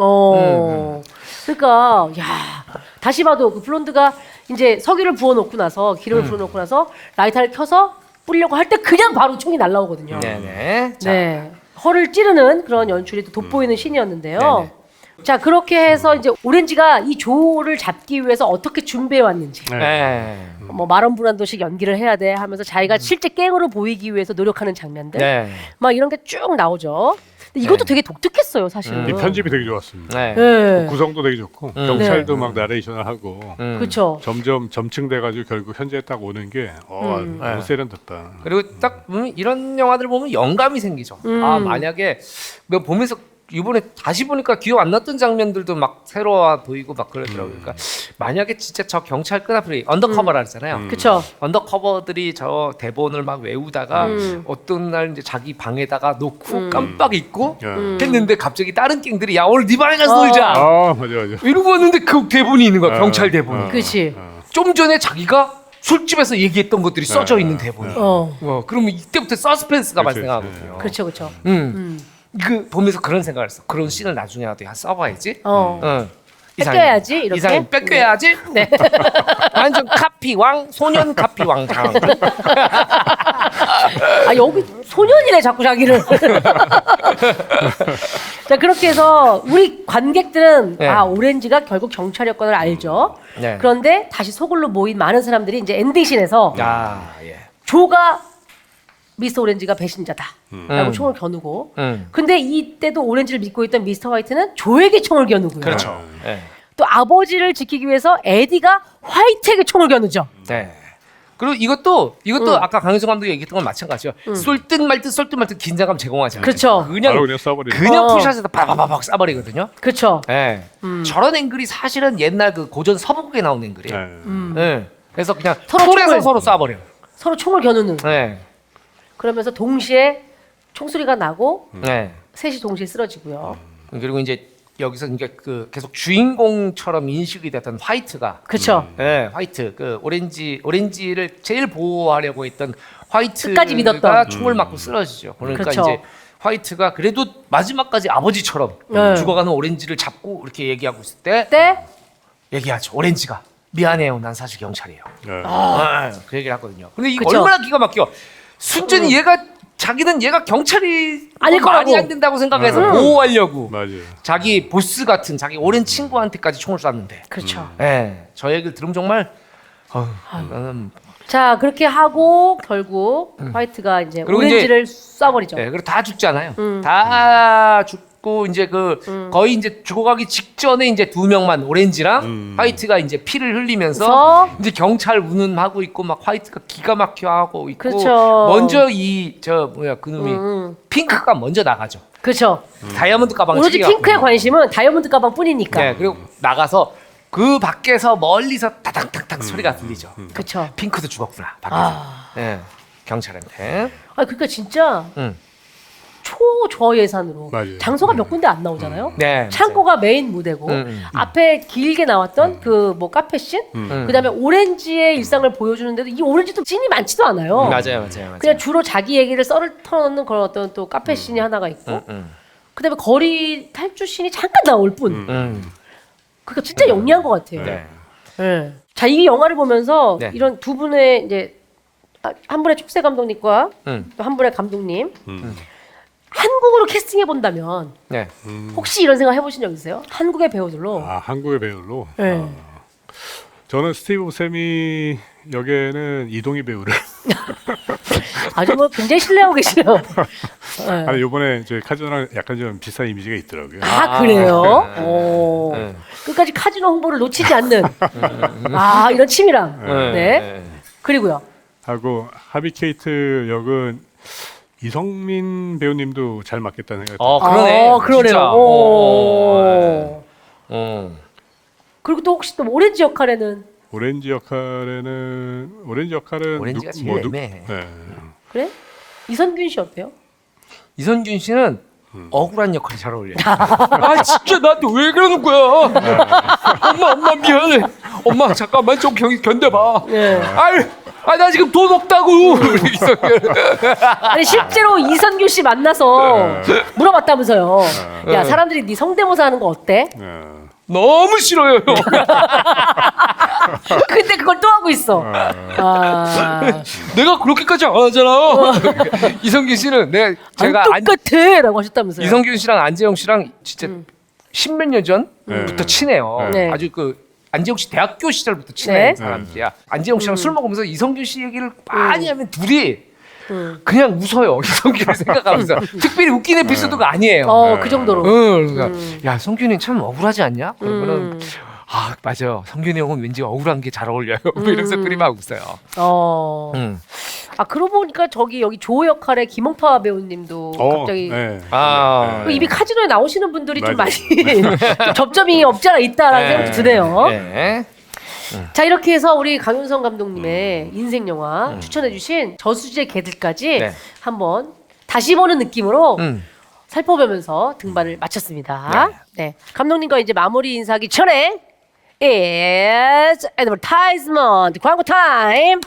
그러니까 야 다시 봐도 그 블론드가 이제 석유를 부어놓고 나서 기름을 부어놓고 나서 라이터를 켜서 뿌리려고 할 때 그냥 바로 총이 날라오거든요. 네네. 자, 네. 허를 찌르는 그런 연출이 또 돋보이는 신이었는데요. 네네. 자, 그렇게 해서 이제 오렌지가 이 조를 잡기 위해서 어떻게 준비해 왔는지. 네. 뭐 마론 브란도식 연기를 해야 돼 하면서 자기가 실제 깽으로 보이기 위해서 노력하는 장면들. 네. 막 이런 게 쭉 나오죠. 근데 이것도 되게 독특했어요, 사실은. 이 편집이 되게 좋았습니다. 네. 네. 구성도 되게 좋고 경찰도 막 나레이션을 하고 그렇죠. 점점 점층돼가지고 결국 현재에 딱 오는 게 너무 세련됐다. 그리고 딱 보면 이런 영화들 보면 영감이 생기죠. 아 만약에 뭐 보면서 이번에 다시 보니까 기억 안 났던 장면들도 막 새로워 보이고 막 그러더라고요. 그러니까 만약에 진짜 저 경찰 끈앞에 언더커버라 그러잖아요. 그렇죠. 언더커버들이 저 대본을 막 외우다가 어떤 날 이제 자기 방에다가 놓고 깜빡 잊고 했는데 갑자기 다른 갱들이 야 오늘 네 방에 가서 놀자 아 맞아. 이러고 왔는데 그 대본이 있는 거야. 경찰 대본이. 그렇지. 좀 전에 자기가 술집에서 얘기했던 것들이 써져 있는 대본이. 그러면 이때부터 서스펜스가 발생하거든요. 그렇죠, 그렇죠. 그 보면서 그런 생각을 했어. 그런 씬을 나중에라도 써봐야지. 뺏겨야지, 이렇게? 이상해. 뺏겨야지. 네. 완전 카피왕, 소년 카피왕 장. 아, 여기 소년이네, 자꾸 자기를. 자, 그렇게 해서 우리 관객들은 네. 아, 오렌지가 결국 경찰이었건을 알죠. 네. 그런데 다시 소굴로 모인 많은 사람들이 이제 엔딩씬에서 아 예. 조가 미스터 오렌지가 배신자다 라고 총을 겨누고 근데 이때도 오렌지를 믿고 있던 미스터 화이트는 조에게 총을 겨누고요. 그렇죠. 네. 또 아버지를 지키기 위해서 에디가 화이트에게 총을 겨누죠. 네. 그리고 이것도 아까 강효정 감독이 얘기했던 건 마찬가지죠. 쏠 듯 말 듯 긴장감 제공하지 않아요. 그렇죠. 바로 그냥 써버리는. 그냥 풀샷에서 바바바박 쏴버리거든요. 그렇죠. 네. 저런 앵글이 사실은 옛날 그 고전 서부극에 나온 앵글이에요. 네. 그래서 그냥 서로 툴에서 총을- 서로 쏴버려. 서로 총을 겨누는. 네. 그러면서 동시에 총소리가 나고 네. 셋이 동시에 쓰러지고요. 그리고 이제 여기서 이제 그 계속 주인공처럼 인식이 됐던 화이트가 그렇죠. 네, 화이트 그 오렌지를 제일 보호하려고 했던 화이트가 끝까지 믿었던. 총을 맞고 쓰러지죠. 그러니까 그렇죠. 이제 화이트가 그래도 마지막까지 아버지처럼 네. 죽어가는 오렌지를 잡고 이렇게 얘기하고 있을 때 때 얘기하죠. 오렌지가 미안해요. 난 사실 경찰이에요. 네. 그 얘기를 하거든요. 근데 이거 그쵸. 얼마나 기가 막혀. 순전히 자기는 얘가 경찰이 아닐 말이 거라고. 안 된다고 생각해서 보호하려고 맞아요. 자기 보스 같은 자기 오랜 친구한테까지 총을 쐈는데. 그렇죠. 예, 저 얘기를 들으면 정말 나는 자, 그렇게 하고 결국 화이트가 이제 그리고 오렌지를 쏴버리죠. 예, 그리고 다 죽잖아요. 다 죽고 이제 거의 이제 죽어가기 직전에 이제 두 명만 오렌지랑 화이트가 이제 피를 흘리면서 그래서? 이제 경찰 운운하고 있고 막 화이트가 기가 막혀 하고 있고 그렇죠. 먼저 그놈이 핑크가 먼저 나가죠. 그렇죠. 다이아몬드 가방을 오로지 챙겨갖고. 핑크의 관심은 다이아몬드 가방뿐이니까. 네, 그리고 나가서 그 밖에서 멀리서 타닥타닥 소리가 들리죠. 그렇죠. 핑크도 죽었구나 밖에서. 네, 경찰한테. 아, 그러니까 진짜 응. 초저예산으로 맞아요. 장소가 몇 군데 안 나오잖아요. 네, 창고가 메인 무대고 앞에 길게 나왔던 그 뭐 카페 씬, 그다음에 오렌지의 일상을 보여주는데도 이 오렌지도 씬이 많지도 않아요. 맞아요. 그냥 주로 자기 얘기를 썰을 털어놓는 그런 어떤 또 카페 씬이 하나가 있고, 그다음에 거리 탈주 씬이 잠깐 나올 뿐. 그러니까 진짜 영리한 것 같아요. 네. 네. 자, 이 영화를 보면서 네. 이런 두 분의 이제 한 분의 촉새 감독님과 또 한 분의 감독님 한국으로 캐스팅해 본다면 네. 혹시 이런 생각 해보신 적 있으세요? 한국의 배우들로. 아 한국의 배우로. 네. 저는 스티브 샘이 역에는 이동희 배우를. 아주 뭐 굉장히 신뢰하고 계시네요. 네. 아니 이번에 이제 카지노랑 약간 좀 비슷한 이미지가 있더라고요. 아, 그래요? 네. 오. 네. 끝까지 카지노 홍보를 놓치지 않는 아, 이런 치밀함. 네. 그리고요. 하고 하비 케이트 역은 이성민 배우님도 잘 맞겠다는 생각이 들어요. 그러네. 그러네요. 진짜. 오. 그리고 또 혹시 또 오렌지 역할에는 오렌지 역할은 오렌지가 제일 애매해. 네. 그래? 이선균 씨 어때요? 이선균 씨는 억울한 역할이 잘 어울려요. 아 진짜 나한테 왜 그러는 거야? 엄마 미안해. 엄마 잠깐만 좀 견뎌봐. 네. 나 지금 돈 없다고. 아니 실제로 이선균 씨 만나서 물어봤다면서요. 야, 사람들이 네 성대모사 하는 거 어때? 너무 싫어요. 근데 그걸 또 하고 있어. 아, 내가 그렇게까지 안 하잖아. 이성균 씨는 제가 안 똑같아라고 하셨다면서요. 이성균 씨랑 안재영 씨랑 진짜 십몇 년 전부터 친해요. 네. 아주 그 안재홍 씨 대학교 시절부터 친해 네. 사람들이야. 안재홍 씨랑 술 먹으면서 이성균 씨 얘기를 많이 하면 둘이 그냥 웃어요. 이성균을 생각하면서 특별히 웃긴 에피소드가 아니에요. 그 정도로. 그러니까 야 성균이 참 억울하지 않냐? 그러면은 아 맞아요. 성균이 형은 왠지 억울한 게 잘 어울려요. 뭐 이러면서 둘이 막 웃어요. 아 그러고 보니까 여기 조 역할의 김홍파 배우님도 갑자기 네. 그 이미 카지노에 나오시는 분들이 좀 맞아요. 많이 좀 접점이 없지 않아 있다라는 생각이 드네요. 네. 자 이렇게 해서 우리 강윤성 감독님의 인생 영화 추천해주신 저수지의 개들까지 네. 한번 다시 보는 느낌으로 살펴보면서 등반을 마쳤습니다. 네. 감독님과 이제 마무리 인사하기 전에 It's advertisement 광고 타임.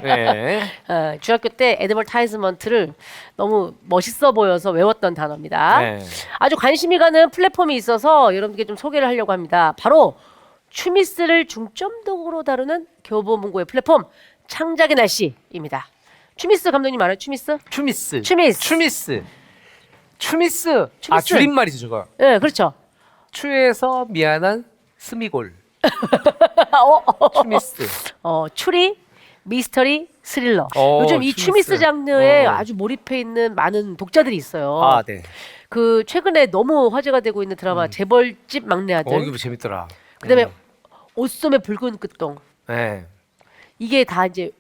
네. 중학교 때 애드버타이즈먼트를 너무 멋있어 보여서 외웠던 단어입니다. 네. 아주 관심이 가는 플랫폼이 있어서 여러분께 좀 소개를 하려고 합니다. 바로 추미스를 중점적으로 다루는 교보문고의 플랫폼 창작의 날씨입니다. 추미스 감독님 알아요? 추미스? 추미스. 추미스. 추미스. 추미스. 아 추미스. 줄임말이죠 저거. 네, 그렇죠. 추에서 미안한 스미골. 추미스. 추리, 미스터리, 스릴러. 어, 요즘 이 추미스 추미스. 장르에 아주 몰입해 있는 많은 독자들이 있어요. 아 네. 그 최근에 너무 화제가 되고 있는 드라마 재벌집 막내 아들. 이거 재밌더라. 그다음에 옷소매 붉은 끝동. 네. 이게 다 이제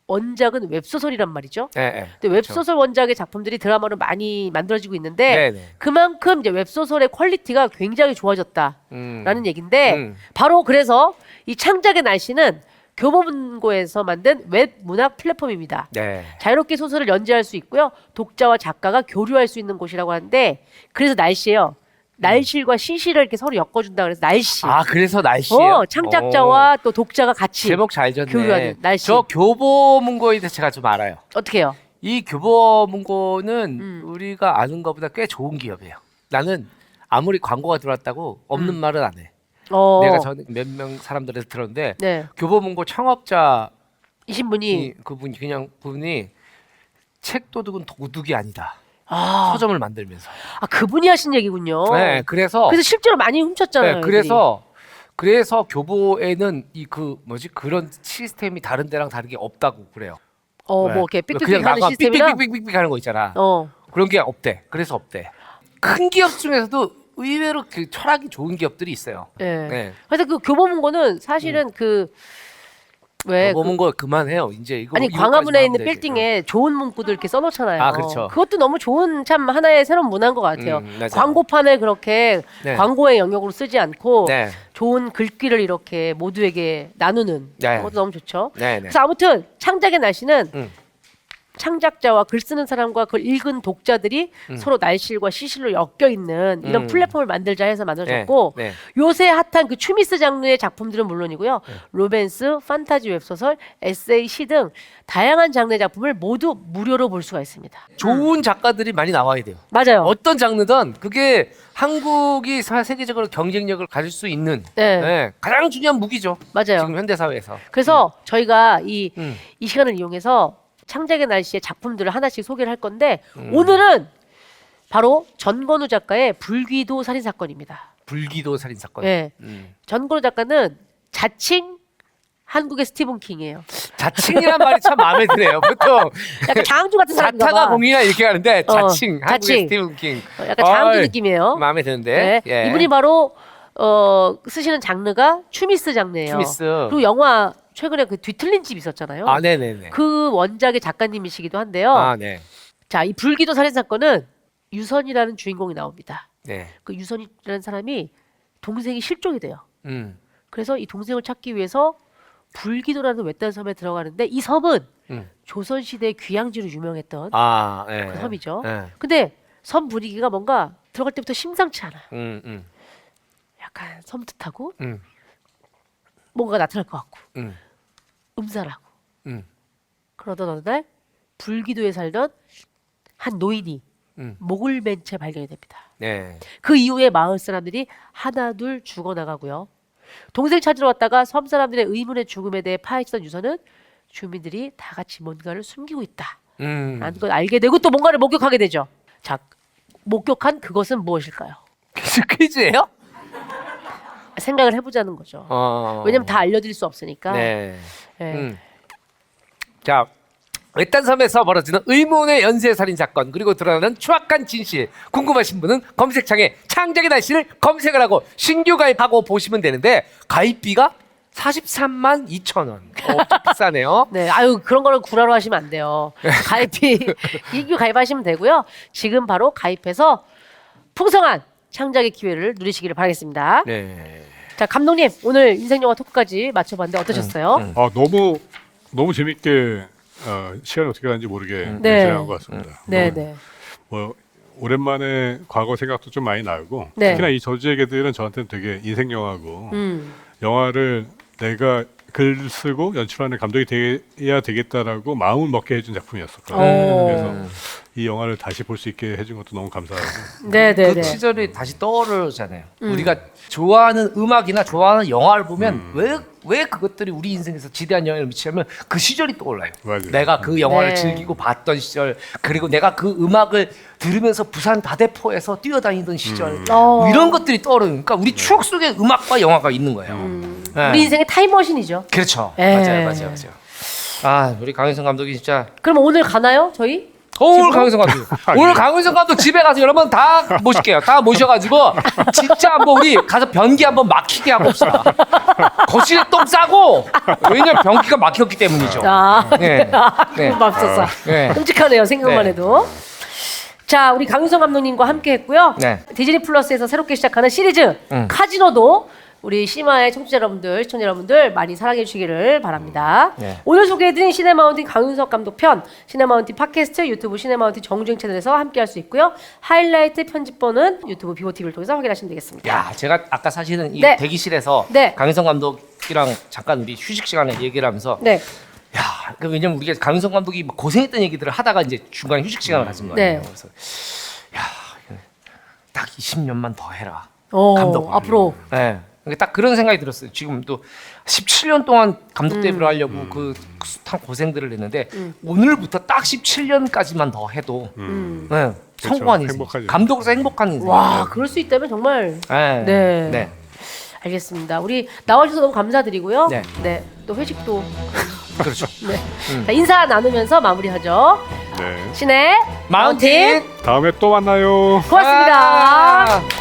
원작은 웹소설이란 말이죠. 네. 네. 근데 웹소설 원작의 작품들이 드라마로 많이 만들어지고 있는데 네, 네. 그만큼 이제 웹소설의 퀄리티가 굉장히 좋아졌다라는 얘긴데 바로 그래서 이 창작의 날씨는 교보문고에서 만든 웹 문학 플랫폼입니다. 네. 자유롭게 소설을 연재할 수 있고요. 독자와 작가가 교류할 수 있는 곳이라고 하는데 그래서 날씨예요. 날실과 시시를 이렇게 서로 엮어준다 그래서 날씨. 아 그래서 날씨요? 창작자와 또 독자가 같이 제목 잘 졌네. 교류하는 날씨. 저 교보문고에 대해서 제가 좀 알아요. 어떻게 해요? 이 교보문고는 우리가 아는 것보다 꽤 좋은 기업이에요. 나는 아무리 광고가 들어왔다고 없는 말은 안 해. 내가 전 몇 명 사람들에서 들었는데 네. 교보문고 창업자 이신 분이 그분이 책 도둑은 도둑이 아니다. 아, 서점을 만들면서. 그분이 하신 얘기군요. 네, 그래서 실제로 많이 훔쳤잖아요. 네, 그래서 교보에는 그런 시스템이 다른 데랑 다르게 없다고 그래요. 뭐 이렇게 삑삑삑 그냥 하는 나가 시스템이랑 삑삑삑삑 하는 거 있잖아. 그런 게 없대. 그래서 없대. 큰 기업 중에서도 의외로 그 철학이 좋은 기업들이 있어요. 네. 네. 그래서 그 교보문고는 사실은 교보문고 그만해요. 이제 이거 아니 이거까지만 광화문에 하면 있는 되지. 빌딩에 좋은 문구들 이렇게 써놓잖아요. 아, 그렇죠. 그것도 너무 좋은 참 하나의 새로운 문화인 것 같아요. 맞아요. 광고판을 그렇게 네. 광고의 영역으로 쓰지 않고 네. 좋은 글귀를 이렇게 모두에게 나누는 네. 그것도 너무 좋죠. 네, 네. 그래서 아무튼 창작의 날씨는 창작자와 글 쓰는 사람과 그걸 읽은 독자들이 서로 날실과 시실로 엮여 있는 이런 플랫폼을 만들자 해서 만들어졌고 네, 네. 요새 핫한 그 추미스 장르의 작품들은 물론이고요. 로맨스, 판타지 웹소설, 에세이, 시 등 다양한 장르의 작품을 모두 무료로 볼 수가 있습니다. 좋은 작가들이 많이 나와야 돼요. 맞아요. 어떤 장르든 그게 한국이 세계적으로 경쟁력을 가질 수 있는 네. 가장 중요한 무기죠. 맞아요. 지금 현대 사회에서. 그래서 저희가 이 시간을 이용해서 창작의 날씨의 작품들을 하나씩 소개를 할 건데 오늘은 바로 전건우 작가의 불기도 살인 사건입니다. 불기도 살인 사건. 네. 전건우 작가는 자칭 한국의 스티븐 킹이에요. 자칭이란 말이 참 마음에 드네요. 보통 약간 장주 같은 사람인가 봐. 자타가 공이나 이렇게 하는데 자칭 한국의 자칭. 스티븐 킹. 약간 장주 어이, 느낌이에요. 마음에 드는데. 네. 이분이 바로 쓰시는 장르가 추미스 장르예요. 추미스. 그리고 영화 최근에 그 뒤틀린 집 있었잖아요. 아, 네네네. 그 원작의 작가님이시기도 한데요. 아, 네. 자, 이 불기도 살인 사건은 유선이라는 주인공이 나옵니다. 네. 그 유선이라는 사람이 동생이 실종이 돼요. 음. 그래서 이 동생을 찾기 위해서 불기도라는 외딴 섬에 들어가는데 이 섬은 조선 시대 귀향지로 유명했던 네. 그 섬이죠. 네. 근데 섬 분위기가 뭔가 들어갈 때부터 심상치 않아요. 약간 섬뜩하고 뭔가 나타날 것 같고 음산하고 그러던 어느 날 불기도에 살던 한 노인이 목을 맨 채 발견이 됩니다. 네. 그 이후에 마을 사람들이 하나둘 죽어나가고요. 동생 찾으러 왔다가 섬 사람들의 의문의 죽음에 대해 파헤치던 유서는 주민들이 다 같이 뭔가를 숨기고 있다 라는 걸 알게 되고 또 뭔가를 목격하게 되죠. 자, 목격한 그것은 무엇일까요? 퀴즈예요? 생각을 해보자는 거죠. 왜냐면 다 알려드릴 수 없으니까. 네. 네. 자, 외딴 섬에서 벌어지는 의문의 연쇄살인 사건 그리고 드러나는 추악한 진실 궁금하신 분은 검색창에 창작의 날씨를 검색을 하고 신규 가입하고 보시면 되는데 가입비가 43만 2천 원. 좀 비싸네요. 네, 아유 그런 거를 구라로 하시면 안 돼요. 가입이 이규 가입하시면 되고요. 지금 바로 가입해서 풍성한 창작의 기회를 누리시기를 바라겠습니다. 네. 자, 감독님 오늘 인생 영화 토크까지 맞춰봤는데 어떠셨어요? 너무 재밌게 시간이 어떻게 가는지 모르게 네. 진행한 것 같습니다. 네, 네. 뭐 오랜만에 과거 생각도 좀 많이 나고 네. 특히나 이 저주의 개들은 저한테는 되게 인생 영화고 영화를 내가 글 쓰고 연출하는 감독이 돼야 되겠다라고 마음을 먹게 해준 작품이었었거든요. 그래서 이 영화를 다시 볼 수 있게 해준 것도 너무 감사하고. 네, 네, 그 네. 시절이 다시 떠오르잖아요. 우리가 좋아하는 음악이나 좋아하는 영화를 보면 왜 그것들이 우리 인생에서 지대한 영향을 미치냐면 그 시절이 떠올라요. 맞아요. 내가 그 영화를 네. 즐기고 봤던 시절 그리고 내가 그 음악을 들으면서 부산 다대포에서 뛰어다니던 시절 이런 것들이 떠오르는 그러니까 우리 추억 속에 음악과 영화가 있는 거예요. 네. 우리 인생의 타임머신이죠. 그렇죠. 네. 맞아요. 아 우리 강윤성 감독이 진짜 그럼 오늘 가나요, 저희? 오늘 강윤성 감독 오늘 강윤성 감독 집에 가서 여러분 다 모실게요. 다 모셔가지고 진짜 한번 우리 가서 변기 한번 막히게 한번 봅시다. 거실에 똥 싸고 왜냐면 변기가 막혔기 때문이죠. 네. 네. 맙소사. 네. 끔찍하네요, 생각만 네. 해도. 자, 우리 강윤성 감독님과 함께 했고요. 네. 디즈니 플러스에서 새롭게 시작하는 시리즈 카지노도 우리 시마의 청취자 여러분들, 시청자 여러분들 많이 사랑해 주시기를 바랍니다. 네. 오늘 소개해드린 시네마운틴 강윤석 감독 편, 시네마운틴 팟캐스트, 유튜브 시네마운틴 정주행 채널에서 함께할 수 있고요. 하이라이트 편집본은 유튜브 비보TV를 통해서 확인하시면 되겠습니다. 야, 제가 아까 사실은 이 네. 대기실에서 네. 강윤성 감독이랑 잠깐 우리 휴식 시간에 얘기를 하면서 네. 야, 왜냐면 우리가 강윤성 감독이 막 고생했던 얘기들을 하다가 이제 중간에 휴식 시간을 가진 거예요. 네. 그래서 야, 딱 20년만 더 해라. 오, 감독. 앞으로. 네. 딱 그런 생각이 들었어요. 지금 또 17년 동안 감독 데뷔를 하려고 그 숱한 고생들을 했는데 오늘부터 딱 17년까지만 더 해도 네, 성공한 인생. 행복하죠. 감독으로서 행복한 인생. 와, 그럴 수 있다면 정말. 네. 네. 네. 알겠습니다. 우리 나와주셔서 너무 감사드리고요. 네. 네. 또 회식도. 그렇죠. 네. 자, 인사 나누면서 마무리하죠. 네. 신의 마운틴. 다음에 또 만나요. 고맙습니다. 아.